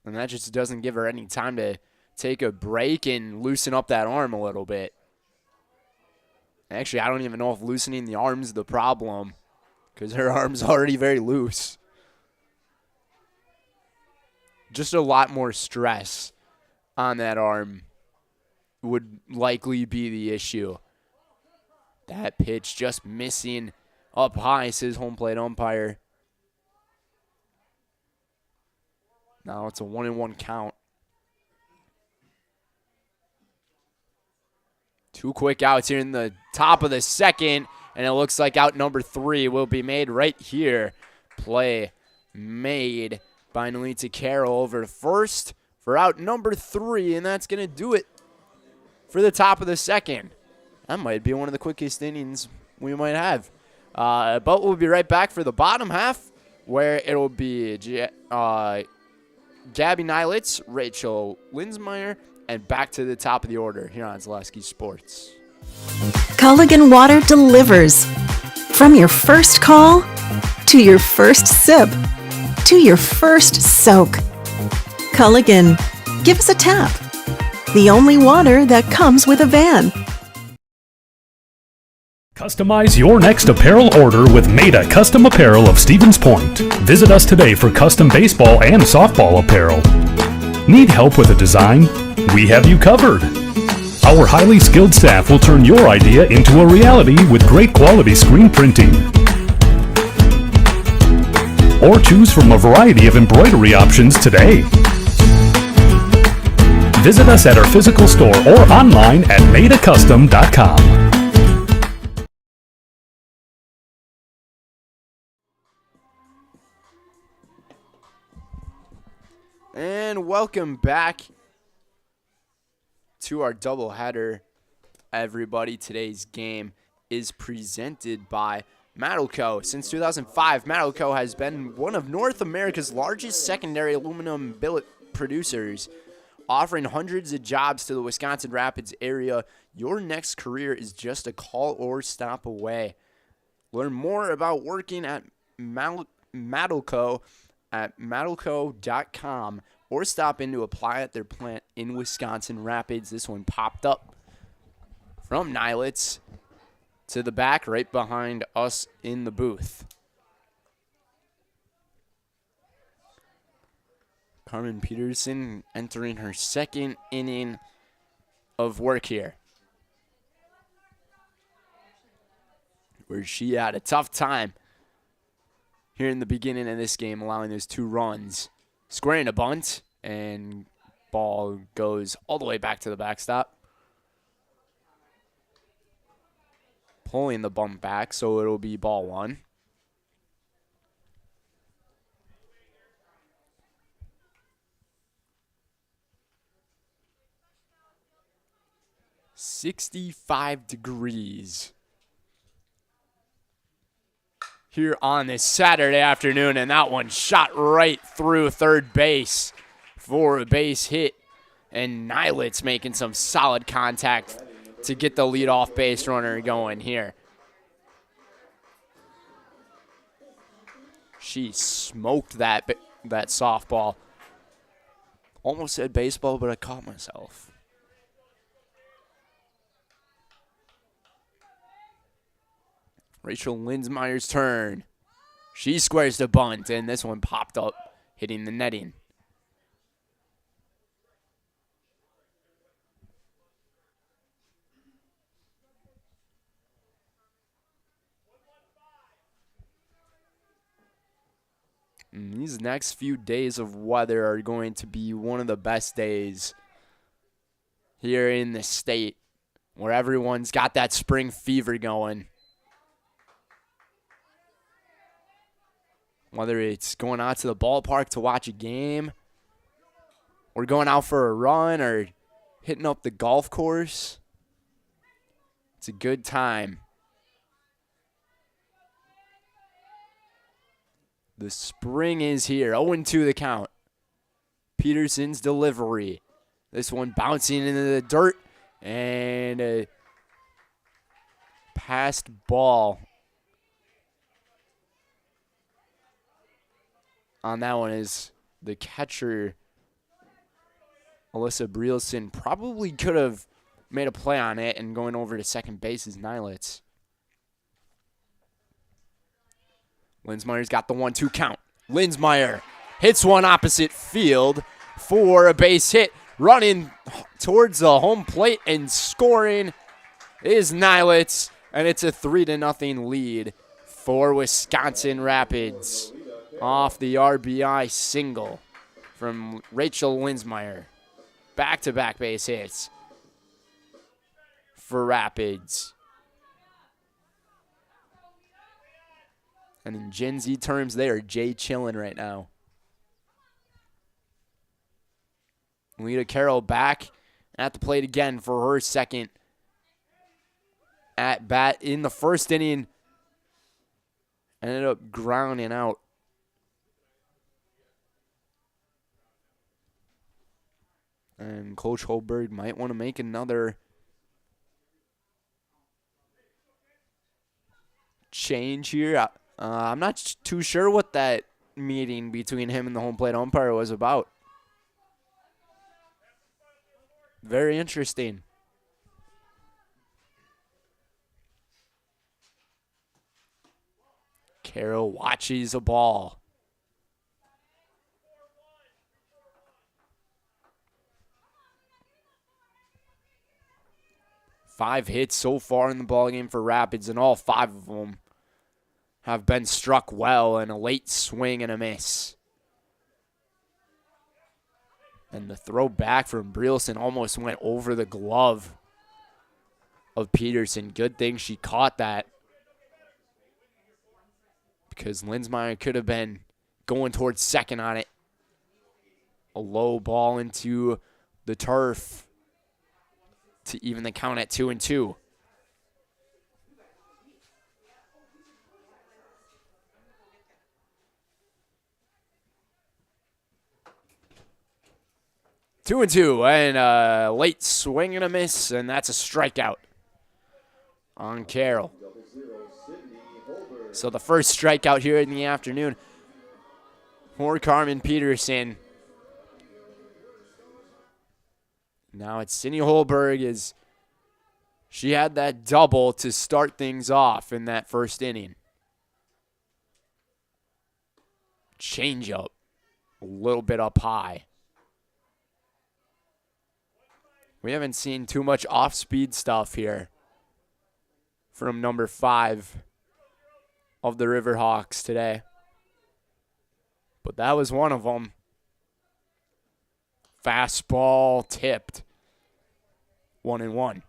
S14: And that just doesn't give her any time to take a break and loosen up that arm a little bit. Actually, I don't even know if loosening the arm's the problem, because her arm's already very loose. Just a lot more stress on that arm would likely be the issue. That pitch just missing up high, says home plate umpire. Now it's a 1-1 count. 2 quick outs here in the top of the second, and it looks like out number 3 will be made right here. Play made by Nolita Carroll over to first for out number 3, and that's going to do it for the top of the second. That might be one of the quickest innings we might have. But we'll be right back for the bottom half, where it'll be Gabby Nilitz, Rachel Linsmeyer, and back to the top of the order here on Zaleski Sports.
S16: Culligan Water delivers. From your first call, to your first sip, to your first soak. Culligan, give us a tap. The only water that comes with a van.
S17: Customize your next apparel order with Maida Custom Apparel of Stevens Point. Visit us today for custom baseball and softball apparel. Need help with a design? We have you covered. Our highly skilled staff will turn your idea into a reality with great quality screen printing. Or choose from a variety of embroidery options today. Visit us at our physical store or online at maidacustom.com.
S14: And welcome back to our doubleheader, everybody. Today's game is presented by Madelco. Since 2005, Madelco has been one of North America's largest secondary aluminum billet producers, offering hundreds of jobs to the Wisconsin Rapids area. Your next career is just a call or stop away. Learn more about working at Madelco at madelco.com, or stop in to apply at their plant in Wisconsin Rapids. This one popped up from Nilitz to the back right behind us in the booth. Carmen Peterson entering her second inning of work here, where she had a tough time here in the beginning of this game, allowing those 2 runs. Squaring a bunt, and ball goes all the way back to the backstop. Pulling the bunt back, so it'll be ball 1. $65 here on this Saturday afternoon, and that one shot right through third base for a base hit. And Nylitz making some solid contact to get the leadoff base runner going here. She smoked that softball. Almost said baseball, but I caught myself. Rachel Linsmeyer's turn. She squares the bunt, and this one popped up, hitting the netting. And these next few days of weather are going to be one of the best days here in the state, where everyone's got that spring fever going. Whether it's going out to the ballpark to watch a game, or going out for a run, or hitting up the golf course, it's a good time. The spring is here. 0-2 the count. Peterson's delivery. This one bouncing into the dirt, and a passed ball on that one is the catcher, Alyssa Brielson, probably could have made a play on it, and going over to second base is Nylitz. Linsmeyer's got the 1-2 count. Linsmeyer hits one opposite field for a base hit. Running towards the home plate and scoring is Nylitz, and it's a 3-0 lead for Wisconsin Rapids off the RBI single from Rachel Linsmeyer. Back-to-back base hits for Rapids. And in Gen Z terms, they are Jay chillin' right now. Lita Carroll back at the plate again for her second at bat in the first inning. Ended up grounding out. And Coach Holberg might want to make another change here. I'm not too sure what that meeting between him and the home plate umpire was about. Very interesting. Carroll watches a ball. Five hits so far in the ballgame for Rapids, and all 5 of them have been struck well in a late swing and a miss. And the throw back from Brielson almost went over the glove of Peterson. Good thing she caught that, because Linsmeyer could have been going towards second on it. A low ball into the turf to even the count at 2-2. Two and two, and a late swing and a miss, and that's a strikeout on Carroll. So the first strikeout here in the afternoon for Carmen Peterson. Now it's Cindy Holberg, as she had that double to start things off in that first inning. Changeup, a little bit up high. We haven't seen too much off-speed stuff here from number 5 of the Riverhawks today. but that was one of them. Fastball tipped. 1-1.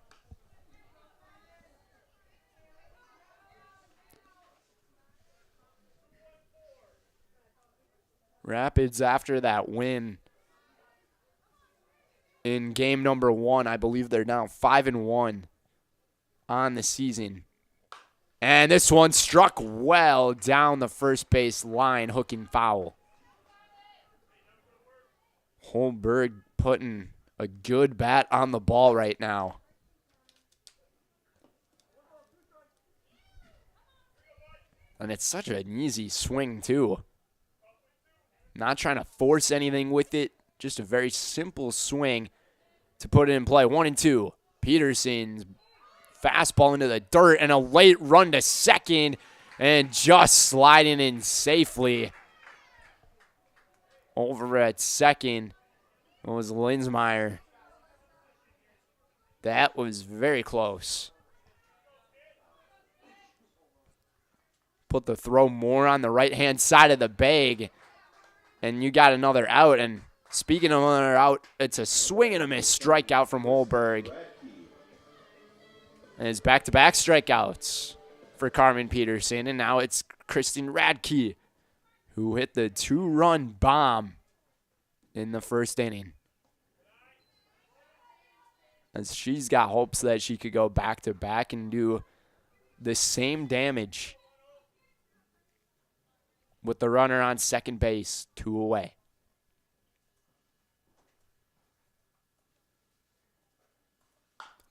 S14: Rapids, after that win in game number 1, I believe they're now 5-1 on the season. And this one struck well down the first base line, hooking foul. Holmberg putting a good bat on the ball right now. And it's such an easy swing, too. Not trying to force anything with it. Just a very simple swing to put it in play. 1-2. Peterson's fastball into the dirt and a late run to second. And just sliding in safely. Over at second was Linsmeyer. That was very close. Put the throw more on the right-hand side of the bag. And you got another out. And speaking of another out, it's a swing and a miss strikeout from Holberg. And it's back-to-back strikeouts for Carmen Peterson. And now it's Kristen Radke, who hit the 2-run bomb in the first inning. As she's got hopes that she could go back-to-back and do the same damage with the runner on second base, 2 away.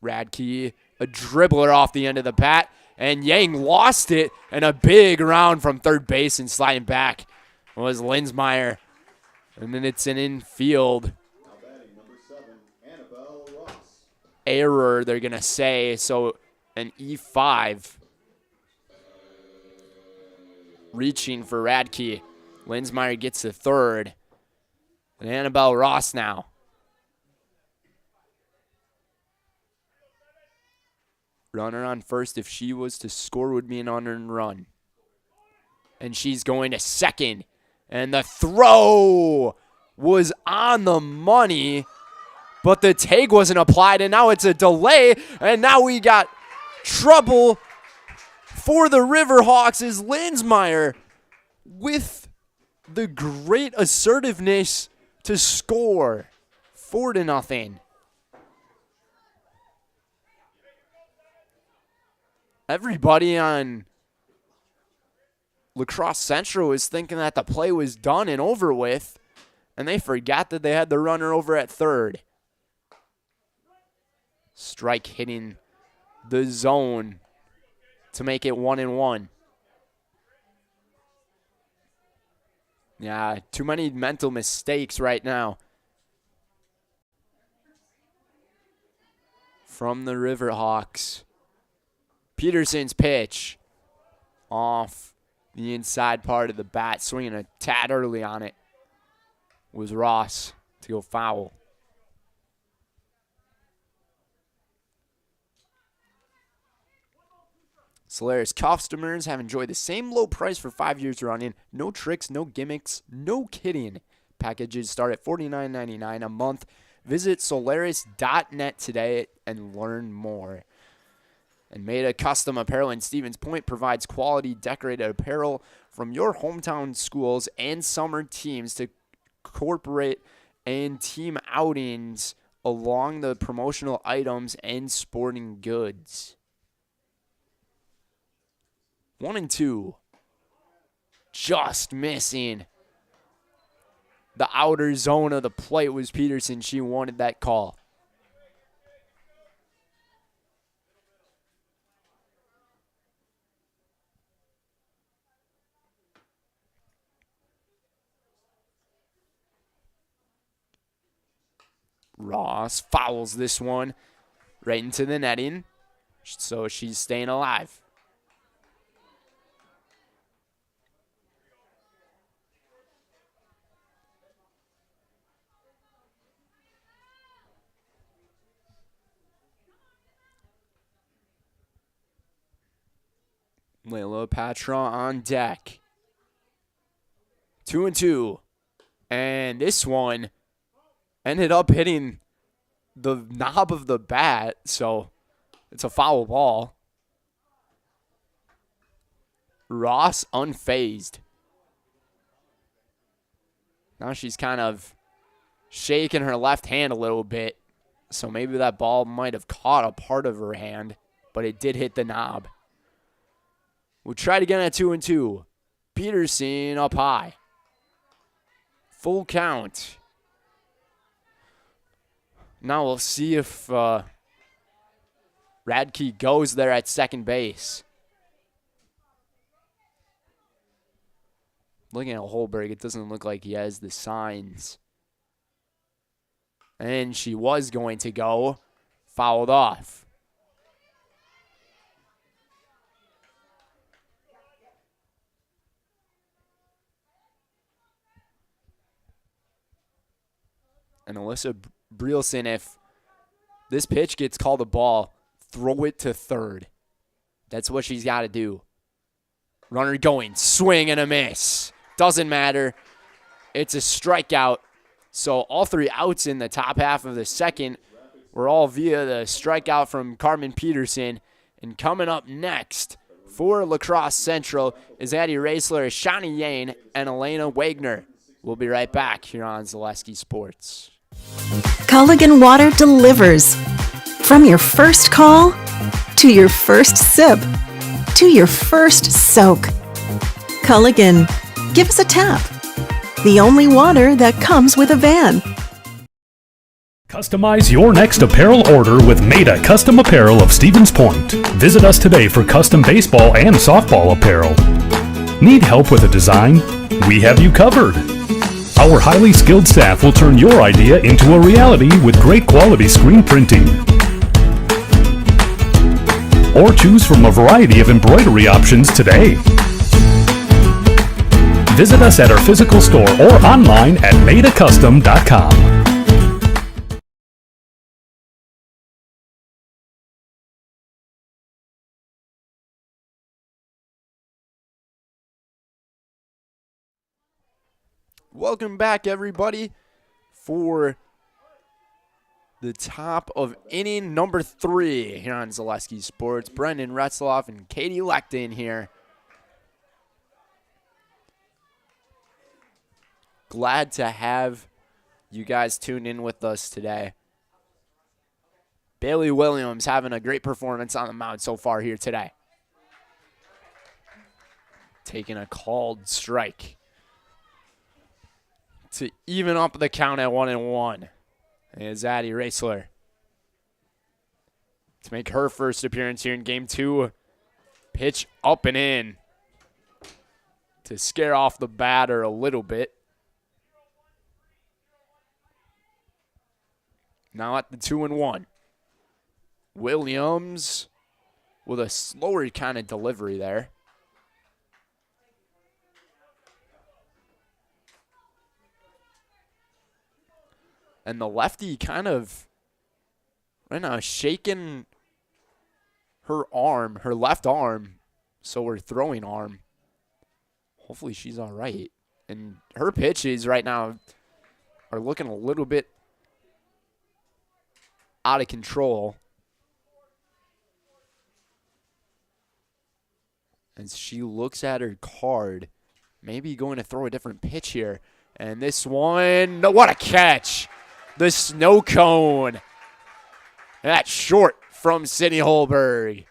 S14: Radke, a dribbler off the end of the bat, and Yang lost it, and a big round from third base and sliding back was Linsmeyer. And then it's an infield error, they're going to say, so an E5. Reaching for Radke. Linsmeyer gets the third. And Annabelle Ross now. Runner on first, if she was to score, would be an unearned run. And she's going to second. And the throw was on the money, but the tag wasn't applied, and now it's a delay, and now we got trouble for the Riverhawks is Linsmeyer with the great assertiveness to score 4-0. Everybody on La Crosse Central is thinking that the play was done and over with, and they forgot that they had the runner over at third. Strike hitting the zone to make it 1-1. Yeah, too many mental mistakes right now from the Riverhawks. Peterson's pitch off the inside part of the bat, swinging a tad early on it, was Ross to go foul. Solaris customers have enjoyed the same low price for 5 years running. No tricks, no gimmicks, no kidding. Packages start at $49.99 a month. Visit Solaris.net today and learn more. And Maida Custom Apparel in Stevens Point provides quality decorated apparel from your hometown schools and summer teams to corporate and team outings along the promotional items and sporting goods. 1-2. Just missing the outer zone of the plate was Peterson. She wanted that call. Ross fouls this one right into the netting, so she's staying alive. Layla Patron on deck. 2-2. And this one ended up hitting the knob of the bat, so it's a foul ball. Ross unfazed. Now she's kind of shaking her left hand a little bit, so maybe that ball might have caught a part of her hand, but it did hit the knob. We'll try it again at 2-2. Peterson up high. Full count. Now we'll see if Radke goes there at second base. Looking at Holberg, it doesn't look like he has the signs. And she was going to go. Fouled off. And Alyssa Brielson, if this pitch gets called a ball, throw it to third. That's what she's got to do. Runner going, swing and a miss. Doesn't matter. It's a strikeout. So all 3 outs in the top half of the second were all via the strikeout from Carmen Peterson. And coming up next for La Crosse Central is Addie Raisler, Shawnee Yane, and Elena Wagner. We'll be right back here on Zaleski Sports.
S16: Culligan Water delivers. From your first call to your first sip to your first soak. Culligan, give us a tap. The only water that comes with a van.
S17: Customize your next apparel order with Maida Custom Apparel of Stevens Point. Visit us today for custom baseball and softball apparel. Need help with a design? We have you covered. Our highly skilled staff will turn your idea into a reality with great quality screen printing. Or choose from a variety of embroidery options today. Visit us at our physical store or online at maidacustom.com.
S14: Welcome back, everybody, for the top of inning number 3 here on Zaleski Sports. Brendan Retzloff and Katie Lecton here. Glad to have you guys tune in with us today. Bailey Williams having a great performance on the mound so far here today. Taking a called strike to even up the count at 1-1. Is Addie Raisler to make her first appearance here in Game 2. Pitch up and in to scare off the batter a little bit. Now at the 2-1. Williams with a slower kind of delivery there. And the lefty kind of, right now, shaking her arm, her left arm, so her throwing arm. Hopefully she's all right. And her pitches right now are looking a little bit out of control. As she looks at her card, maybe going to throw a different pitch here. And this one, no, what a catch. The snow cone. That's short from Sydney Holberg.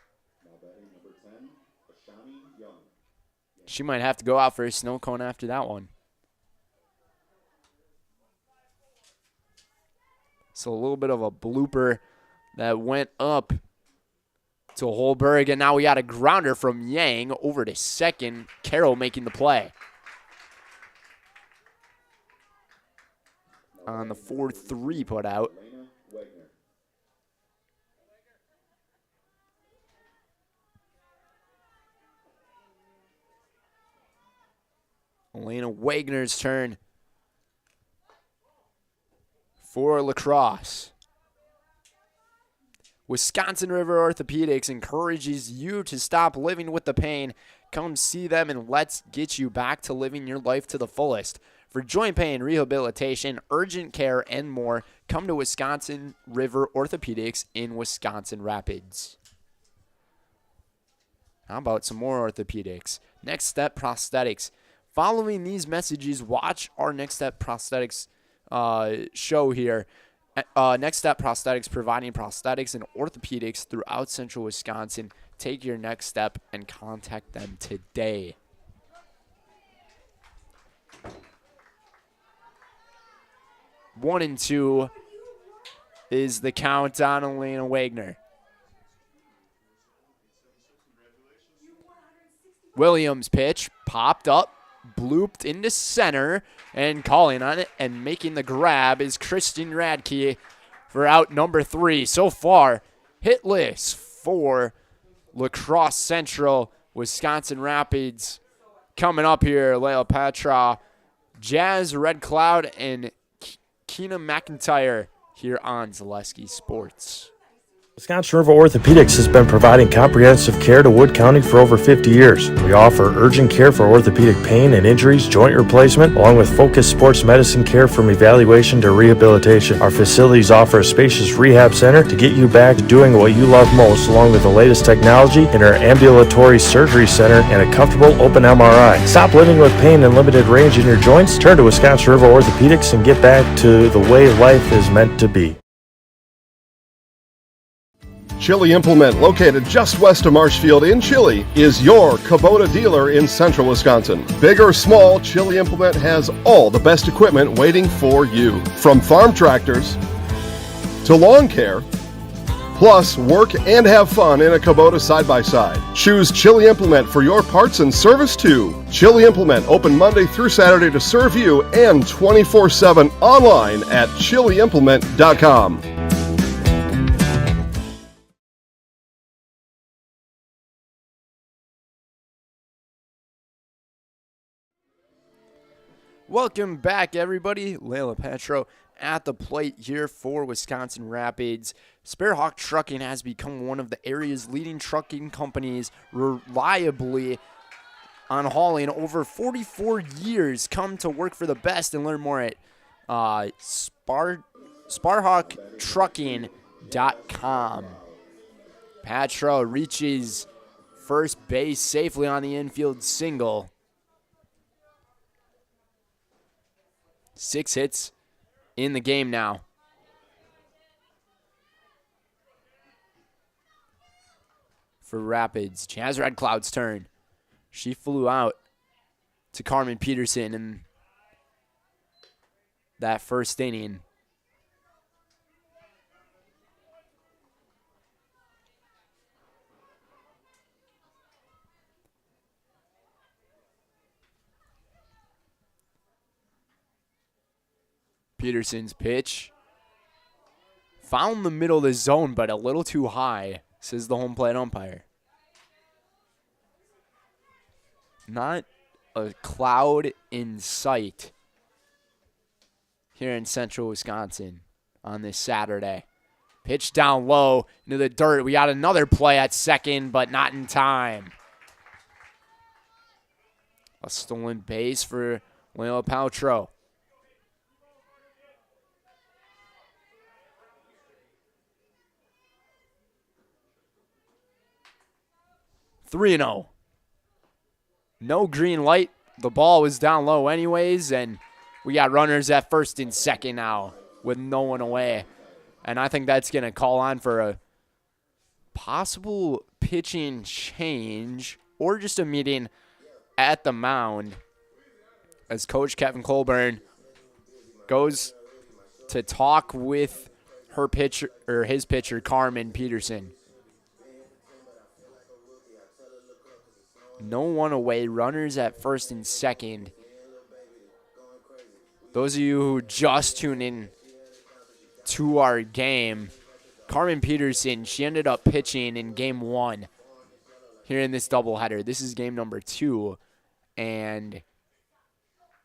S14: She might have to go out for a snow cone after that one. So a little bit of a blooper that went up to Holberg. And now we got a grounder from Yang over to second. Carroll making the play. On the 4-3 put out. Elena Wagner's turn for La Crosse. Wisconsin River Orthopedics encourages you to stop living with the pain. Come see them and let's get you back to living your life to the fullest. For joint pain, rehabilitation, urgent care, and more, come to Wisconsin River Orthopedics in Wisconsin Rapids. How about some more orthopedics? Next Step Prosthetics. Following these messages, watch our Next Step Prosthetics show here. Next Step Prosthetics, providing prosthetics and orthopedics throughout central Wisconsin. Take your next step and contact them today. One and two is the count on Elena Wagner. Williams pitch popped up, blooped into center, and calling on it and making the grab is Christian Radke for out number 3. So far, hitless for La Crosse Central. Wisconsin Rapids coming up here. Leila Patra, Jazz Red Cloud, and Keena McIntyre here on Zaleski Sports.
S6: Wisconsin River Orthopedics has been providing comprehensive care to Wood County for over 50 years. We offer urgent care for orthopedic pain and injuries, joint replacement, along with focused sports medicine care from evaluation to rehabilitation. Our facilities offer a spacious rehab center to get you back to doing what you love most, along with the latest technology in our ambulatory surgery center and a comfortable open MRI. Stop living with pain and limited range in your joints. Turn to Wisconsin River Orthopedics and get back to the way life is meant to be.
S8: Chili Implement, located just west of Marshfield in Chili, is your Kubota dealer in central Wisconsin. Big or small, Chili Implement has all the best equipment waiting for you. From farm tractors to lawn care, plus work and have fun in a Kubota side-by-side. Choose Chili Implement for your parts and service too. Chili Implement, open Monday through Saturday to serve you and 24/7 online at chiliimplement.com.
S14: Welcome back, everybody. Leila Petro at the plate here for Wisconsin Rapids. Sparrowhawk Trucking has become one of the area's leading trucking companies, reliably on hauling over 44 years. Come to work for the best and learn more at sparhawktrucking.com. Petro reaches first base safely on the infield single. 6 hits in the game now. For Rapids, Jazz Red Cloud's turn. She flew out to Carmen Peterson in that first inning. Peterson's pitch found the middle of the zone, but a little too high, says the home plate umpire. Not a cloud in sight here in central Wisconsin on this Saturday. Pitch down low into the dirt. We got another play at second, but not in time. A stolen base for Leila Paltrow. 3-0. No green light. The ball was down low anyways, and we got runners at first and second now with no one away. And I think that's going to call on for a possible pitching change or just a meeting at the mound as Coach Kevin Colburn goes to talk with her pitcher or his pitcher, Carmen Peterson. No one away, runners at first and second. Those of you who just tuned in to our game, Carmen Peterson, she ended up pitching in game 1 here in this doubleheader. This is game number 2, and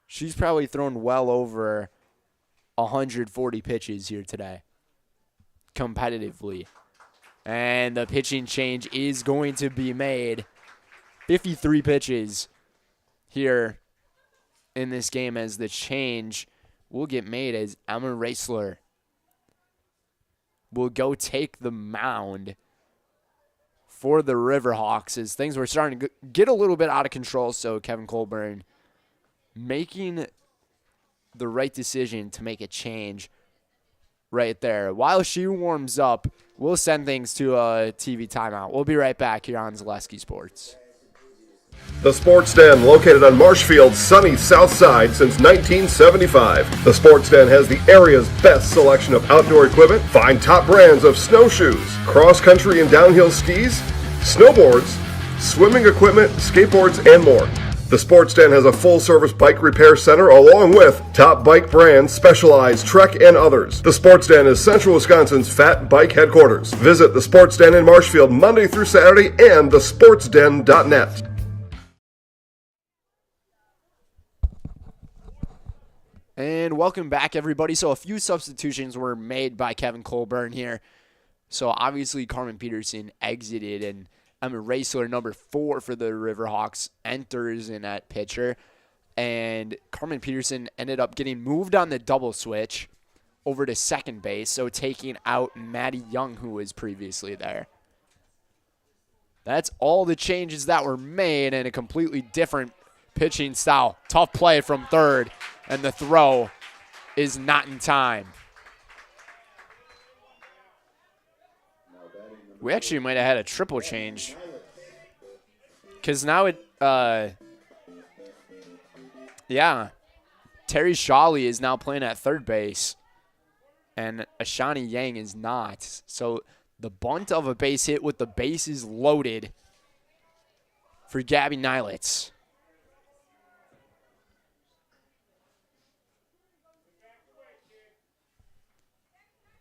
S14: she's probably thrown well over 140 pitches here today, competitively. And the pitching change is going to be made. 53 pitches here in this game as the change will get made as Emma Raisler will go take the mound for the Riverhawks as things were starting to get a little bit out of control. So Kevin Colburn making the right decision to make a change right there. While she warms up, we'll send things to a TV timeout. We'll be right back here on Zaleski Sports.
S8: The Sports Den, located on Marshfield's sunny south side since 1975. The Sports Den has the area's best selection of outdoor equipment. Find top brands of snowshoes, cross-country and downhill skis, snowboards, swimming equipment, skateboards, and more. The Sports Den has a full-service bike repair center along with top bike brands, Specialized, Trek, and others. The Sports Den is Central Wisconsin's Fat Bike headquarters. Visit the Sports Den in Marshfield Monday through Saturday and thesportsden.net.
S14: And welcome back, everybody. So a few substitutions were made by Kevin Colburn here. So obviously Carmen Peterson exited, and Emma Raisler, number 4 for the Riverhawks, enters in at pitcher. And Carmen Peterson ended up getting moved on the double switch over to second base, so taking out Maddie Young, who was previously there. That's all the changes that were made, and a completely different pitching style. Tough play from third, and the throw is not in time. We actually might have had a triple change, because now it, Terry Shawley is now playing at third base, and Ashani Yang is not. So the bunt of a base hit with the bases loaded for Gabby Nilitz.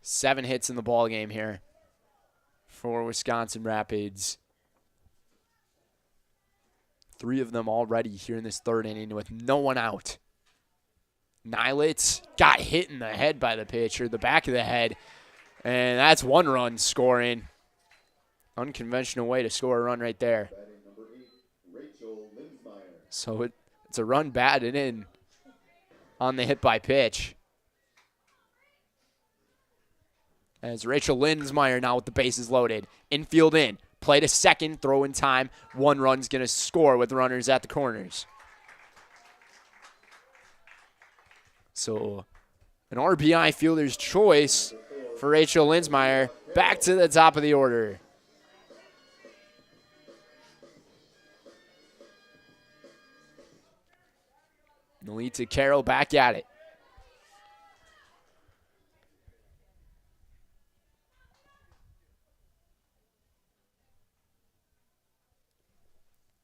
S14: Seven hits in the ball game here for Wisconsin Rapids. 3 of them already here in this third inning with no one out. Nilitz got hit in the head by the pitcher, the back of the head, and that's 1 run scoring. Unconventional way to score a run right there. So it's a run batted in on the hit by pitch. As Rachel Lindsmeyer now with the bases loaded. Infield in. Play to second. Throw in time. 1 run's going to score with runners at the corners. So an RBI fielder's choice for Rachel Lindsmeyer. Back to the top of the order. Nolita Carroll back at it.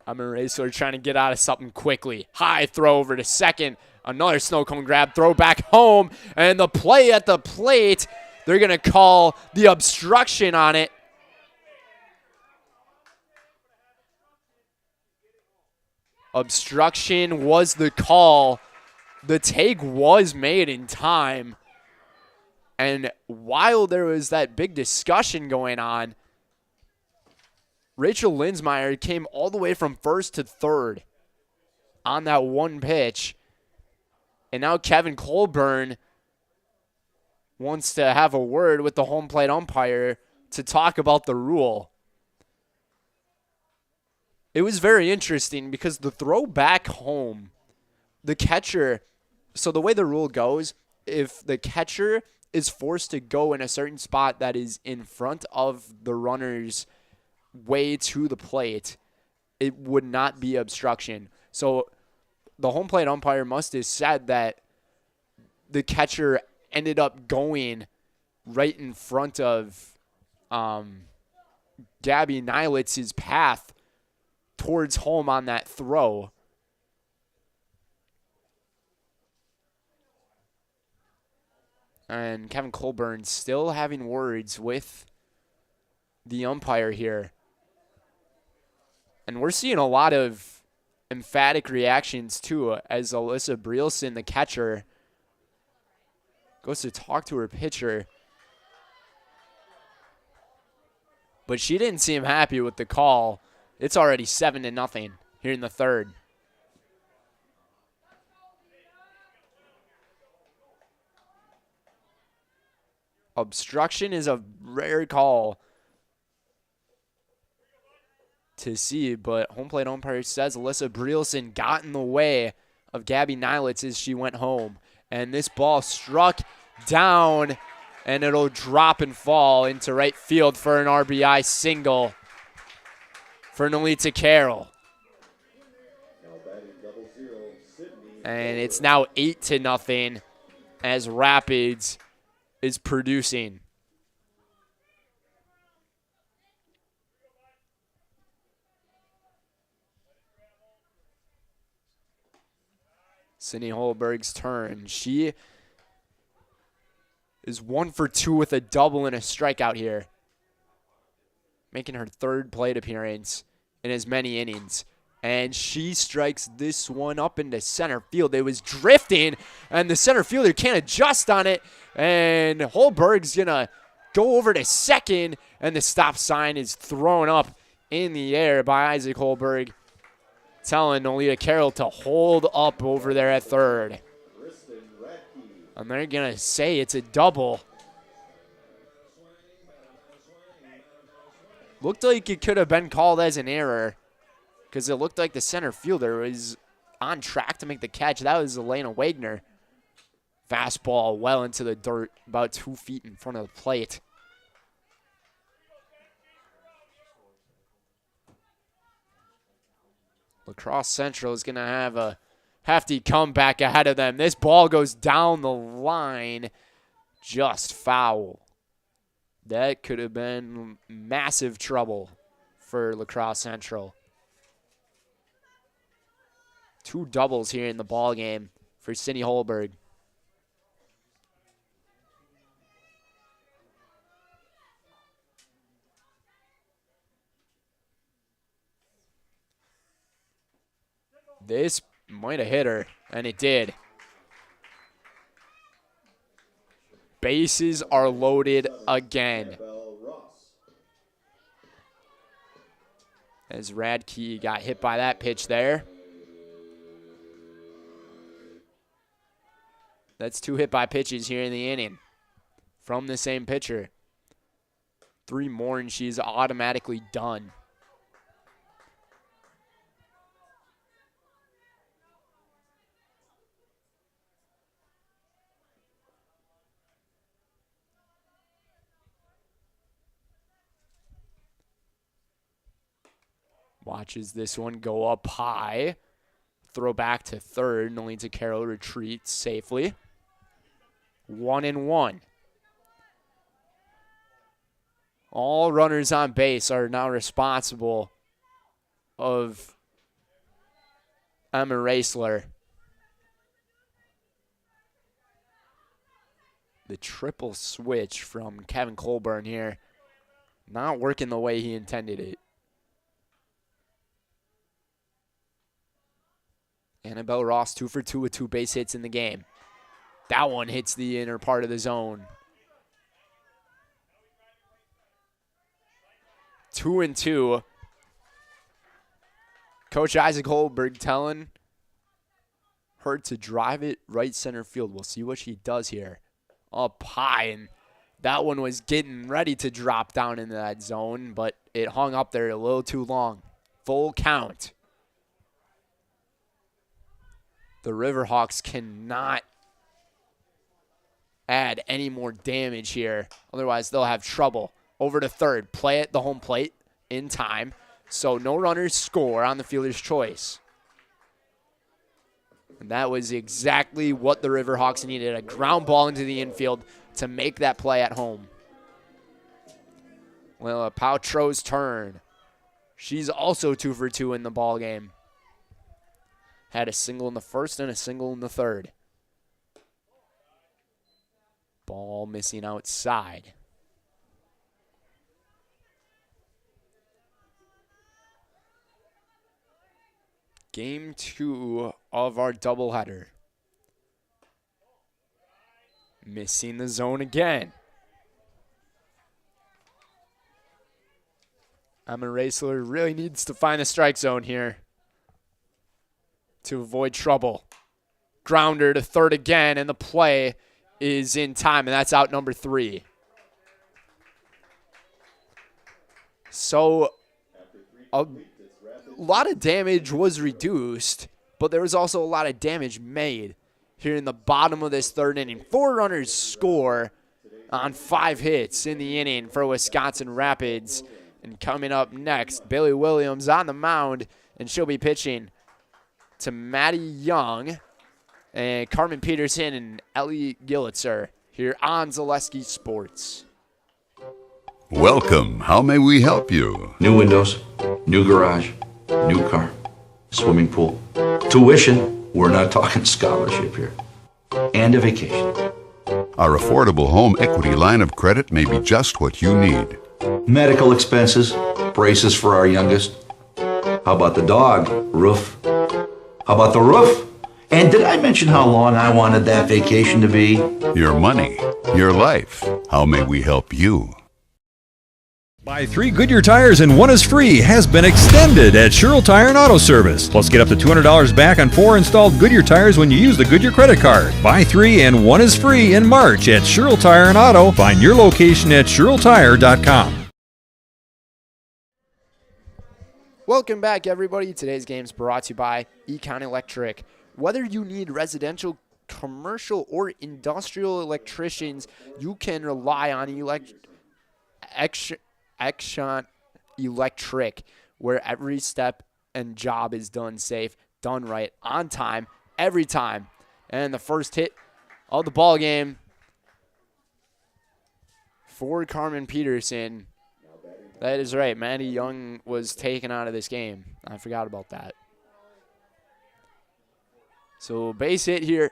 S14: Emma Raisler trying to get out of something quickly. High throw over to second. Another snow cone grab. Throw back home. And the play at the plate. They're going to call the obstruction on it. Obstruction was the call. The take was made in time. And while there was that big discussion going on, Rachel Lindsmeyer came all the way from first to third on that 1 pitch. And now Kevin Colburn wants to have a word with the home plate umpire to talk about the rule. It was very interesting because the throw back home, the catcher, so the way the rule goes, if the catcher is forced to go in a certain spot that is in front of the runner's way to the plate, it would not be obstruction. So the home plate umpire must have said that the catcher ended up going right in front of Gabby Nilitz's path towards home on that throw. And Kevin Colburn still having words with the umpire here. And we're seeing a lot of emphatic reactions, too, as Alyssa Brielson, the catcher, goes to talk to her pitcher. but she didn't seem happy with the call. It's already 7-0 here in the third. Obstruction is a rare call to see, but home plate umpire says Alyssa Brielson got in the way of Gabby Nilitz as she went home. And this ball struck down, and it'll drop and fall into right field for an RBI single for Nolita Carroll. And it's now 8-0 as Rapids is producing. Sydney Holberg's turn. She is 1 for 2 with a double and a strikeout here, making her third plate appearance in as many innings. And she strikes this one up into center field. It was drifting, and the center fielder can't adjust on it. And Holberg's going to go over to second, and the stop sign is thrown up in the air by Isaac Holberg, telling Nolita Carroll to hold up over there at third. And they're going to say it's a double. Looked like it could have been called as an error because it looked like the center fielder was on track to make the catch. That was Elena Wagner. Fastball well into the dirt, about 2 feet in front of the plate. La Crosse Central is going to have a hefty comeback ahead of them. This ball goes down the line, just foul. That could have been massive trouble for La Crosse Central. 2 doubles here in the ball game for Sydney Holberg. This might have hit her, and it did. Bases are loaded again. As Radke got hit by that pitch there. That's 2 hit by pitches here in the inning from the same pitcher. 3 more and she's automatically done. Watches this one go up high. Throw back to third. Nolita Carroll retreats safely. 1-1. All runners on base are now responsible of Emma Raisler. The triple switch from Kevin Colburn here. Not working the way he intended it. Annabelle Ross 2 for 2 with 2 base hits in the game. That one hits the inner part of the zone. 2-2. Coach Isaac Holberg telling her to drive it right center field. We'll see what she does here. Up high, and that one was getting ready to drop down into that zone, but it hung up there a little too long. Full count. The Riverhawks cannot add any more damage here. Otherwise, they'll have trouble. Over to third. Play at the home plate in time. So no runners score on the fielder's choice. And that was exactly what the Riverhawks needed. A ground ball into the infield to make that play at home. Well, Pautro's turn. She's also 2 for 2 in the ball game. Had a single in the first and a single in the third. Ball missing outside. Game 2 of our doubleheader. Missing the zone again. Emma Raisler really needs to find the strike zone here to avoid trouble. Grounder to third again, and the play is in time, and that's out number 3. So a lot of damage was reduced, but there was also a lot of damage made here in the bottom of this third inning. 4 runners score on 5 hits in the inning for Wisconsin Rapids. And coming up next, Bailey Williams on the mound, and she'll be pitching to Maddie Young and Carmen Peterson and Ellie Gillitzer here on Zaleski Sports.
S18: Welcome. How may we help you?
S19: New windows, new garage, new car, swimming pool, tuition. We're not talking scholarship here. And a vacation.
S18: Our affordable home equity line of credit may be just what you need.
S19: Medical expenses, braces for our youngest. How about the dog? Roof. How about the roof? And did I mention how long I wanted that vacation to be?
S18: Your money, your life. How may we help you?
S20: Buy 3 Goodyear tires and 1 is free has been extended at Sherrill Tire and Auto Service. Plus, get up to $200 back on 4 installed Goodyear tires when you use the Goodyear credit card. Buy 3 and 1 is free in March at Sherrill Tire and Auto. Find your location at SherrillTire.com.
S14: Welcome back, everybody. Today's game is brought to you by Econ Electric. Whether you need residential, commercial, or industrial electricians, you can rely on Econ Electric, where every step and job is done safe, done right, on time, every time. And the first hit of the ball game for Carmen Peterson. That is right. Maddie Young was taken out of this game. I forgot about that. So base hit here.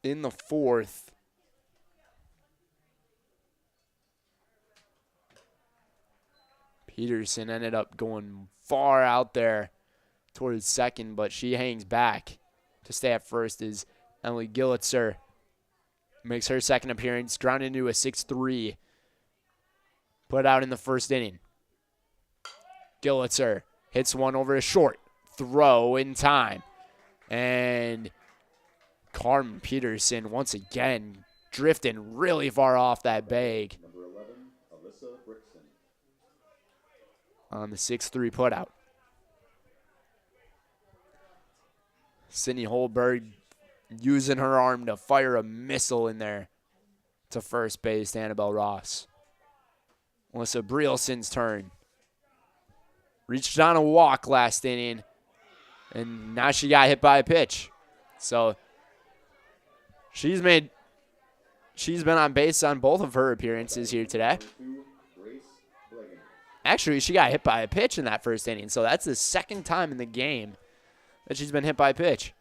S14: In the 4th. Peterson ended up going far out there towards second, but she hangs back to stay at first as Emily Gillitzer makes her second appearance, grounded into a 6-3. Put out in the first inning. Gillitzer hits one over a short throw in time. And Carmen Peterson once again drifting really far off that bag.
S11: Number 11, Alyssa Brickson.
S14: On the 6-3 putout. Sydney Holberg using her arm to fire a missile in there to first base to Annabelle Ross. Melissa Brielson's turn. Reached on a walk last inning, and now she got hit by a pitch. So she's been on base on both of her appearances here today. Actually, she got hit by a pitch in that first inning, so that's the second time in the game that she's been hit by a pitch.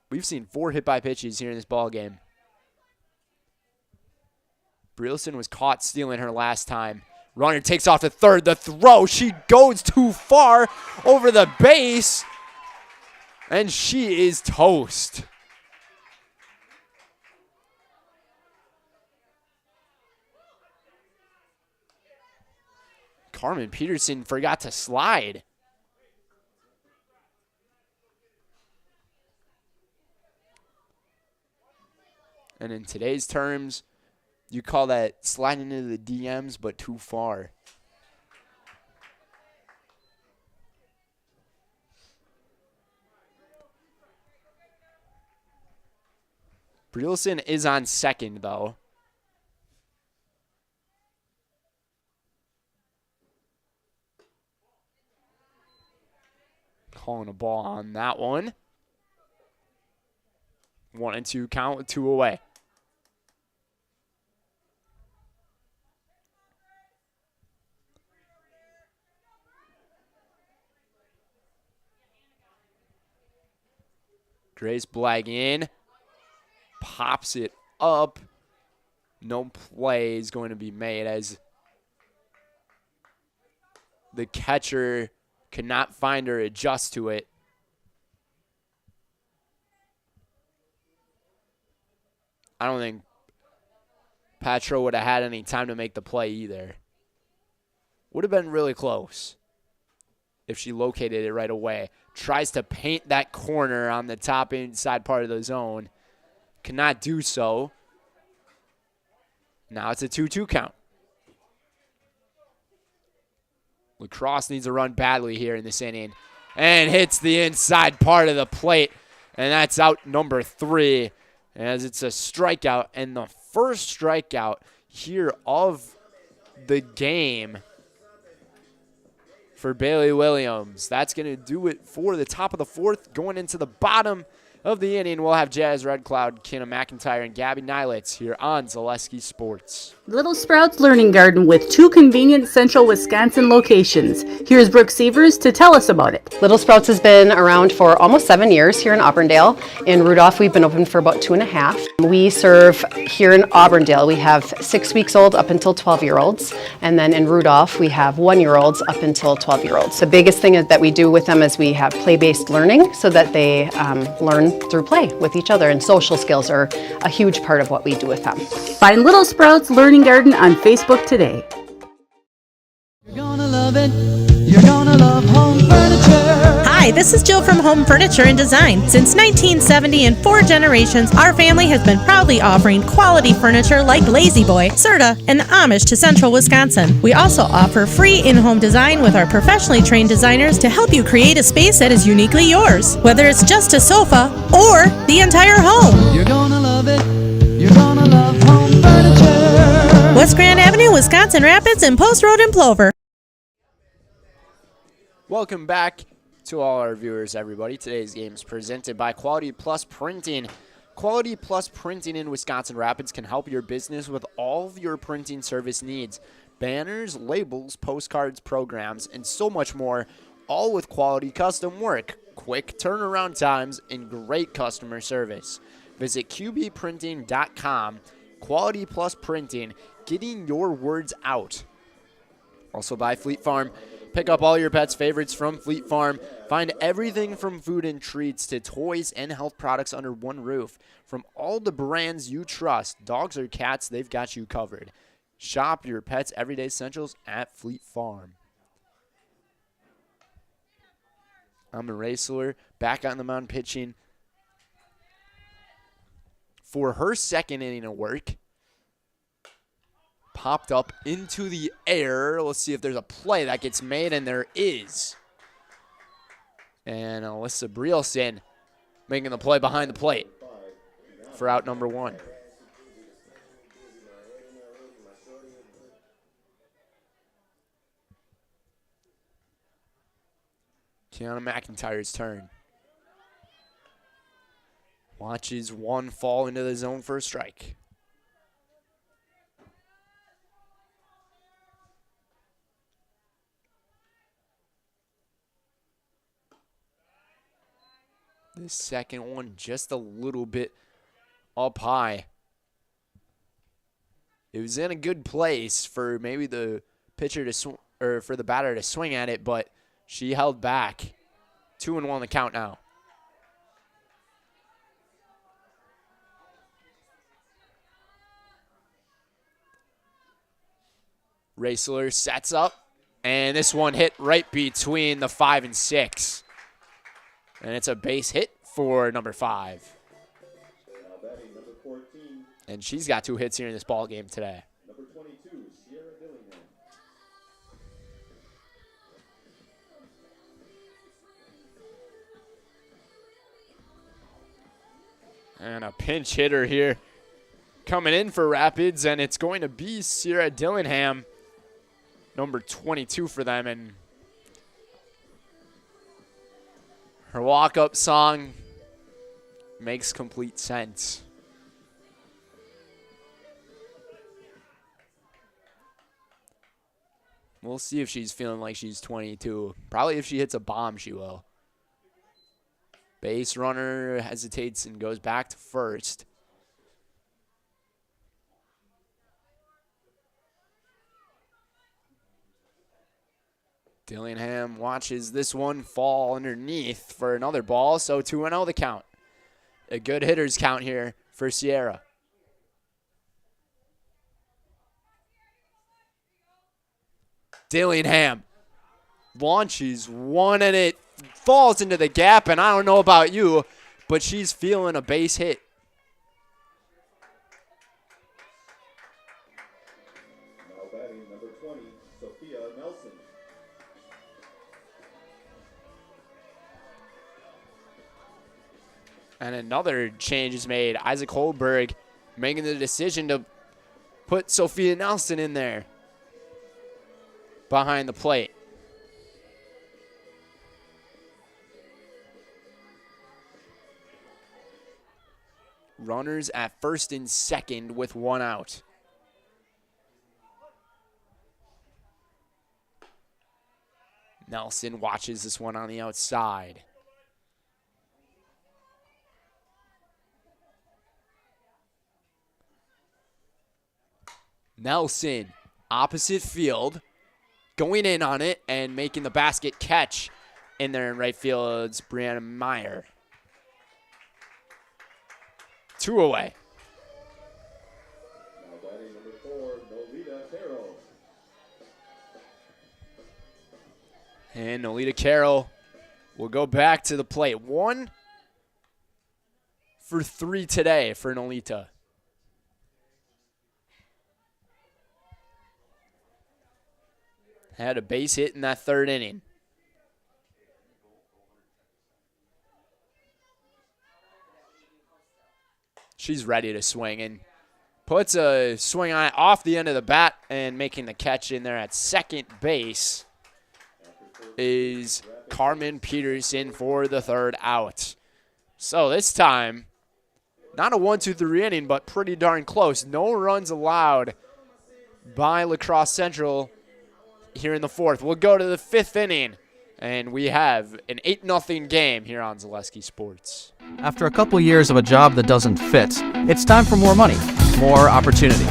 S14: We've seen 4 hit by pitches here in this ball game. Brielson was caught stealing her last time. Runner takes off to third. The throw, she goes too far over the base, and she is toast. Carmen Peterson forgot to slide. And in today's terms, you call that sliding into the DMs, but too far. Brielson is on second, though. Calling a ball on that one. 1-2 count with 2 away. Grace Blaggin pops it up. No play is going to be made as the catcher could not find her, adjust to it. I don't think Patro would have had any time to make the play either. Would have been really close if she located it right away. Tries to paint that corner on the top inside part of the zone. Cannot do so. Now it's a 2-2 count. Crosse needs to run badly here in this inning. And hits the inside part of the plate. And that's out number 3. As it's a strikeout. And the first strikeout here of the game for Bailey Williams. That's going to do it for the top of the 4th. Going into the bottom of the inning, we'll have Jazz Red Cloud, Kenna McIntyre, and Gabby Nylitz here on Zaleski Sports.
S3: Little Sprouts Learning Garden with 2 convenient central Wisconsin locations. Here's Brooke Sievers to tell us about it.
S5: Little Sprouts has been around for almost 7 years here in Auburndale. In Rudolph, we've been open for about 2.5. We serve here in Auburndale, we have 6 weeks old up until 12-year-olds. And then in Rudolph, we have 1-year-olds up until 12-year-olds. The biggest thing that we do with them is we have play-based learning so that they learn through play with each other. And social skills are a huge part of what we do with them.
S3: Find Little Sprouts Learning Garden on Facebook today.
S21: You're gonna love it. You're gonna love home furniture.
S22: Hi, this is Jill from Home Furniture and Design. Since 1970 and 4 generations, our family has been proudly offering quality furniture like Lazy Boy, Serta, and Amish to Central Wisconsin. We also offer free in-home design with our professionally trained designers to help you create a space that is uniquely yours, whether it's just a sofa or the entire home.
S21: You're gonna love it. You're gonna love home furniture.
S22: West Grand Avenue, Wisconsin Rapids, and Post Road in Plover.
S14: Welcome back to all our viewers, everybody. Today's game is presented by Quality Plus Printing. Quality Plus Printing in Wisconsin Rapids can help your business with all of your printing service needs. Banners, labels, postcards, programs, and so much more, all with quality custom work, quick turnaround times, and great customer service. Visit qbprinting.com. Quality Plus Printing, getting your words out. Also by Fleet Farm. Pick up all your pets' favorites from Fleet Farm. Find everything from food and treats to toys and health products under one roof. From all the brands you trust, dogs or cats, they've got you covered. Shop your pets' everyday essentials at Fleet Farm. Amber Raisler back on the mound pitching for her second inning of work. Popped up into the air. Let's see if there's a play that gets made, and there is. And Alyssa Brielson making the play behind the plate for out number 1. Kiana McIntyre's turn. Watches one fall into the zone for a strike. The second one just a little bit up high. It was in a good place for maybe the pitcher to or for the batter to swing at it, but she held back. 2-1 the count now. Raisler sets up, and this one hit right between the 5 and 6. And it's a base hit for number 5. And she's got 2 hits here in this ball game today.
S11: Number 22, Sierra Dillingham.
S14: And a pinch hitter here coming in for Rapids, and it's going to be Sierra Dillingham, number 22 for them. And her walk-up song makes complete sense. We'll see if she's feeling like she's 22. Probably if she hits a bomb, she will. Base runner hesitates and goes back to first. Dillingham watches this one fall underneath for another ball, so 2-0 the count. A good hitter's count here for Sierra. Dillingham launches one, and it falls into the gap, and I don't know about you, but she's feeling a base hit.
S11: Now batting number 20, Sophia Nelson.
S14: And another change is made. Isaac Holberg making the decision to put Sophia Nelson in there behind the plate. Runners at first and second with one out. Nelson watches this one on the outside. Nelson, opposite field, going in on it and making the basket catch in there in right field. It's Brianna Meyer. 2 away.
S11: Now batting number 4, Nolita Carroll.
S14: And Nolita Carroll will go back to the plate. 1 for 3 today for Nolita. Had a base hit in that third inning. She's ready to swing and puts a swing on it off the end of the bat, and making the catch in there at second base is Carmen Peterson for the third out. So this time, not a 1-2-3 inning, but pretty darn close. No runs allowed by La Crosse Central here in the fourth. We'll go to the fifth inning, and we have an 8-0 game here on Zaleski Sports.
S2: After a couple years of a job that doesn't fit, it's time for more money, more opportunity.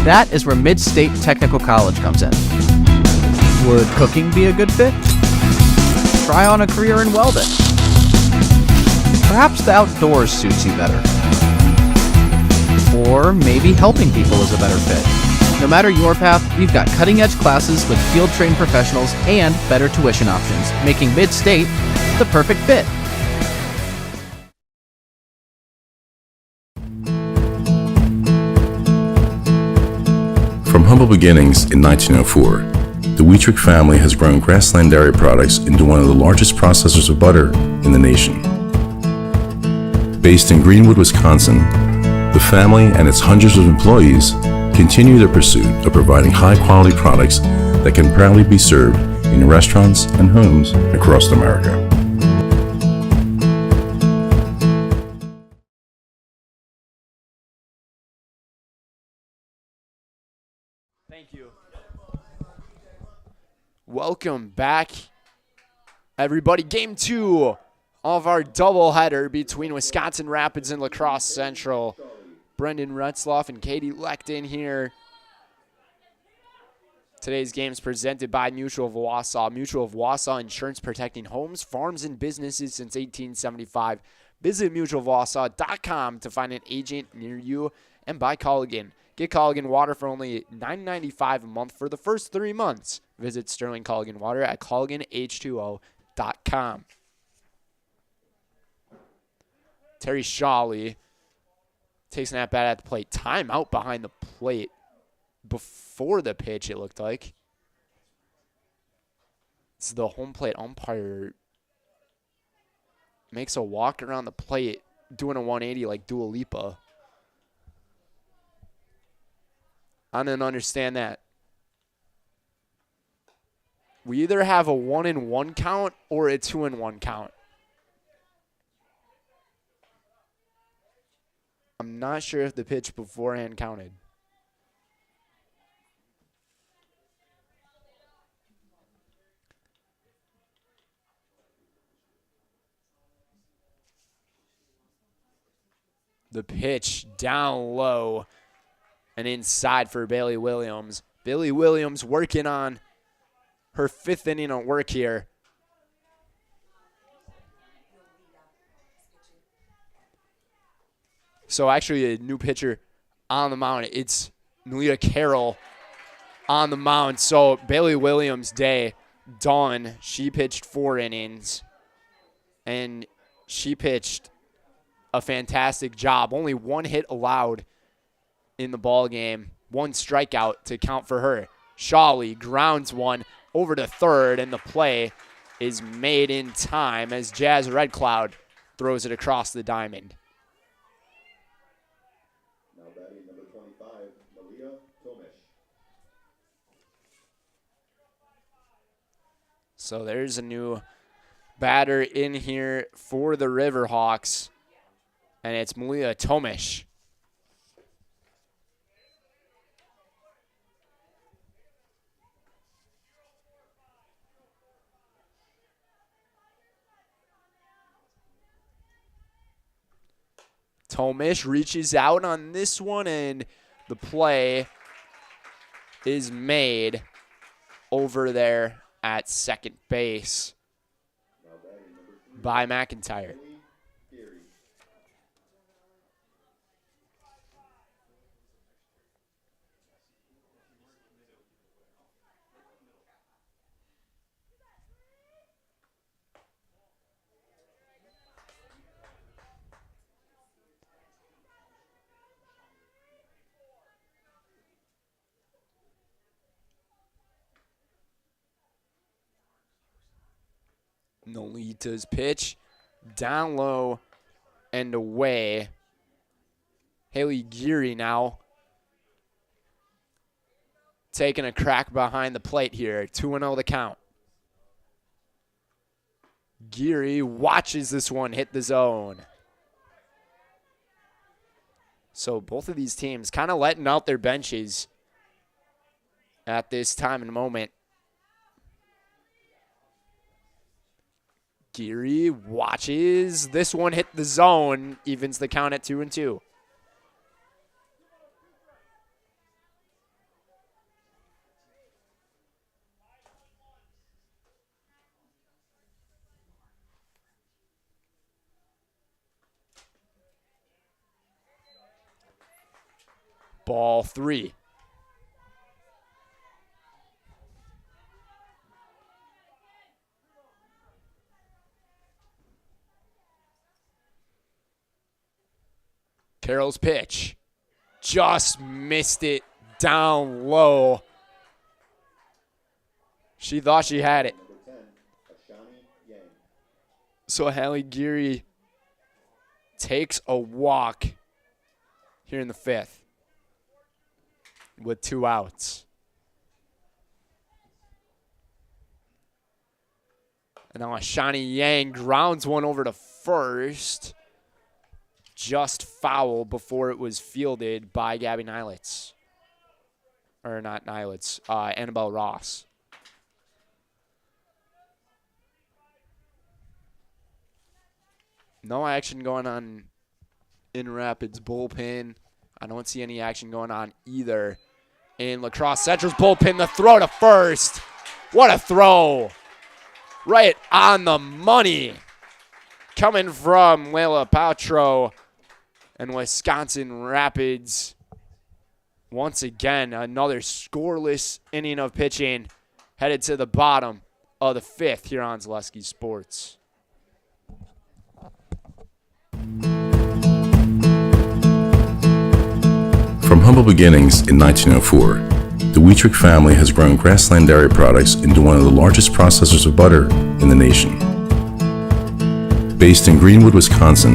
S2: That is where Mid-State Technical College comes in. Would cooking be a good fit? Try on a career in welding. Perhaps the outdoors suits you better. Or maybe helping people is a better fit. No matter your path, we've got cutting-edge classes with field-trained professionals and better tuition options, making Mid-State the perfect fit.
S7: From humble beginnings in 1904, the Wheatrick family has grown Grassland Dairy Products into one of the largest processors of butter in the nation. Based in Greenwood, Wisconsin, the family and its hundreds of employees continue their pursuit of providing high-quality products that can proudly be served in restaurants and homes across America.
S14: Thank you. Welcome back, everybody. Game 2 of our doubleheader between Wisconsin Rapids and La Crosse Central. Brendan Retzloff and Katie Leckton here. Today's game is presented by Mutual of Wausau. Mutual of Wausau Insurance, protecting homes, farms, and businesses since 1875. Visit mutualofwausau.com to find an agent near you and buy Culligan. Get Culligan Water for only $9.95 a month for the first 3 months. Visit Sterling Culligan Water at culliganh2o.com. Terry Shawley takes an at-bat at the plate. Timeout behind the plate before the pitch, it looked like. It's the home plate umpire. Makes a walk around the plate, doing a 180 like Dua Lipa. I didn't understand that. We either have a 1-1 count or a 2-1 count. I'm not sure if the pitch beforehand counted. The pitch down low and inside for Bailey Williams. Bailey Williams working on her 5th inning of work here. So actually a new pitcher on the mound. It's Nolita Carroll on the mound. So Bailey Williams' day done. She pitched 4 innings, and she pitched a fantastic job. Only 1 hit allowed in the ball game. 1 strikeout to count for her. Shawley grounds one over to third, and the play is made in time as Jazz Red Cloud throws it across the diamond.
S11: Now batting number 25, Malia Tomish.
S14: So there's a new batter in here for the Riverhawks, and it's Malia Tomish. Tomish reaches out on this one, and the play is made over there at second base by McIntyre. Nolita's pitch, down low and away. Haley Geary now taking a crack behind the plate here. 2-0 the count. Geary watches this one hit the zone. So both of these teams kind of letting out their benches at this time and moment. Geary watches this one hit the zone, evens the count at 2-2. Ball 3. Carroll's pitch. Just missed it down low. She thought she had it. So Hallie Geary takes a walk here in the 5th with 2 outs. And now Ashani Yang grounds one over to first. Just foul before it was fielded by Gabby Nilitz. Or not Nilitz, Annabelle Ross. No action going on in Rapids bullpen. I don't see any action going on either in La Crosse Central's bullpen. The throw to first. What a throw. Right on the money. Coming from Layla Paltrow and Wisconsin Rapids. Once again, another scoreless inning of pitching headed to the bottom of the 5th here on Zaleski Sports.
S7: From humble beginnings in 1904, the Wheatrick family has grown Grassland Dairy Products into one of the largest processors of butter in the nation. Based in Greenwood, Wisconsin,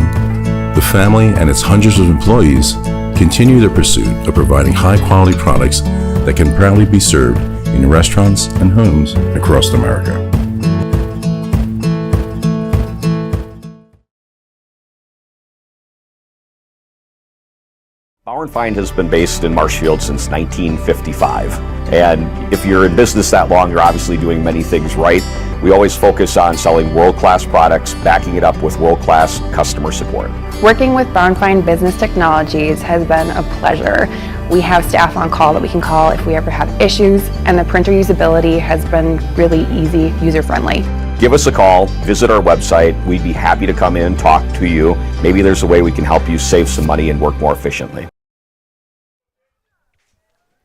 S7: the family and its hundreds of employees continue their pursuit of providing high-quality products that can proudly be served in restaurants and homes across America.
S1: Bauer & Feind has been based in Marshfield since 1955. And if you're in business that long, you're obviously doing many things right. We always focus on selling world-class products, backing it up with world-class customer support.
S9: Working with Bauer & Feind Business Technologies has been a pleasure. We have staff on call that we can call if we ever have issues, and the printer usability has been really easy, user-friendly.
S1: Give us a call, visit our website. We'd be happy to come in, talk to you. Maybe there's a way we can help you save some money and work more efficiently.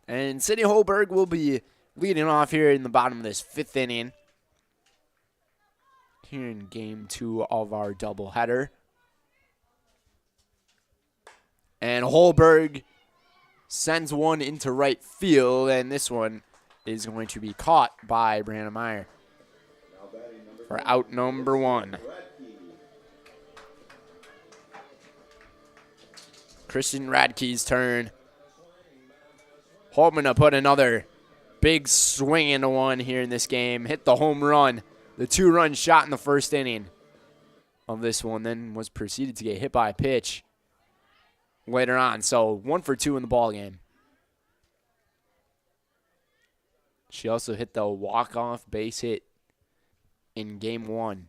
S14: And And Sidney Holberg will be leading off here in the bottom of this 5th inning. Here in game 2 of our doubleheader. And Holberg sends one into right field, and this one is going to be caught by Brandon Meyer for out number 1. Christian Radke's turn. Hoping to put another big swing into one here in this game. Hit the home run. The 2-run shot in the 1st inning of this one, then was proceeded to get hit by a pitch later on. So 1 for 2 in the ball game. She also hit the walk-off base hit in game 1.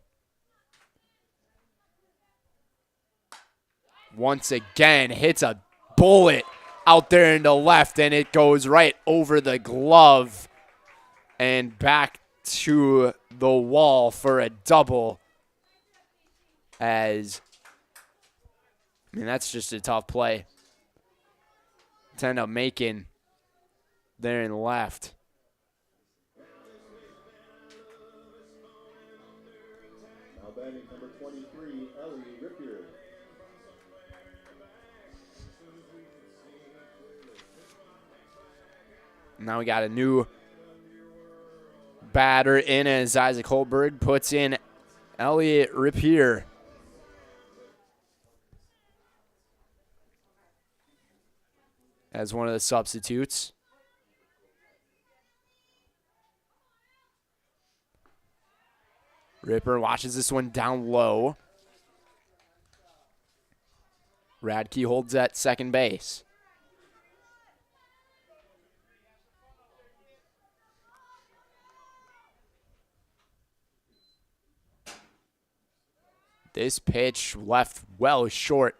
S14: Once again, hits a bullet out there into left, and it goes right over the glove and back to the wall for a double. As, I mean, that's just a tough play to end up making there in left.
S11: Now batting number 23, Ellie Rippier.
S14: Now we got a new batter in as Isaac Holberg puts in Elliot Rippier. As one of the substitutes. Ripper watches this one down low. Radke holds at second base. This pitch left well short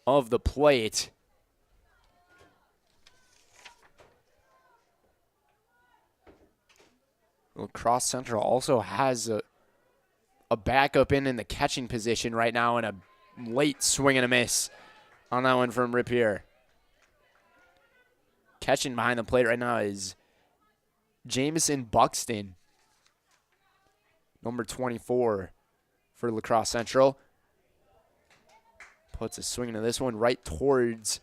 S14: of the plate. Well, Crosse Central also has a backup in the catching position right now, and a late swing and a miss on that one from Rippier. Catching behind the plate right now is Jamison Buxton, number 24 for La Crosse Central. Puts a swing into this one right towards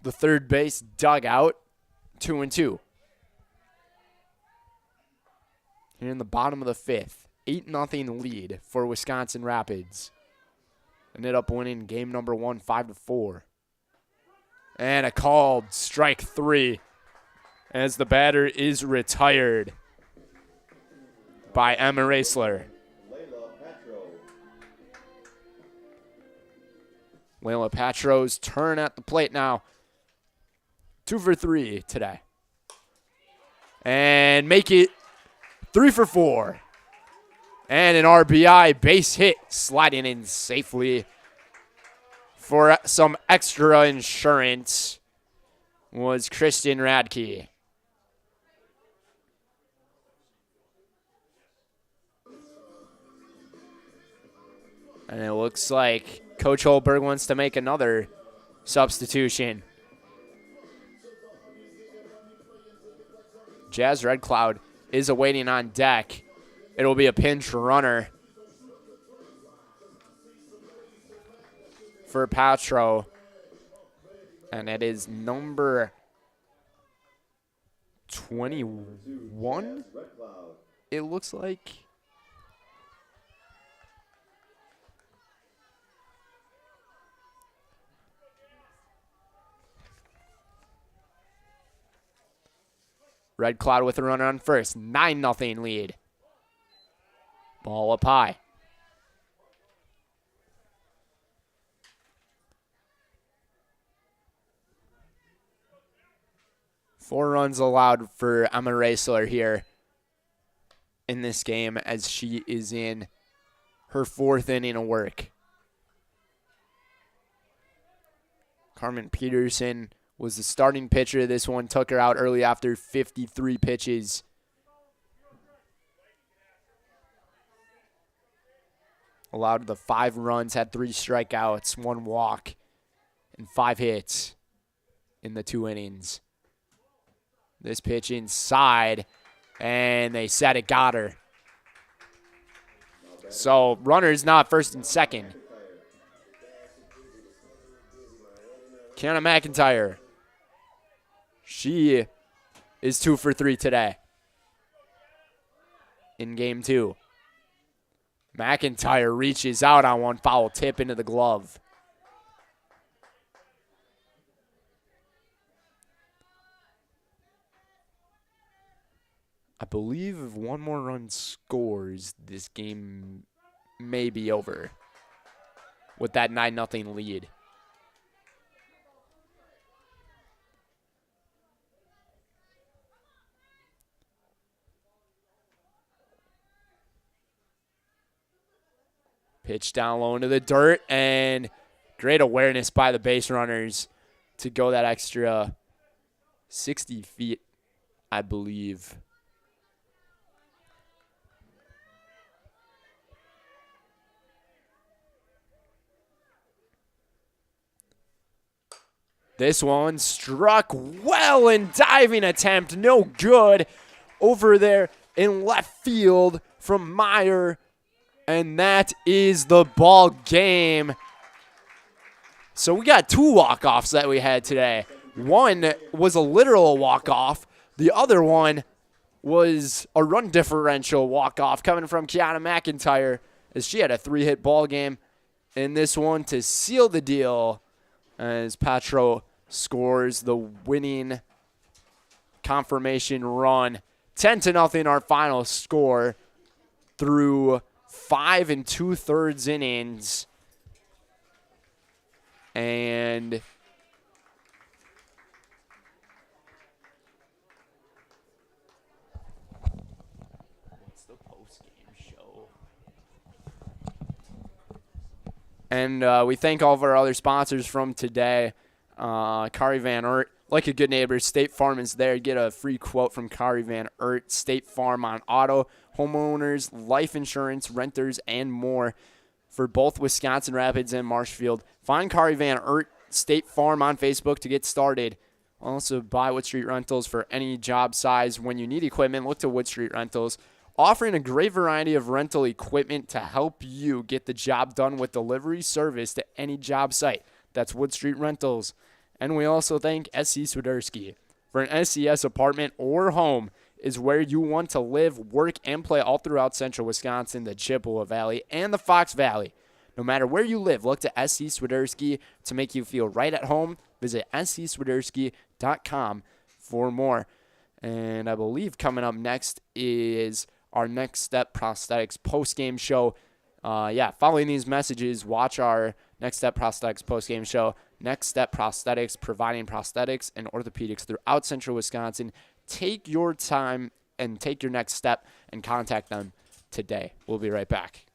S14: the third base dugout. 2-2. Here in the bottom of the 5th, 8-0 lead for Wisconsin Rapids. Ended up winning game number 1, 5-4. And a called strike 3 as the batter is retired by Emma Raisler. Layla Patro's turn at the plate now. 2 for 3 today. And make it 3 for 4. And an RBI base hit sliding in safely for some extra insurance was Kristen Radke. And it looks like Coach Holberg wants to make another substitution. Jazz Red Cloud is awaiting on deck. It'll be a pinch runner for Patro. And it is number 21, it looks like. Red Cloud with a runner on first. 9-0 lead. Ball up high. Four runs allowed for Emma Raisler here in this game as she is in her 4th inning of work. Carmen Peterson was the starting pitcher. This one took her out early after 53 pitches. Allowed the 5 runs, had 3 strikeouts, 1 walk, and 5 hits. in the 2 innings. This pitch inside, and they said it got her. So runners not first and second. Kiana McIntyre. She is 2 for 3 today in game 2. McIntyre reaches out on one, foul tip into the glove. I believe if one more run scores, this game may be over with that 9-0 lead. Pitch down low into the dirt, and great awareness by the base runners to go that extra 60 feet, I believe. This one struck well in diving attempt. No good over there in left field from Meyer. And that is the ball game. So we got 2 walk-offs that we had today. One was a literal walk-off. The other one was a run differential walk-off coming from Kiana McIntyre as she had a 3-hit ball game. And this one to seal the deal as Patro scores the winning confirmation run. 10-0 our final score through 5 2/3 innings. And what's the post-game show? And we thank all of our other sponsors from today. Kari Van Oort, like a good neighbor, State Farm is there. Get a free quote from Kari Van Oort. State Farm on auto, homeowners, life insurance, renters, and more for both Wisconsin Rapids and Marshfield. Find Kari Van Oort State Farm on Facebook to get started. Also, buy Wood Street Rentals for any job size. When you need equipment, look to Wood Street Rentals, offering a great variety of rental equipment to help you get the job done with delivery service to any job site. That's Wood Street Rentals. And we also thank SC Swiderski. For an SCS apartment or home is where you want to live, work, and play all throughout central Wisconsin, the Chippewa Valley, and the Fox Valley. No matter where you live, look to SC Swiderski to make you feel right at home. Visit scswiderski.com for more. And I believe coming up next is our Next Step Prosthetics post-game show. Following these messages, watch our Next Step Prosthetics post-game show. Next Step Prosthetics, providing prosthetics and orthopedics throughout central Wisconsin. Take your time and take your next step and contact them today. We'll be right back.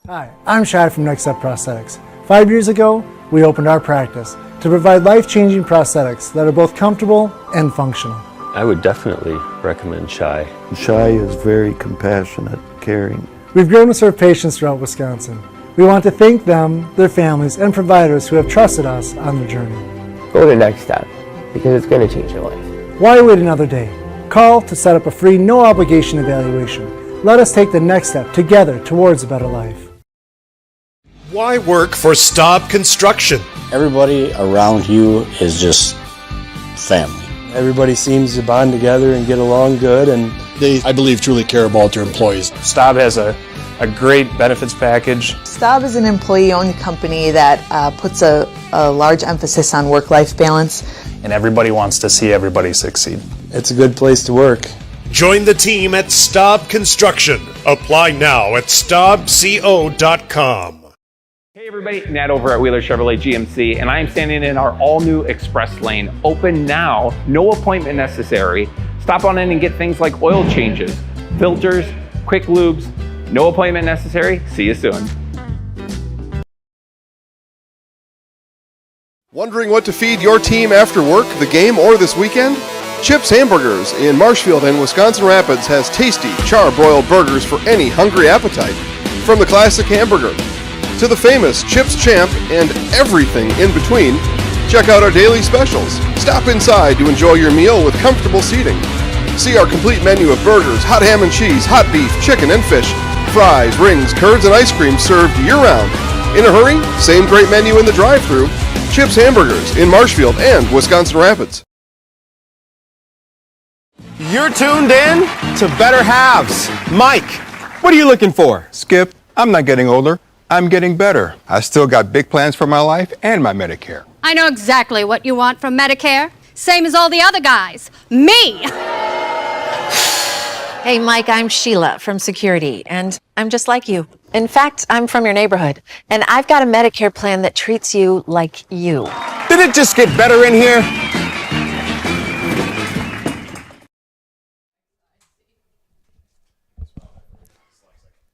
S4: Hi, I'm Shad from Next Step Prosthetics. 5 years ago, we opened our practice to provide life-changing prosthetics that are both comfortable and functional.
S10: I would definitely recommend Shai.
S23: Shai is very compassionate, caring.
S4: We've grown to serve patients throughout Wisconsin. We want to thank them, their families, and providers who have trusted us on their journey.
S10: Go to Next Step, because it's going to change your life.
S4: Why wait another day? Call to set up a free, no-obligation evaluation. Let us take the next step together towards a better life.
S24: Why work for Staub Construction?
S25: Everybody around you is just family.
S26: Everybody seems to bond together and get along good, and
S24: they, I believe, truly care about their employees.
S27: Staub has a great benefits package.
S28: Staub is an employee-owned company that puts a large emphasis on work-life balance.
S27: And everybody wants to see everybody succeed.
S26: It's a good place to work.
S24: Join the team at Staub Construction. Apply now at staubco.com.
S29: Hey everybody, Nat over at Wheeler Chevrolet GMC, and I am standing in our all-new Express Lane. Open now, no appointment necessary. Stop on in and get things like oil changes, filters, quick lubes. No appointment necessary. See you soon.
S8: Wondering what to feed your team after work, the game, or this weekend? Chips Hamburgers in Marshfield and Wisconsin Rapids has tasty, char-broiled burgers for any hungry appetite. From the classic hamburger to the famous Chips Champ and everything in between, Check out our daily specials. Stop inside to enjoy your meal with comfortable seating. See our complete menu of burgers, hot ham and cheese, hot beef, chicken and fish, fries, rings, curds, and ice cream served year-round. In a hurry? Same great menu in the drive-thru. Chips Hamburgers in Marshfield and Wisconsin Rapids.
S6: You're tuned in to Better Halves. Mike, what are you looking for?
S12: Skip, I'm not getting older. I'm getting better. I still got big plans for my life and my Medicare.
S13: I know exactly what you want from Medicare. Same as all the other guys. Me!
S15: Hey, Mike, I'm Sheila from Security, and I'm just like you. In fact, I'm from your neighborhood, and I've got a Medicare plan that treats you like you.
S6: Did it just get better in here?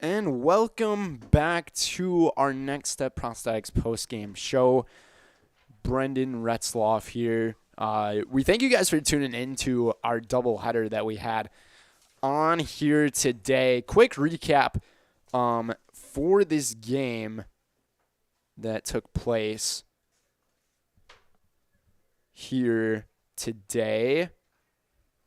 S14: And welcome back to our Next Step Prosthetics post-game show. Brendan Retzloff here. We thank you guys for tuning in to our doubleheader that we had on here today. Quick recap for this game that took place here today.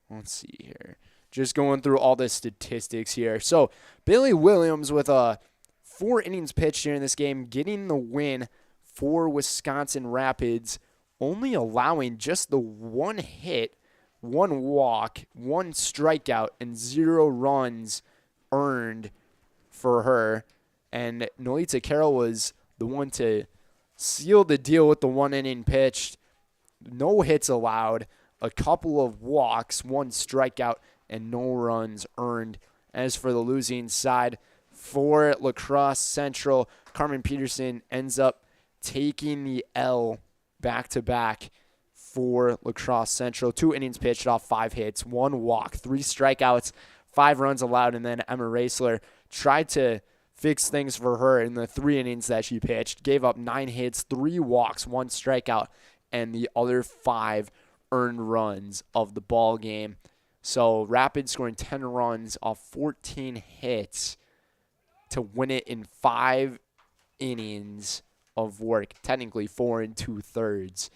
S14: Let's see here. Just going through all the statistics here. So, Billy Williams with a 4 innings pitched here in this game, getting the win for Wisconsin Rapids, only allowing just the 1 hit, 1 walk, 1 strikeout, and 0 runs earned for her. And Nolita Carroll was the one to seal the deal with the 1 inning pitched. No hits allowed, a couple of walks, 1 strikeout, and no runs earned. As for the losing side, for La Crosse Central, Carmen Peterson ends up taking the L back-to-back for La Crosse Central. 2 innings pitched off 5 hits, 1 walk, 3 strikeouts, 5 runs allowed, and then Emma Raisler tried to fix things for her in the 3 innings that she pitched. Gave up 9 hits, 3 walks, 1 strikeout, and the other 5 earned runs of the ball game. So Rapids scoring 10 runs off 14 hits to win it in 5 innings of work, technically 4 2/3.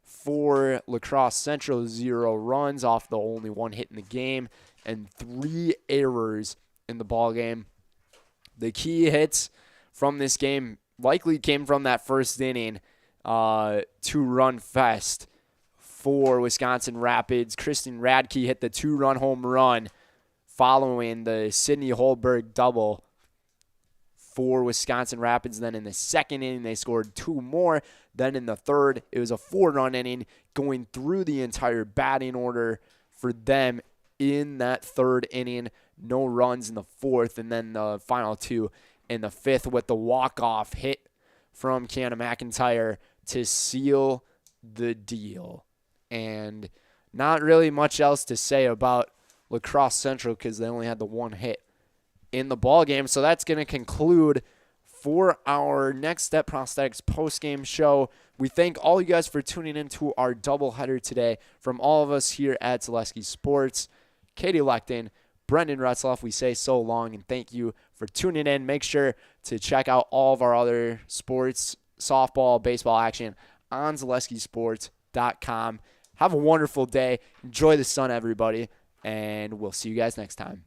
S14: For La Crosse Central, 0 runs off the only 1 hit in the game and 3 errors in the ball game. The key hits from this game likely came from that first inning, 2-run fest for Wisconsin Rapids. Kristen Radke hit the 2-run home run following the Sydney Holberg double for Wisconsin Rapids. Then in the second inning, they scored 2 more. Then in the third, it was a 4-run inning going through the entire batting order for them in that third inning. No runs in the fourth, and then the final 2 in the fifth with the walk-off hit from Kiana McIntyre to seal the deal. And not really much else to say about La Crosse Central because they only had the 1 hit in the ball game. So that's going to conclude for our Next Step Prosthetics post-game show. We thank all you guys for tuning into our doubleheader today. From all of us here at Zaleski Sports, Katie Lecton, Brendan Retzloff, we say so long and thank you for tuning in. Make sure to check out all of our other sports, softball, baseball action on ZaleskiSports.com. Have a wonderful day. Enjoy the sun, everybody, and we'll see you guys next time.